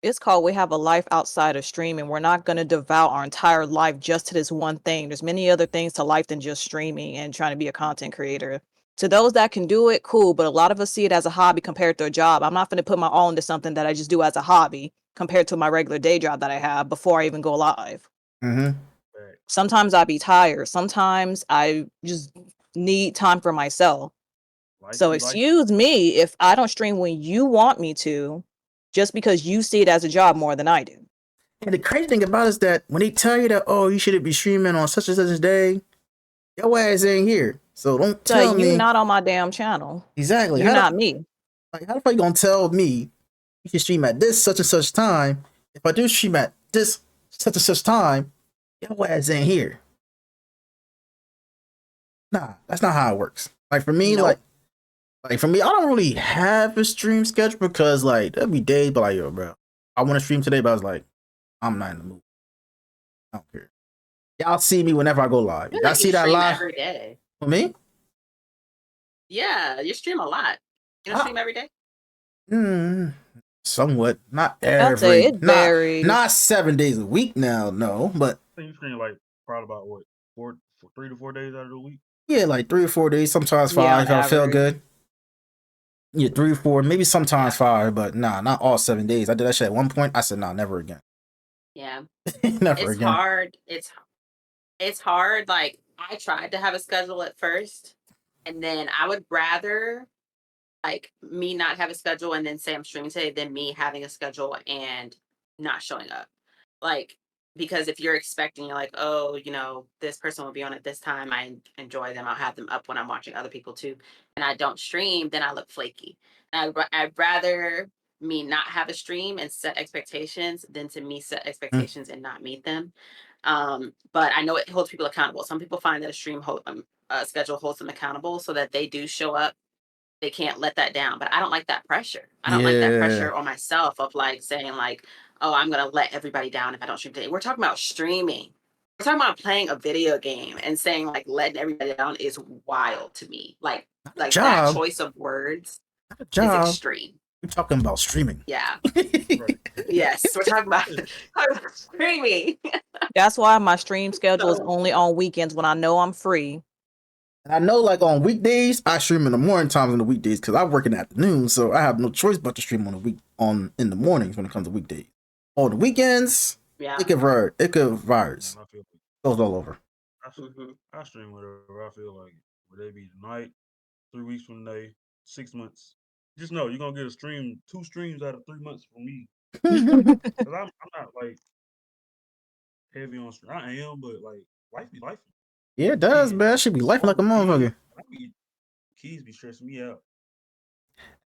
It's called we have a life outside of streaming. We're not going to devote our entire life just to this one thing. There's many other things to life than just streaming and trying to be a content creator. To those that can do it, cool. But a lot of us see it as a hobby compared to a job. I'm not going to put my all into something that I just do as a hobby compared to my regular day job that I have before I even go live. Mm-hmm. Sometimes I be tired. Sometimes I just need time for myself. So excuse me if I don't stream when you want me to, just because you see it as a job more than I do. And the crazy thing about it is that when they tell you that, oh, you shouldn't be streaming on such and such a day, your ass ain't here. So don't tell me. You're not on my damn channel. Exactly. You're not me. Like, how the fuck you gonna tell me you can stream at this such and such time if I do stream at this such and such time, your ass ain't here? Nah, that's not how it works. Like for me, Nope. like for me, I don't really have a stream schedule because like there'll be days, but like, yo, bro, I want to stream today, but I was like, I'm not in the mood. I don't care. Y'all see me whenever I go live. Y'all see that live every day. for me? Yeah, you stream a lot. You don't stream every day? Somewhat. Not I'll say every. it varies. Not 7 days a week now, no. But I think you stream like probably about what 3 to 4 days out of the week. yeah, like 3 or 4 days, sometimes 5 if I feel good. Yeah, 3 or 4, maybe sometimes 5, but nah, not all 7 days. I did that shit at one point. I said, nah, never again. Yeah. Never again. It's hard. Like, I tried to have a schedule at first, and then I would rather like me not have a schedule and then say I'm streaming today than me having a schedule and not showing up. Like, because if you're expecting, you're like, oh, this person will be on at this time, I enjoy them, I'll have them up when I'm watching other people too, and I don't stream, then I look flaky. And I'd rather me not have a stream and set expectations than to me set expectations and not meet them. But I know it holds people accountable. Some people find that a schedule holds them accountable so that they do show up. They can't let that down. But I don't like that pressure. I don't like that pressure on myself of like saying like, oh, I'm going to let everybody down if I don't stream today. We're talking about streaming. We're talking about playing a video game and saying like letting everybody down is wild to me. Like that choice of words is extreme. We're talking about streaming. Yeah. Yes, we're talking about streaming. That's why my stream schedule is only on weekends when I know I'm free. And I know like on weekdays, I stream in the morning times on the weekdays because I work in the afternoon, so I have no choice but to stream in the mornings when it comes to weekdays. On the weekends, it could vary. It varies. Goes all over. I stream whatever I feel like. Whether it be tonight, 3 weeks from today, 6 months. Just know you're gonna get 2 streams out of 3 months from me. Cause I'm not like heavy on stream. I am, but like life be life. Yeah, it does, man. It should be life like a motherfucker. Kids be stressing me out.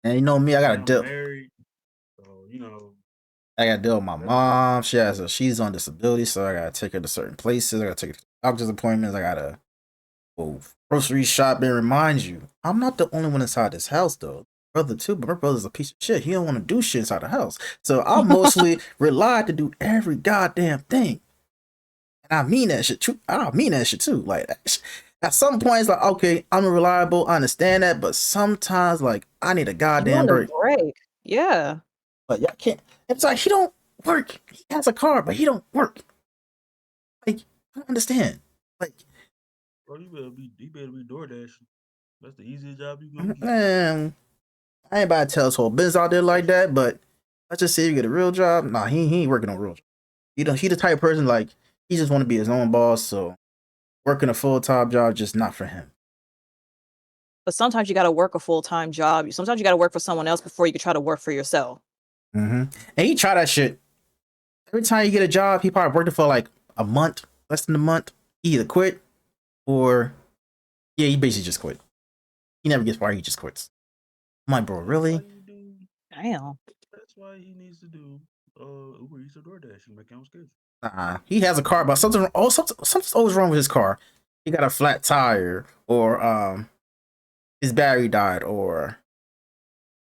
And you know me, I gotta deal. Married, so I gotta deal with my mom. She's on disability, so I gotta take her to certain places. I gotta take her to doctor's appointments. I gotta go grocery shopping. Remind you, I'm not the only one inside this house though. brother too, but my brother's a piece of shit. He don't want to do shit inside the house. So I'm mostly relied to do every goddamn thing. And I mean that shit too. I mean that shit too. Like at some points, like, okay, I'm reliable, I understand that, but sometimes like I need a You goddamn want a break. break. Yeah. But y'all can't. It's like he don't work. He has a car, but he don't work. Like, I don't understand. Like, Bro, you better be DoorDash. That's the easiest job you gonna get. man, I ain't about to tell his whole business out there like that, but let's just say you get a real job. Nah, he ain't working on real job. He the type of person like he just want to be his own boss, so working a full-time job just not for him. But sometimes you got to work a full-time job. Sometimes you got to work for someone else before you can try to work for yourself. And he try that shit. Every time you get a job, he probably worked it for like a month, less than a month. He either quit or he basically just quit. He never gets fired, he just quits. I'm like, bro, really? Damn. That's why he needs to do Uber Eats or DoorDash and make him schedule. Nah, he has a car, but something's always wrong with his car. He got a flat tire, or his battery died, or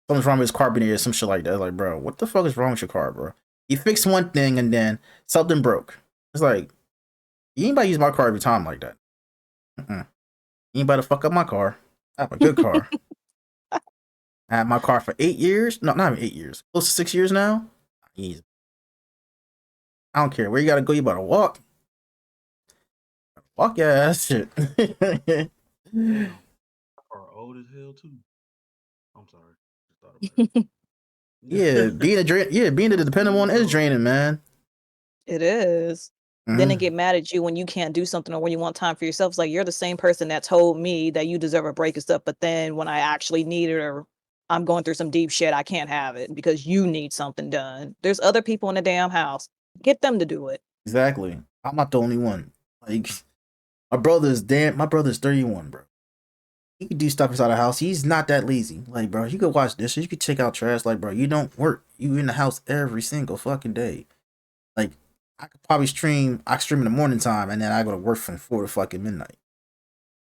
something's wrong with his carburetor, some shit like that. Like, bro, what the fuck is wrong with your car, bro? You fixed one thing and then something broke. It's like, you ain't about to use my car every time like that. You ain't about to fuck up my car. I have a good car. I had my car for 8 years. No, not even 8 years. Close to 6 years now. Easy. I don't care where you gotta go. You better walk. Walk your ass shit. Damn. Are old as hell too. I'm sorry. Just thought about it. being a dependent one is draining, man. It is. Then they get mad at you when you can't do something or when you want time for yourself. It's like you're the same person that told me that you deserve a break and stuff, but then when I actually need it or I'm going through some deep shit, I can't have it because you need something done. There's other people in the damn house. Get them to do it. Exactly. I'm not the only one. Like, my brother's 31, bro. He can do stuff inside the house. He's not that lazy. Like, bro, you could wash dishes, you could check out trash. Like, bro, you don't work. You in the house every single fucking day. Like, I could probably stream in the morning time and then I go to work from 4 to fucking midnight.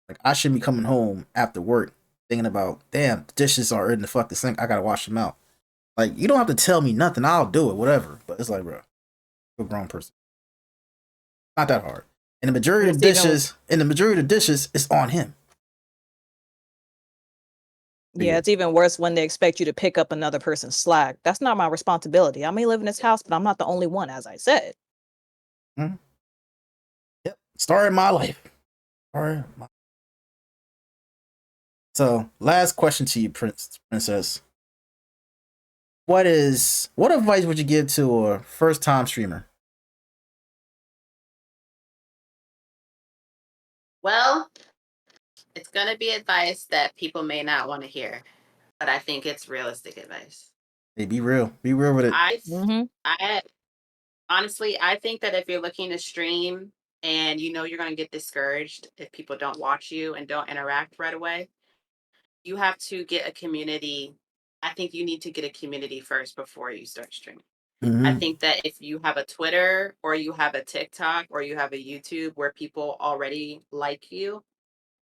Like, I shouldn't be coming home after work thinking about, damn, the dishes are in the fucking sink. I gotta wash them out. Like, you don't have to tell me nothing. I'll do it, whatever. But it's like, bro, you're a grown person. Not that hard. And the majority of the dishes is on him. Yeah, it's even worse when they expect you to pick up another person's slack. That's not my responsibility. I may live in this house, but I'm not the only one, as I said. Yep. Story of my life. So, last question to you, Princess. What advice would you give to a first-time streamer? Well, it's going to be advice that people may not want to hear, but I think it's realistic advice. Hey, be real. Be real with it. I honestly, I think that if you're looking to stream and you know you're going to get discouraged if people don't watch you and don't interact right away, you have to get a community. I think you need to get a community first before you start streaming. I think that if you have a Twitter or you have a TikTok or you have a YouTube where people already like you,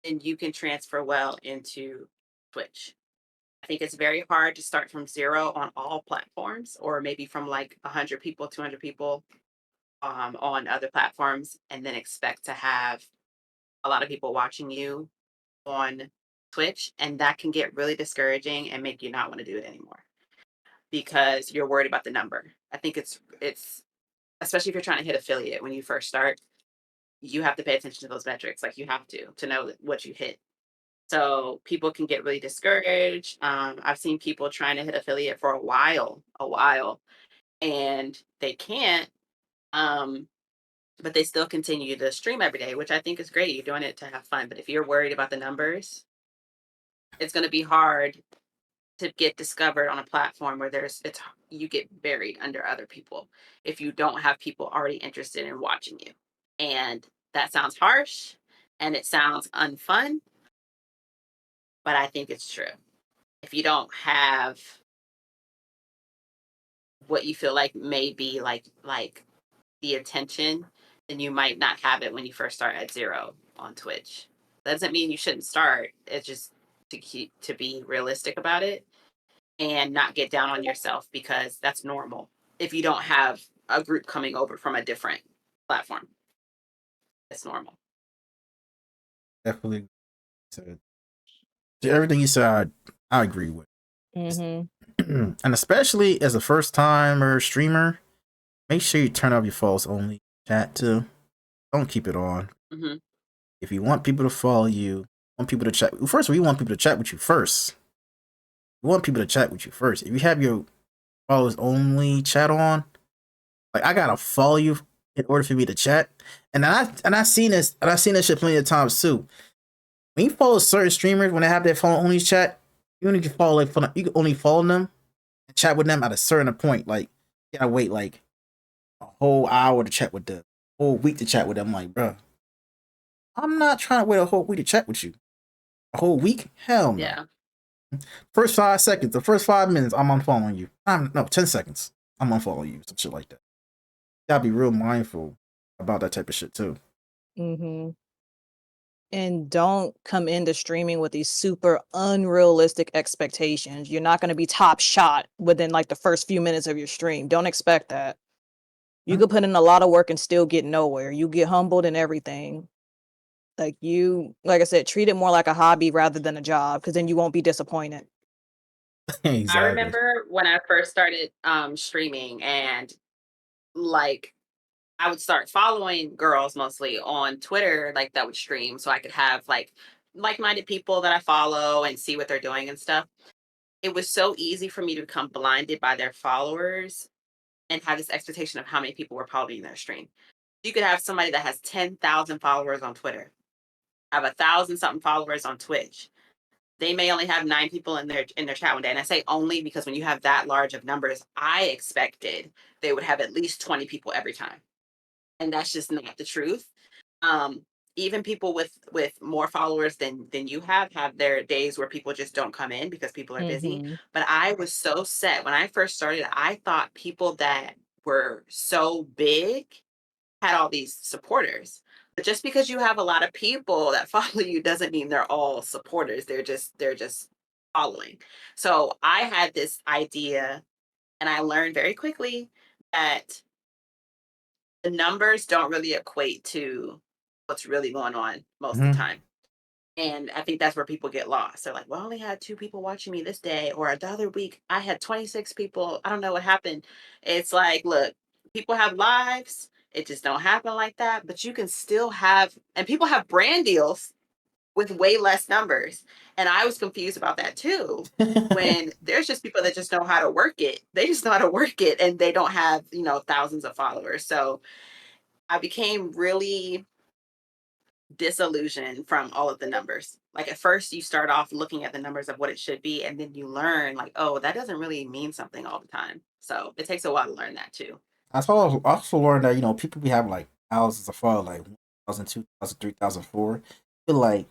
then you can transfer well into Twitch. I think it's very hard to start from zero on all platforms, or maybe from like 100 people, 200 people on other platforms, and then expect to have a lot of people watching you on Twitch. And that can get really discouraging and make you not want to do it anymore because you're worried about the number. I think it's especially if you're trying to hit affiliate when you first start, you have to pay attention to those metrics. Like you have to know what you hit. So people can get really discouraged. I've seen people trying to hit affiliate for a while, and they can't. But they still continue to stream every day, which I think is great. You're doing it to have fun. But if you're worried about the numbers, it's going to be hard to get discovered on a platform where you get buried under other people if you don't have people already interested in watching you. And that sounds harsh and it sounds unfun, but I think it's true. If you don't have what you feel like may be like the attention, then you might not have it when you first start at zero on Twitch. That doesn't mean you shouldn't start. It's just to be realistic about it. and not get down on yourself, because that's normal if you don't have a group coming over from a different platform. It's normal. Definitely. So, everything you said, I agree with. Mm-hmm. And especially as a first timer streamer, make sure you turn off your follows only chat too. Don't keep it on. Mm-hmm. If you want people to follow you, want people to chat. First, we want people to chat with you first. We want people to chat with you first. If you have your follows only chat on, like I gotta follow you in order for me to chat. And I've seen this shit plenty of times too. When you follow certain streamers when they have their follow only chat, you only can follow you can only follow them and chat with them at a certain point. Like you gotta wait like a whole hour to chat with them, a whole week to chat with them. I'm like, bro, I'm not trying to wait a whole week to chat with you. A whole week? Hell no. Yeah. First 5 seconds, the first 5 minutes, I'm unfollowing you. No, 10 seconds, I'm unfollowing you. Some shit like that. You gotta be real mindful about that type of shit too. Mm-hmm. And don't come into streaming with these super unrealistic expectations. You're not going to be top shot within like the first few minutes of your stream. Don't expect that. You could put in a lot of work and still get nowhere. You get humbled and everything. Like I said, treat it more like a hobby rather than a job, because then you won't be disappointed. Exactly. I remember when I first started streaming, and like I would start following girls mostly on Twitter, like that would stream, so I could have like-minded people that I follow and see what they're doing and stuff. It was so easy for me to become blinded by their followers and have this expectation of how many people were following their stream. You could have somebody that has 10,000 followers on Twitter, have 1,000 something followers on Twitch. They may only have 9 people in their chat one day. And I say only because when you have that large of numbers, I expected they would have at least 20 people every time. And that's just not the truth. Even people with more followers than you have their days where people just don't come in because people are busy. Mm-hmm. But I was so set when I first started. I thought people that were so big had all these supporters. But just because you have a lot of people that follow you doesn't mean they're all supporters. They're just following. So I had this idea, and I learned very quickly that the numbers don't really equate to what's really going on most of the time. And I think that's where people get lost. They're like, well, I only had 2 people watching me this day, or the other week I had 26 people. I don't know what happened. It's like, look, people have lives. It just don't happen like that. But you can still have, and people have brand deals with way less numbers. And I was confused about that too. When there's just people that just know how to work it. They just know how to work it, and they don't have, thousands of followers. So I became really disillusioned from all of the numbers. Like at first you start off looking at the numbers of what it should be, and then you learn like, oh, that doesn't really mean something all the time. So it takes a while to learn that too. I also learned that people be having like thousands of followers, like 1,000, 2,000, 3,000, 4. But like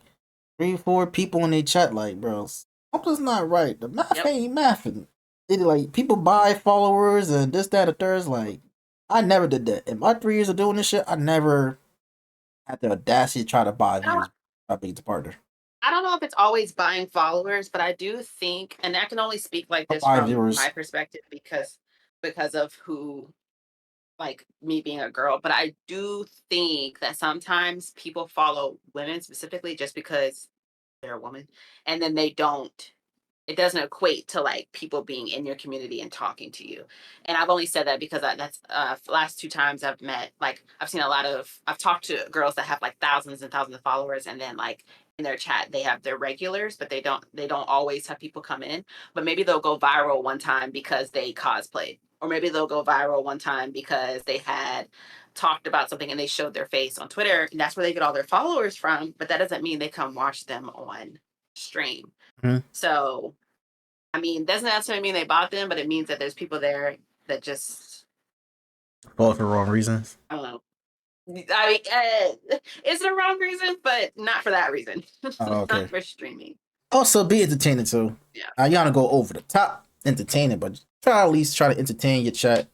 3-4 people in their chat, like bro, something's not right. The math ain't mathing. It like people buy followers and this, that, and third. Like I never did that in my 3 years of doing this shit. I never had the audacity to try to buy views by being the partner. I don't know if it's always buying followers, but I do think, and I can only speak like this Buy from viewers. my perspective because of who, like me being a girl, but I do think that sometimes people follow women specifically just because they're a woman, and then it doesn't equate to like people being in your community and talking to you. And I've only said that because that's last 2 times I've talked to girls that have like thousands and thousands of followers, and then like in their chat they have their regulars, but they don't always have people come in. But maybe they'll go viral one time because they cosplayed, or maybe they'll go viral one time because they had talked about something and they showed their face on Twitter, and that's where they get all their followers from. But that doesn't mean they come watch them on stream. So, I mean, doesn't necessarily mean they bought them, but it means that there's people there that just fall for the wrong reasons. I don't know. I mean, it's the wrong reason, but not for that reason. Oh, okay. Not for streaming. Also, be entertaining too. Yeah. You gotta go over the top, entertaining, but at least try to entertain your chat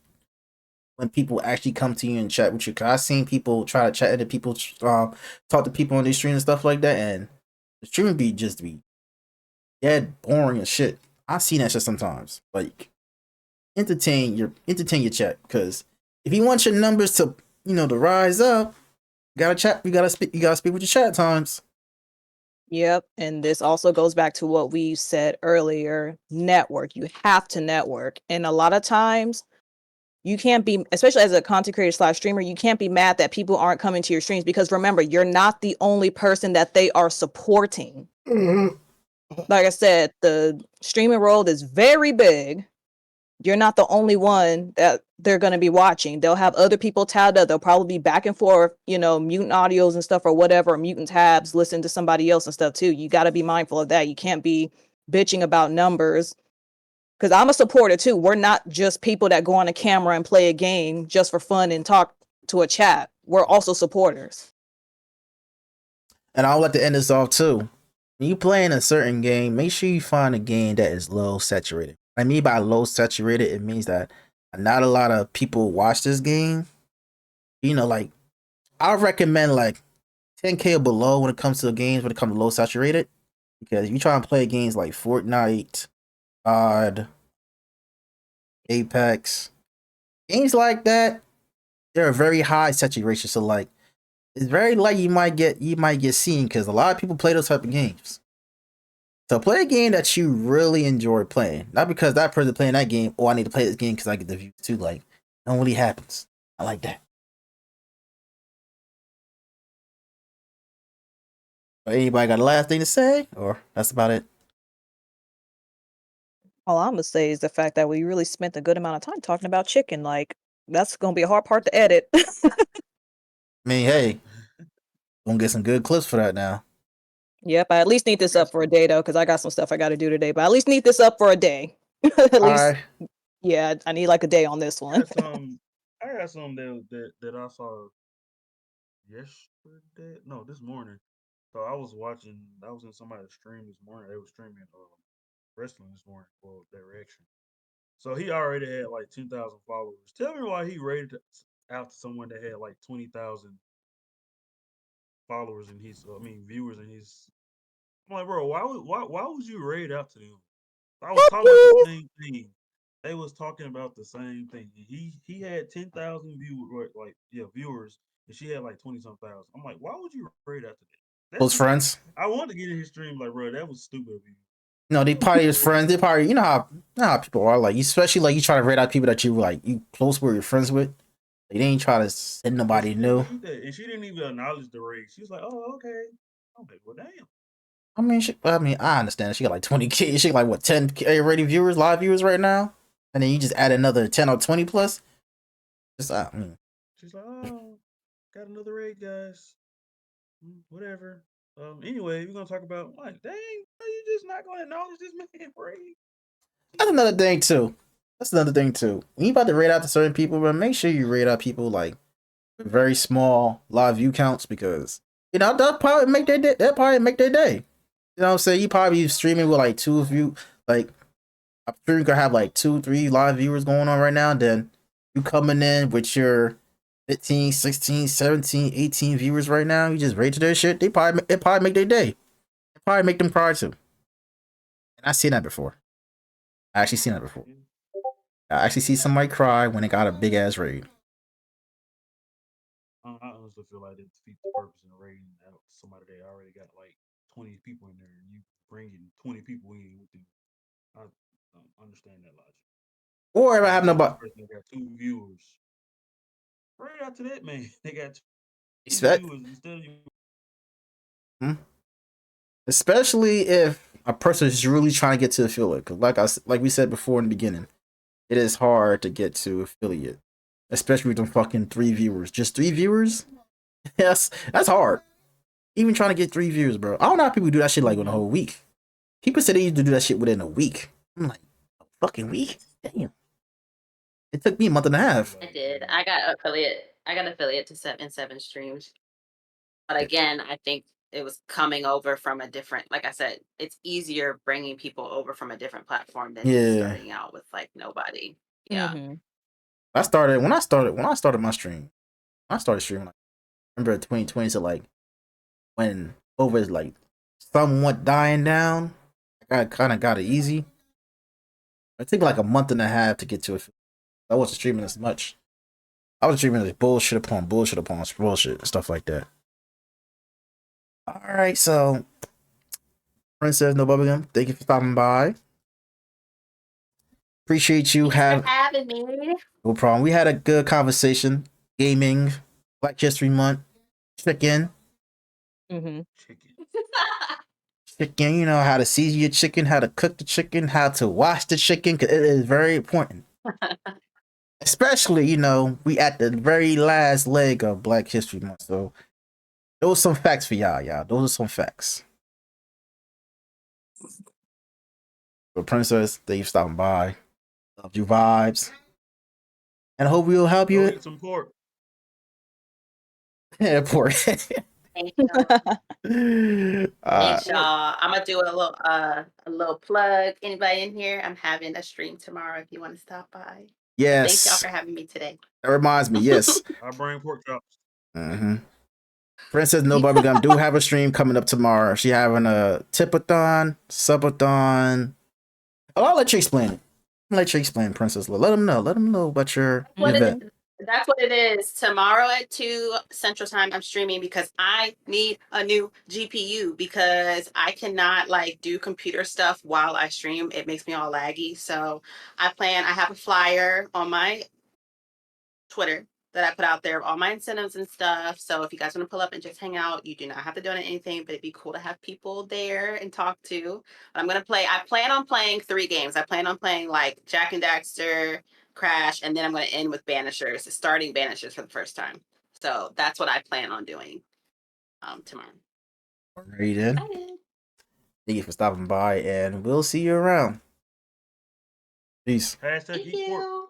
when people actually come to you and chat with you. Cause I've seen people try to chat to people, talk to people on their stream and stuff like that, and the stream be dead boring as shit. I've seen that shit sometimes. Like entertain your chat, because if you want your numbers to to rise up, you gotta chat. You gotta speak with your chat times. Yep. And this also goes back to what we said earlier. Network. You have to network. And a lot of times you can't be, especially as a content creator / streamer, you can't be mad that people aren't coming to your streams, because remember, you're not the only person that they are supporting. Mm-hmm. Like I said, the streaming world is very big. You're not the only one that they're going to be watching. They'll have other people tabbed up. They'll probably be back and forth, mutant audios and stuff or whatever, or mutant tabs, listen to somebody else and stuff too. You got to be mindful of that. You can't be bitching about numbers, because I'm a supporter too. We're not just people that go on a camera and play a game just for fun and talk to a chat. We're also supporters. And I'll let to end this off too. When you playing a certain game, make sure you find a game that is low saturated. What I mean by low saturated, it means that not a lot of people watch this game. Like I recommend like 10K or below when it comes to games when it comes to low saturated, because you try and play games like Fortnite, COD, Apex, games like that, they're a very high saturation. So like, it's very likely you might get seen, because a lot of people play those type of games. So play a game that you really enjoy playing, not because that person playing that game. Oh, I need to play this game because I get the views too. Like, that really happens. I like that. But anybody got a last thing to say, or that's about it? All I'm gonna say is the fact that we really spent a good amount of time talking about chicken. Like, that's gonna be a hard part to edit. I mean, hey, gonna get some good clips for that now. Yep, I at least need this up for a day though, because I got some stuff I got to do today. But I at least need this up for a day. At least, yeah, I need like a day on this one. I got some that I saw yesterday. No, this morning. So I was in somebody's stream this morning. They were streaming wrestling this morning for their reaction. So he already had like 2,000 followers. Tell me why he rated out to someone that had like 20,000 followers in viewers in his. I'm like, bro, why would you rate out to them? I was talking about the same thing. They was talking about the same thing. He had 10,000 viewers, and she had like 20-some thousand. I'm like, why would you rate out to that? Close friends. I wanted to get in his stream, like, bro, that was stupid of you. No, they probably his friends. They probably, how people are, like, especially like you try to rate out people that you close with, you're friends with. Like, they ain't try to send nobody new. And she didn't even acknowledge the rate. She was like, oh, okay. I'm like, well, damn. I understand. She got like 20K. She got like what, 10K rated viewers, live viewers right now, and then you just add another 10 or 20 plus. She's like, oh, got another raid, guys. Whatever. Anyway, we're gonna talk about like, dang, are you just not gonna acknowledge this man raid? That's another thing too. When you about to rate out to certain people, but make sure you rate out people like with very small live view counts, because that probably make their day. You know what I'm saying? You probably streaming with like 2 of you, like I'm sure you could have like 2-3 live viewers going on right now. Then you coming in with your 15, 16, 17, 18 viewers right now. You just rate to their shit. It probably make their day. It probably make them cry too. And I've seen that before. I actually see somebody cry when they got a big ass raid. I honestly feel like it defeats the purpose in raiding out somebody that already got like 20 people in there, and you bringing 20 people in with you. I don't understand that logic. Or if I have nobody, person got 2 viewers, right out to that man, they got 2 expect, viewers instead of you. especially if a person is really trying to get to affiliate. Because like we said before in the beginning, it is hard to get to affiliate, especially with them fucking 3 viewers. Just 3 viewers? Yes, that's hard. Even trying to get 3 viewers, bro. I don't know how people do that shit like in a whole week. People said they used to do that shit within a week. I'm like, a fucking week? Damn. It took me a month and a half. I did. I got affiliate to 7 streams. But again, I think it was coming over from a different, like I said, it's easier bringing people over from a different platform than just starting out with like nobody. Yeah. Mm-hmm. When I started my stream, I started streaming. I remember 2020, so like when over is like somewhat dying down, I kind of got it easy. It took like a month and a half to get to it. I wasn't streaming as much. I was streaming like bullshit upon bullshit upon bullshit, stuff like that. All right, so Princess NoBubbleGum, thank you for stopping by. Appreciate you. Thanks for having me. No problem. We had a good conversation. Gaming, Black History Month, chicken. Mm-hmm. Chicken, you know how to season your chicken, how to cook the chicken, how to wash the chicken, because it is very important. Especially, you know, we at the very last leg of Black History Month. So those are some facts for y'all. Those are some facts. So Princess, thank you for stopping by. Loved you vibes. And I hope we'll help Go you. get some pork. Yeah, poor. Thank y'all. Thanks, uh, y'all. I'm gonna do a little plug. Anybody in here? I'm having a stream tomorrow if you want to stop by. Thanks y'all yes. for having me today. That reminds me, yes. I bring pork chops. Mm-hmm. Princess NoBubbleGum do have a stream coming up tomorrow. She having a tipathon, subathon. Oh, I'll let you explain it. I'll let you explain, Princess. Let them know. Let them know about your event. That's what it is. Tomorrow at 2 Central Time, I'm streaming because I need a new GPU because I cannot like do computer stuff while I stream. It makes me all laggy. So I have a flyer on my Twitter that I put out there of all my incentives and stuff. So if you guys want to pull up and just hang out, you do not have to donate anything, but it'd be cool to have people there and talk to. But I plan on playing 3 games. I plan on playing like Jack and Daxter, Crash, and then I'm going to end with Banishers, starting Banishers for the first time. So that's what I plan on doing tomorrow. Alright then. Thank you for stopping by, and we'll see you around. Peace. Hashtag Thank eat pork. you.